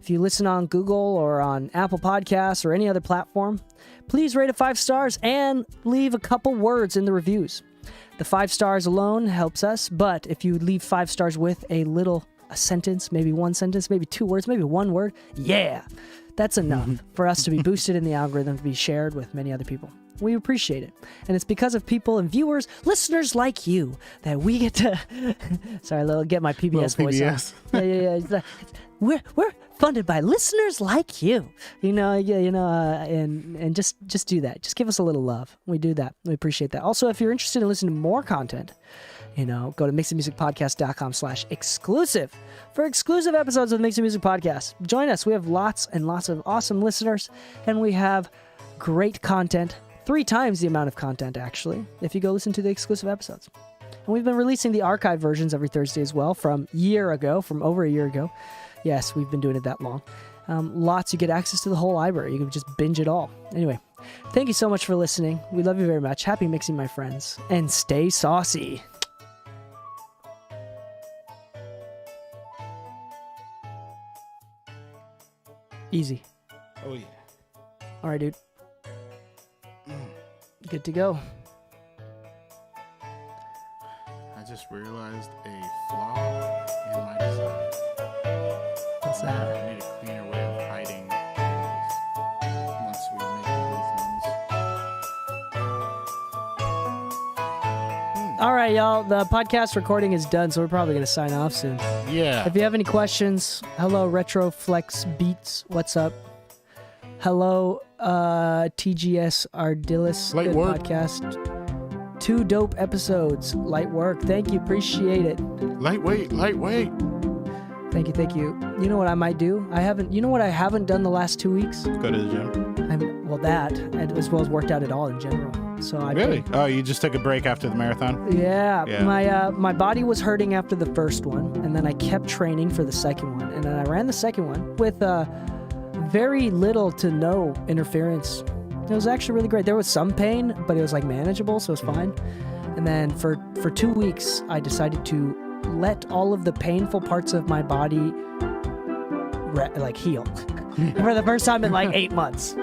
If you listen on Google or on Apple Podcasts or any other platform, please rate it 5 stars and leave a couple words in the reviews. The 5 stars alone helps us, but if you leave 5 stars with a sentence, maybe 1 sentence, maybe 2 words, maybe 1 word, that's enough for us to be boosted in the algorithm, to be shared with many other people. We appreciate it. And it's because of people and viewers, listeners like you, that we get to... Sorry, I'll get my PBS voice on. Yeah. We're funded by listeners like you. And just do that. Just give us a little love. We do that. We appreciate that. Also, if you're interested in listening to more content, go to mixedmusicpodcast.com/exclusive for exclusive episodes of the Mixed Music Podcast. Join us. We have lots and lots of awesome listeners, and we have great content. 3 times the amount of content, actually, if you go listen to the exclusive episodes. And we've been releasing the archive versions every Thursday as well from over a year ago. Yes, we've been doing it that long. Lots, you get access to the whole library. You can just binge it all. Anyway, thank you so much for listening. We love you very much. Happy mixing, my friends. And stay saucy. Easy. Oh, yeah. All right, dude. Good to go. I just realized a flaw in my design. What's that? I need a cleaner way of hiding those once we make both ones. All right, y'all. The podcast recording is done, so we're probably going to sign off soon. Yeah. If you have any questions, hello, Retroflex Beats. What's up? Hello, TGS Ardilis. Light Good work. podcast. 2 dope episodes. Light work. Thank you. Appreciate it. Lightweight. Thank you. You know what I might do? You know what I haven't done the last 2 weeks? Go to the gym. That, as well as worked out at all in general. So Really? Oh, you just took a break after the marathon? Yeah. My body was hurting after the first one, and then I kept training for the second one, and then I ran the second one with very little to no interference. It was actually really great. There was some pain, but it was manageable, so it was fine. And then for 2 weeks, I decided to let all of the painful parts of my body heal for the first time in 8 months.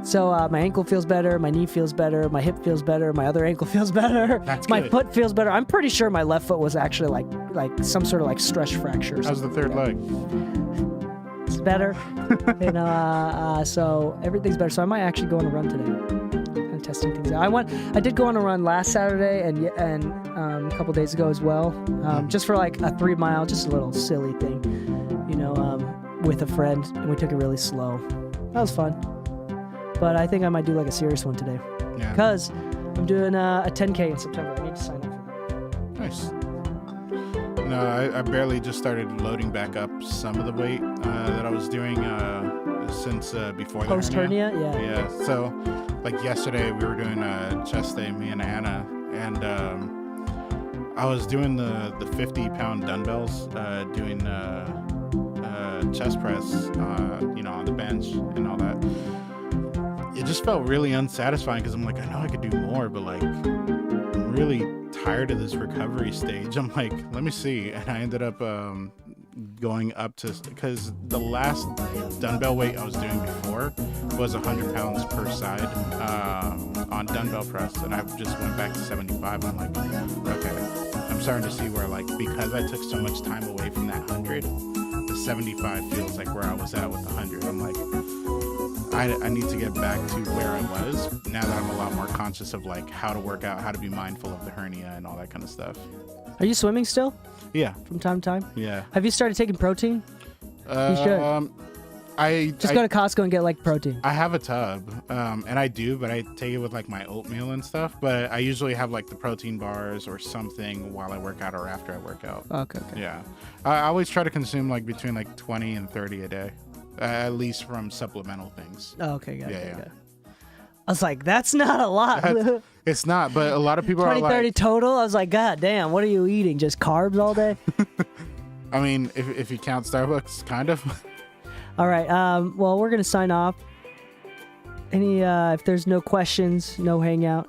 So my ankle feels better, my knee feels better, my hip feels better, my other ankle feels better. That's my good. foot feels better. I'm pretty sure my left foot was actually like some sort of stress fracture. How's the third leg? It's better. So everything's better. So I might actually go on a run today. Kind of testing things out. I did go on a run last Saturday and a couple days ago as well. Just for a 3 mile, just a little silly thing, with a friend, and we took it really slow. That was fun. But I think I might do a serious one today. Yeah. Because I'm doing a 10K in September. I need to sign up for that. Nice. No, I barely just started loading back up some of the weight that I was doing since before the Post hernia? Yeah. Yeah. So, yesterday we were doing a chest day, me and Anna, and I was doing the 50-pound dumbbells, doing chest press, on the bench and all that. It just felt really unsatisfying because I'm I know I could do more, but I'm really tired of this recovery stage. I'm let me see. And I ended up going up to, because the last dumbbell weight I was doing before was 100 pounds per side on dumbbell press, and I just went back to 75. I'm like, okay, I'm starting to see where, like, because I took so much time away from that 100, the 75 feels like where I was at with the 100. I'm like, I need to get back to where I was now that I'm a lot more conscious of, like, how to work out, how to be mindful of the hernia and all that kind of stuff. Are you swimming still Yeah, from time to time? yeah. Have you started taking protein? You should. I Go to Costco and get like protein. I have a tub, and I do, but I take it with like my oatmeal and stuff. But I usually have like the protein bars or something while I work out or after I work out. Okay. Yeah, I always try to consume like between like 20 and 30 a day, at least from supplemental things. Oh, okay, got Yeah, it. yeah. Got it. I was like, that's not a lot. That's- It's not, but a lot of people 20, are 30 like, total? I was like, God damn, what are you eating? Just carbs all day? I mean, if you count Starbucks, kind of. All right. Well, we're going to sign off. If there's no questions, no hangout.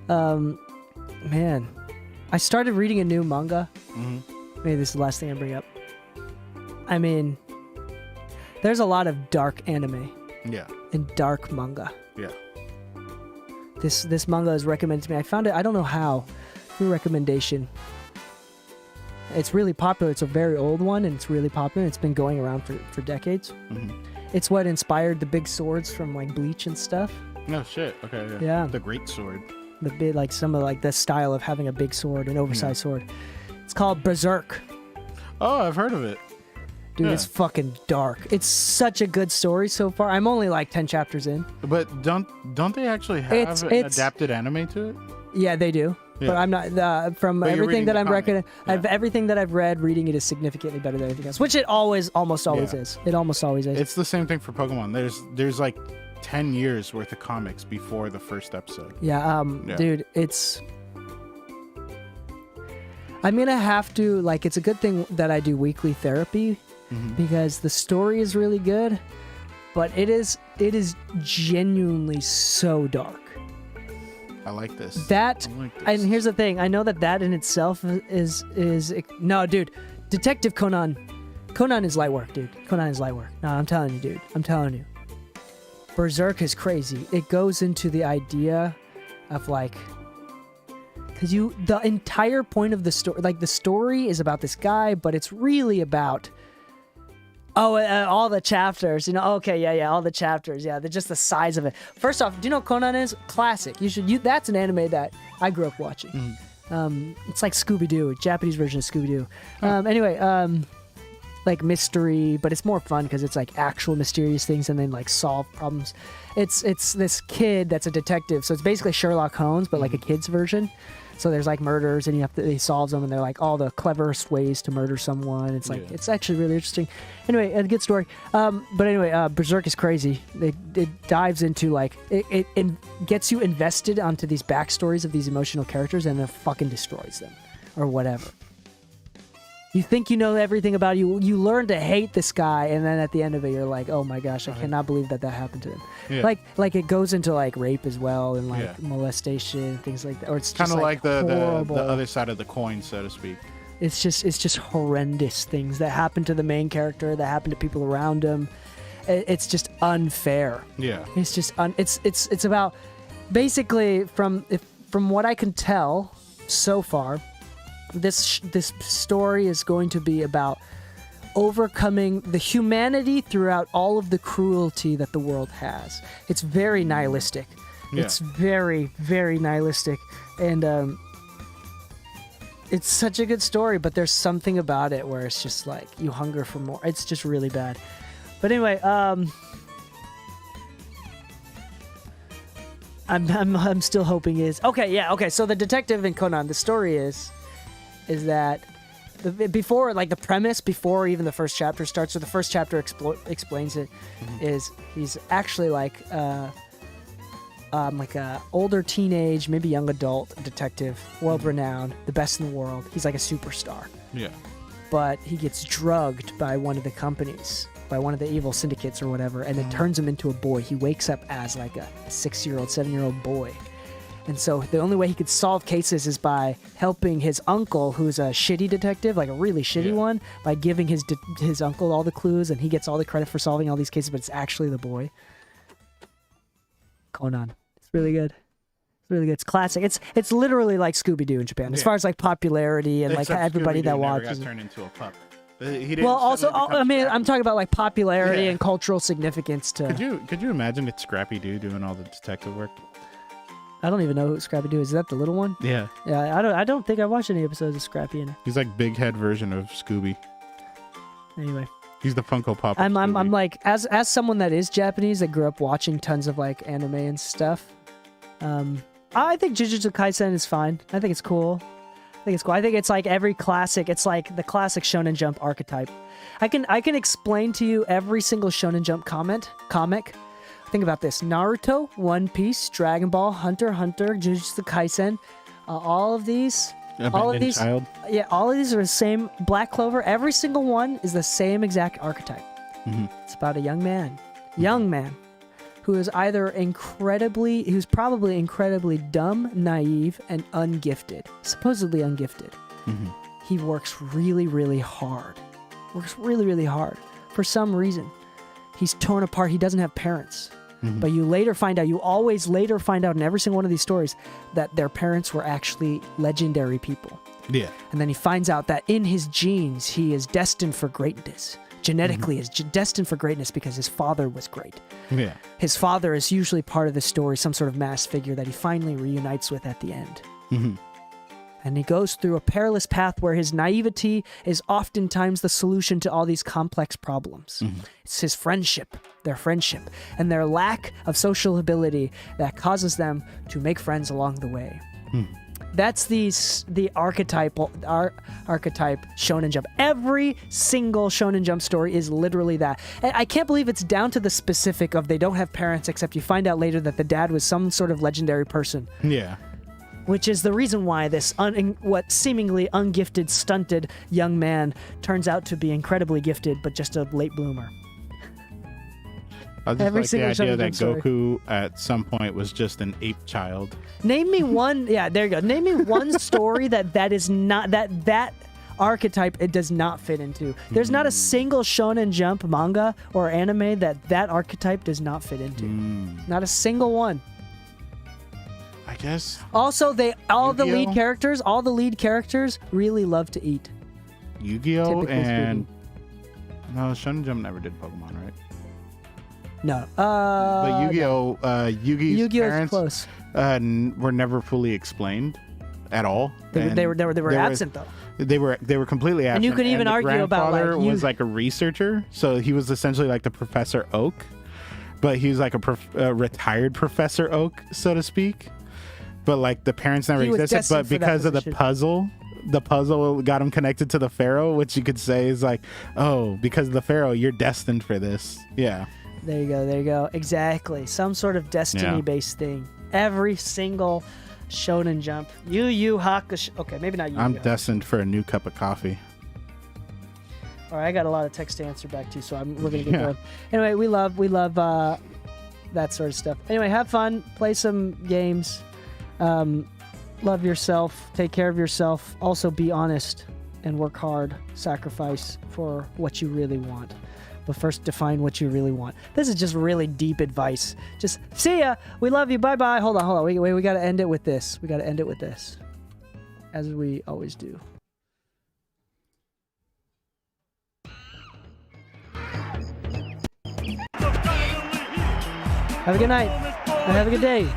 Man, I started reading a new manga. Maybe this is the last thing I bring up. I mean, there's a lot of dark anime Yeah, and dark manga. yeah. This manga is recommended to me. I found it, I don't know how, through recommendation. It's really popular. It's a very old one, and it's really popular. It's been going around for decades. It's what inspired the big swords from like Bleach and stuff. No shit. Okay. Yeah. The Great Sword. The big, like some of like the style of having a big sword, an oversized sword. It's called Berserk. Oh, I've heard of it. Dude, Yeah. it's fucking dark. It's such a good story so far. I'm only like 10 chapters in. But don't they actually have It's- an it's- adapted anime to it? Yeah, they do. Yeah. But I'm not from But you're everything reading that the I'm comic. recommending. Yeah. Everything that I've read, reading it is significantly better than anything else, which it almost always Yeah. is. It almost always is. It's the same thing for Pokemon. There's like 10 years worth of comics before the first episode. Yeah, Yeah. dude, I'm gonna have to, like, it's a good thing that I do weekly therapy because the story is really good, but it is genuinely so dark. I like this. That, I like this. and here's the thing, I know that in itself is no, dude, Detective Conan is light work, dude. Conan is light work. No, I'm telling you, dude. I'm telling you. Berserk is crazy. It goes into the idea of like, because the entire point of the story, like the story is about this guy, but it's really about, all the chapters, okay, yeah, all the chapters, yeah, they're just the size of it. First off, do you know what Conan is? Classic. That's an anime that I grew up watching. It's like Scooby-Doo, a Japanese version of Scooby-Doo. Anyway, like mystery, but it's more fun because it's like actual mysterious things and then like solve problems. It's this kid that's a detective, so it's basically Sherlock Holmes, but like a kid's version. So there's like murders and he solves them, and they're like all the cleverest ways to murder someone. It's like It's actually really interesting. Anyway, a good story. But anyway, Berserk is crazy. It dives into like it gets you invested onto these backstories of these emotional characters, and then fucking destroys them or whatever. You think you know everything about you. You learn to hate this guy, and then at the end of it, you're like, "Oh my gosh, I cannot believe that happened to him." Yeah. Like it goes into like rape as well, and like Yeah. molestation, things like that. Or it's kind just of like the horrible. other side of the coin, so to speak. It's just horrendous things that happen to the main character, that happen to people around him. It's just unfair. Yeah. It's just it's about basically from what I can tell so far. This story is going to be about overcoming the humanity throughout all of the cruelty that the world has. It's very nihilistic. Yeah. It's very, very nihilistic. And it's such a good story, but there's something about it where it's just like you hunger for more. It's just really bad. But anyway, I'm still hoping is okay. Yeah, okay. So the detective in Conan, the story is that before, like the premise, before even the first chapter starts, or the first chapter explains it, is he's actually like a older teenage, maybe young adult detective, world renowned, the best in the world. He's like a superstar, Yeah. but he gets drugged by one of the companies, by one of the evil syndicates or whatever, and it turns him into a boy. He wakes up as like a 6-year-old, 7-year-old boy. And so the only way he could solve cases is by helping his uncle, who's a shitty detective, like a really shitty one, by giving his uncle all the clues, and he gets all the credit for solving all these cases, but it's actually the boy. Conan. It's really good. really good. It's classic. It's literally like Scooby-Doo in Japan as far as like popularity and like Except everybody that Scooby-Doo never watches. got turned into a pup. He didn't Well, also, suddenly become I mean, Scrappy. I'm talking about like popularity Yeah. and cultural significance to. Could you imagine it's Scrappy Doo doing all the detective work? I don't even know who Scrappy Doo is. Is that the little one? Yeah. Yeah, I don't think I watched any episodes of Scrappy. He's like big head version of Scooby. Anyway, He's the Funko Pop. of I'm Scooby. like as someone that is Japanese that grew up watching tons of like anime and stuff. I think Jujutsu Kaisen is fine. I think it's cool. I think it's like every classic. It's like the classic Shonen Jump archetype. I can explain to you every single Shonen Jump comic. Think about this: Naruto, One Piece, Dragon Ball, Hunter x Hunter, Jujutsu Kaisen. All of these, Abandoned child. yeah, all of these are the same. Black Clover. Every single one is the same exact archetype. It's about a young man, who is either who's probably incredibly dumb, naive, and ungifted. Supposedly ungifted. He works really, really hard. For some reason. He's torn apart. He doesn't have parents. But you always later find out in every single one of these stories that their parents were actually legendary people. Yeah. And then he finds out that in his genes, he is destined for greatness. Genetically is destined for greatness because his father was great. Yeah. His father is usually part of the story, some sort of mass figure that he finally reunites with at the end. And he goes through a perilous path where his naivety is oftentimes the solution to all these complex problems. It's his friendship, their friendship, and their lack of social ability that causes them to make friends along the way. That's the archetype Shonen Jump. Every single Shonen Jump story is literally that. And I can't believe it's down to the specific of they don't have parents, except you find out later that the dad was some sort of legendary person. Yeah. Which is the reason why this what seemingly ungifted, stunted young man turns out to be incredibly gifted, but just a late bloomer. I just Every like the single idea Shonen that Jump story. Goku at some point was just an ape child. Name me one. Yeah, there you go. Name me one story that is not that archetype. It does not fit into. There's not a single Shonen Jump manga or anime that archetype does not fit into. Not a single one. I guess Also, all the lead Yu-Gi-Oh? lead characters really love to eat. Yu-Gi-Oh Typically and no, Shonen Jump never did Pokemon, right? No. But Yu-Gi-Oh, Yugi's Yu-Gi-Oh is parents close. were never fully explained at all. They were there absent though. They were completely absent. And you could even the argue about, like, grandfather was like a researcher, so he was essentially like the Professor Oak, but he was like a retired Professor Oak, so to speak. But like the parents never He was existed. destined But for that because of position. the puzzle got him connected to the Pharaoh, which you could say is like, oh, because of the Pharaoh, you're destined for this. Yeah. There you go. Exactly. Some sort of destiny-based thing. Every single Shonen Jump. Yu Yu Hakusho. Okay, maybe not Yu Yu. I'm destined for a new cup of coffee. All right, I got a lot of text to answer back to, so we're gonna get Yeah. going. Anyway, we love that sort of stuff. Anyway, have fun, play some games, love yourself, take care of yourself. Also, be honest and work hard. Sacrifice for what you really want. But first, define what you really want. This is just really deep advice. Just see ya. We love you. Bye bye. Hold on. We gotta end it with this. As we always do. Have a good night. And have a good day.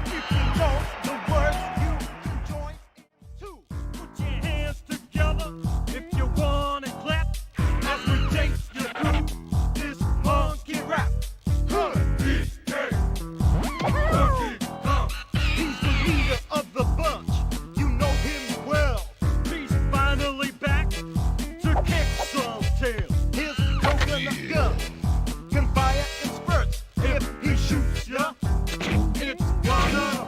Can fire in spurts if he shoots ya. It's gonna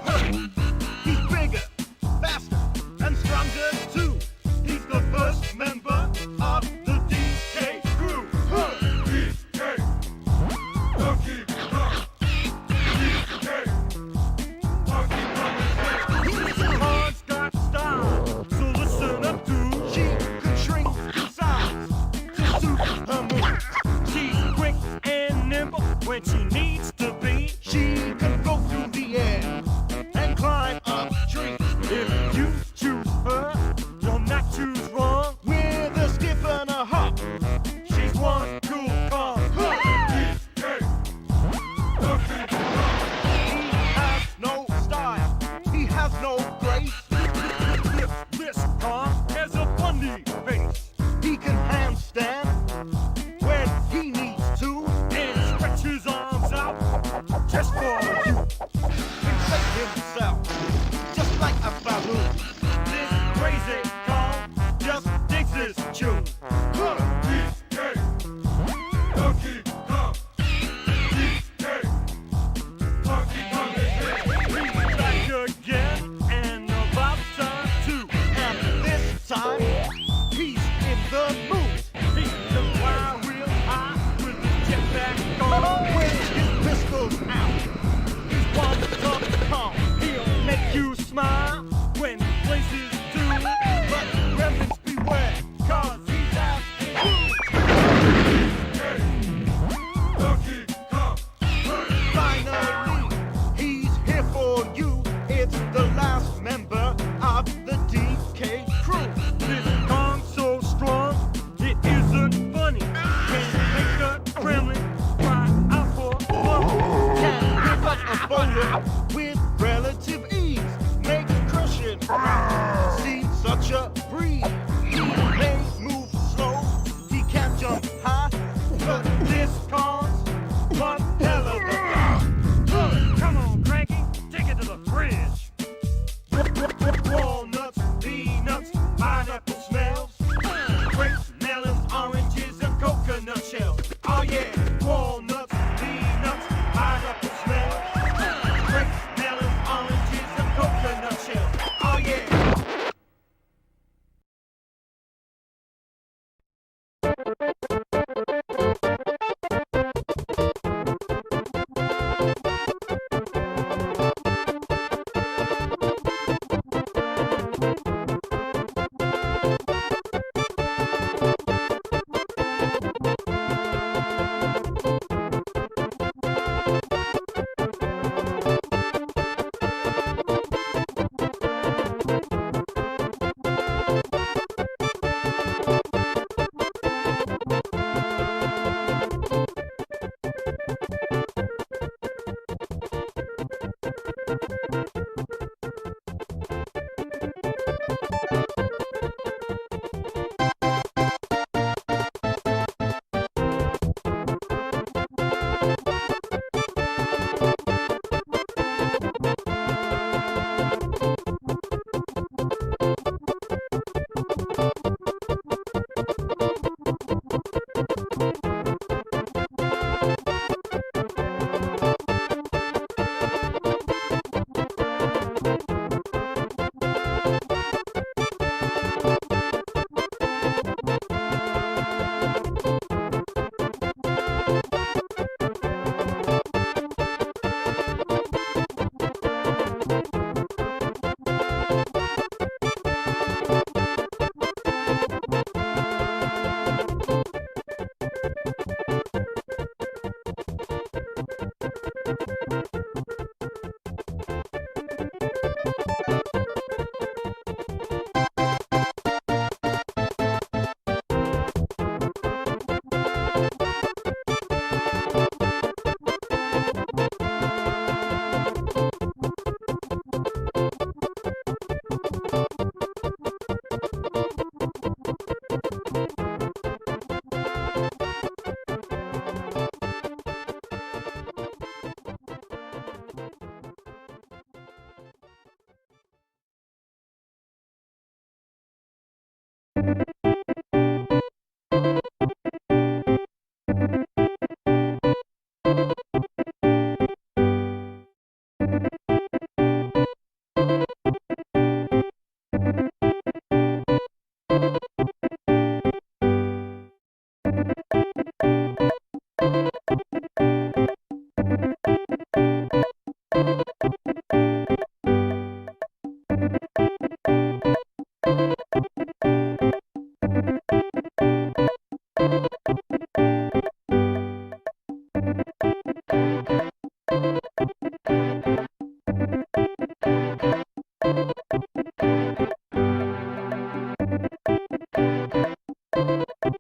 swell, just like a balloon. This crazy calm just digs this tune. Donkey Kong. DK. Donkey Kong is here. He's back again, and about time too. And this time, he's in the mood. He's a fly real high with his jetpack on, with his pistols out. He's one tough calm. He'll make you smile when places do. But remnants beware, 'cause he's after you. Donkey Kong. Finally, he's here for you. It's the last member of the DK crew. This Kong's so strong, it isn't funny. Can make a gremlin cry out for love. Can pick up a boulder with relative ease. Make crushing seem such a breeze. He may move slow, he can't jump high, but this Kong's one hell of a guy. Come on, Cranky, take it to the fridge. Walnuts, peanuts, pineapple smells, grapes, melons, oranges, and coconut shells. Oh yeah, walnuts, peanuts, pineapple smells, grapes, melons, oranges, and coconut shells. Oh yeah.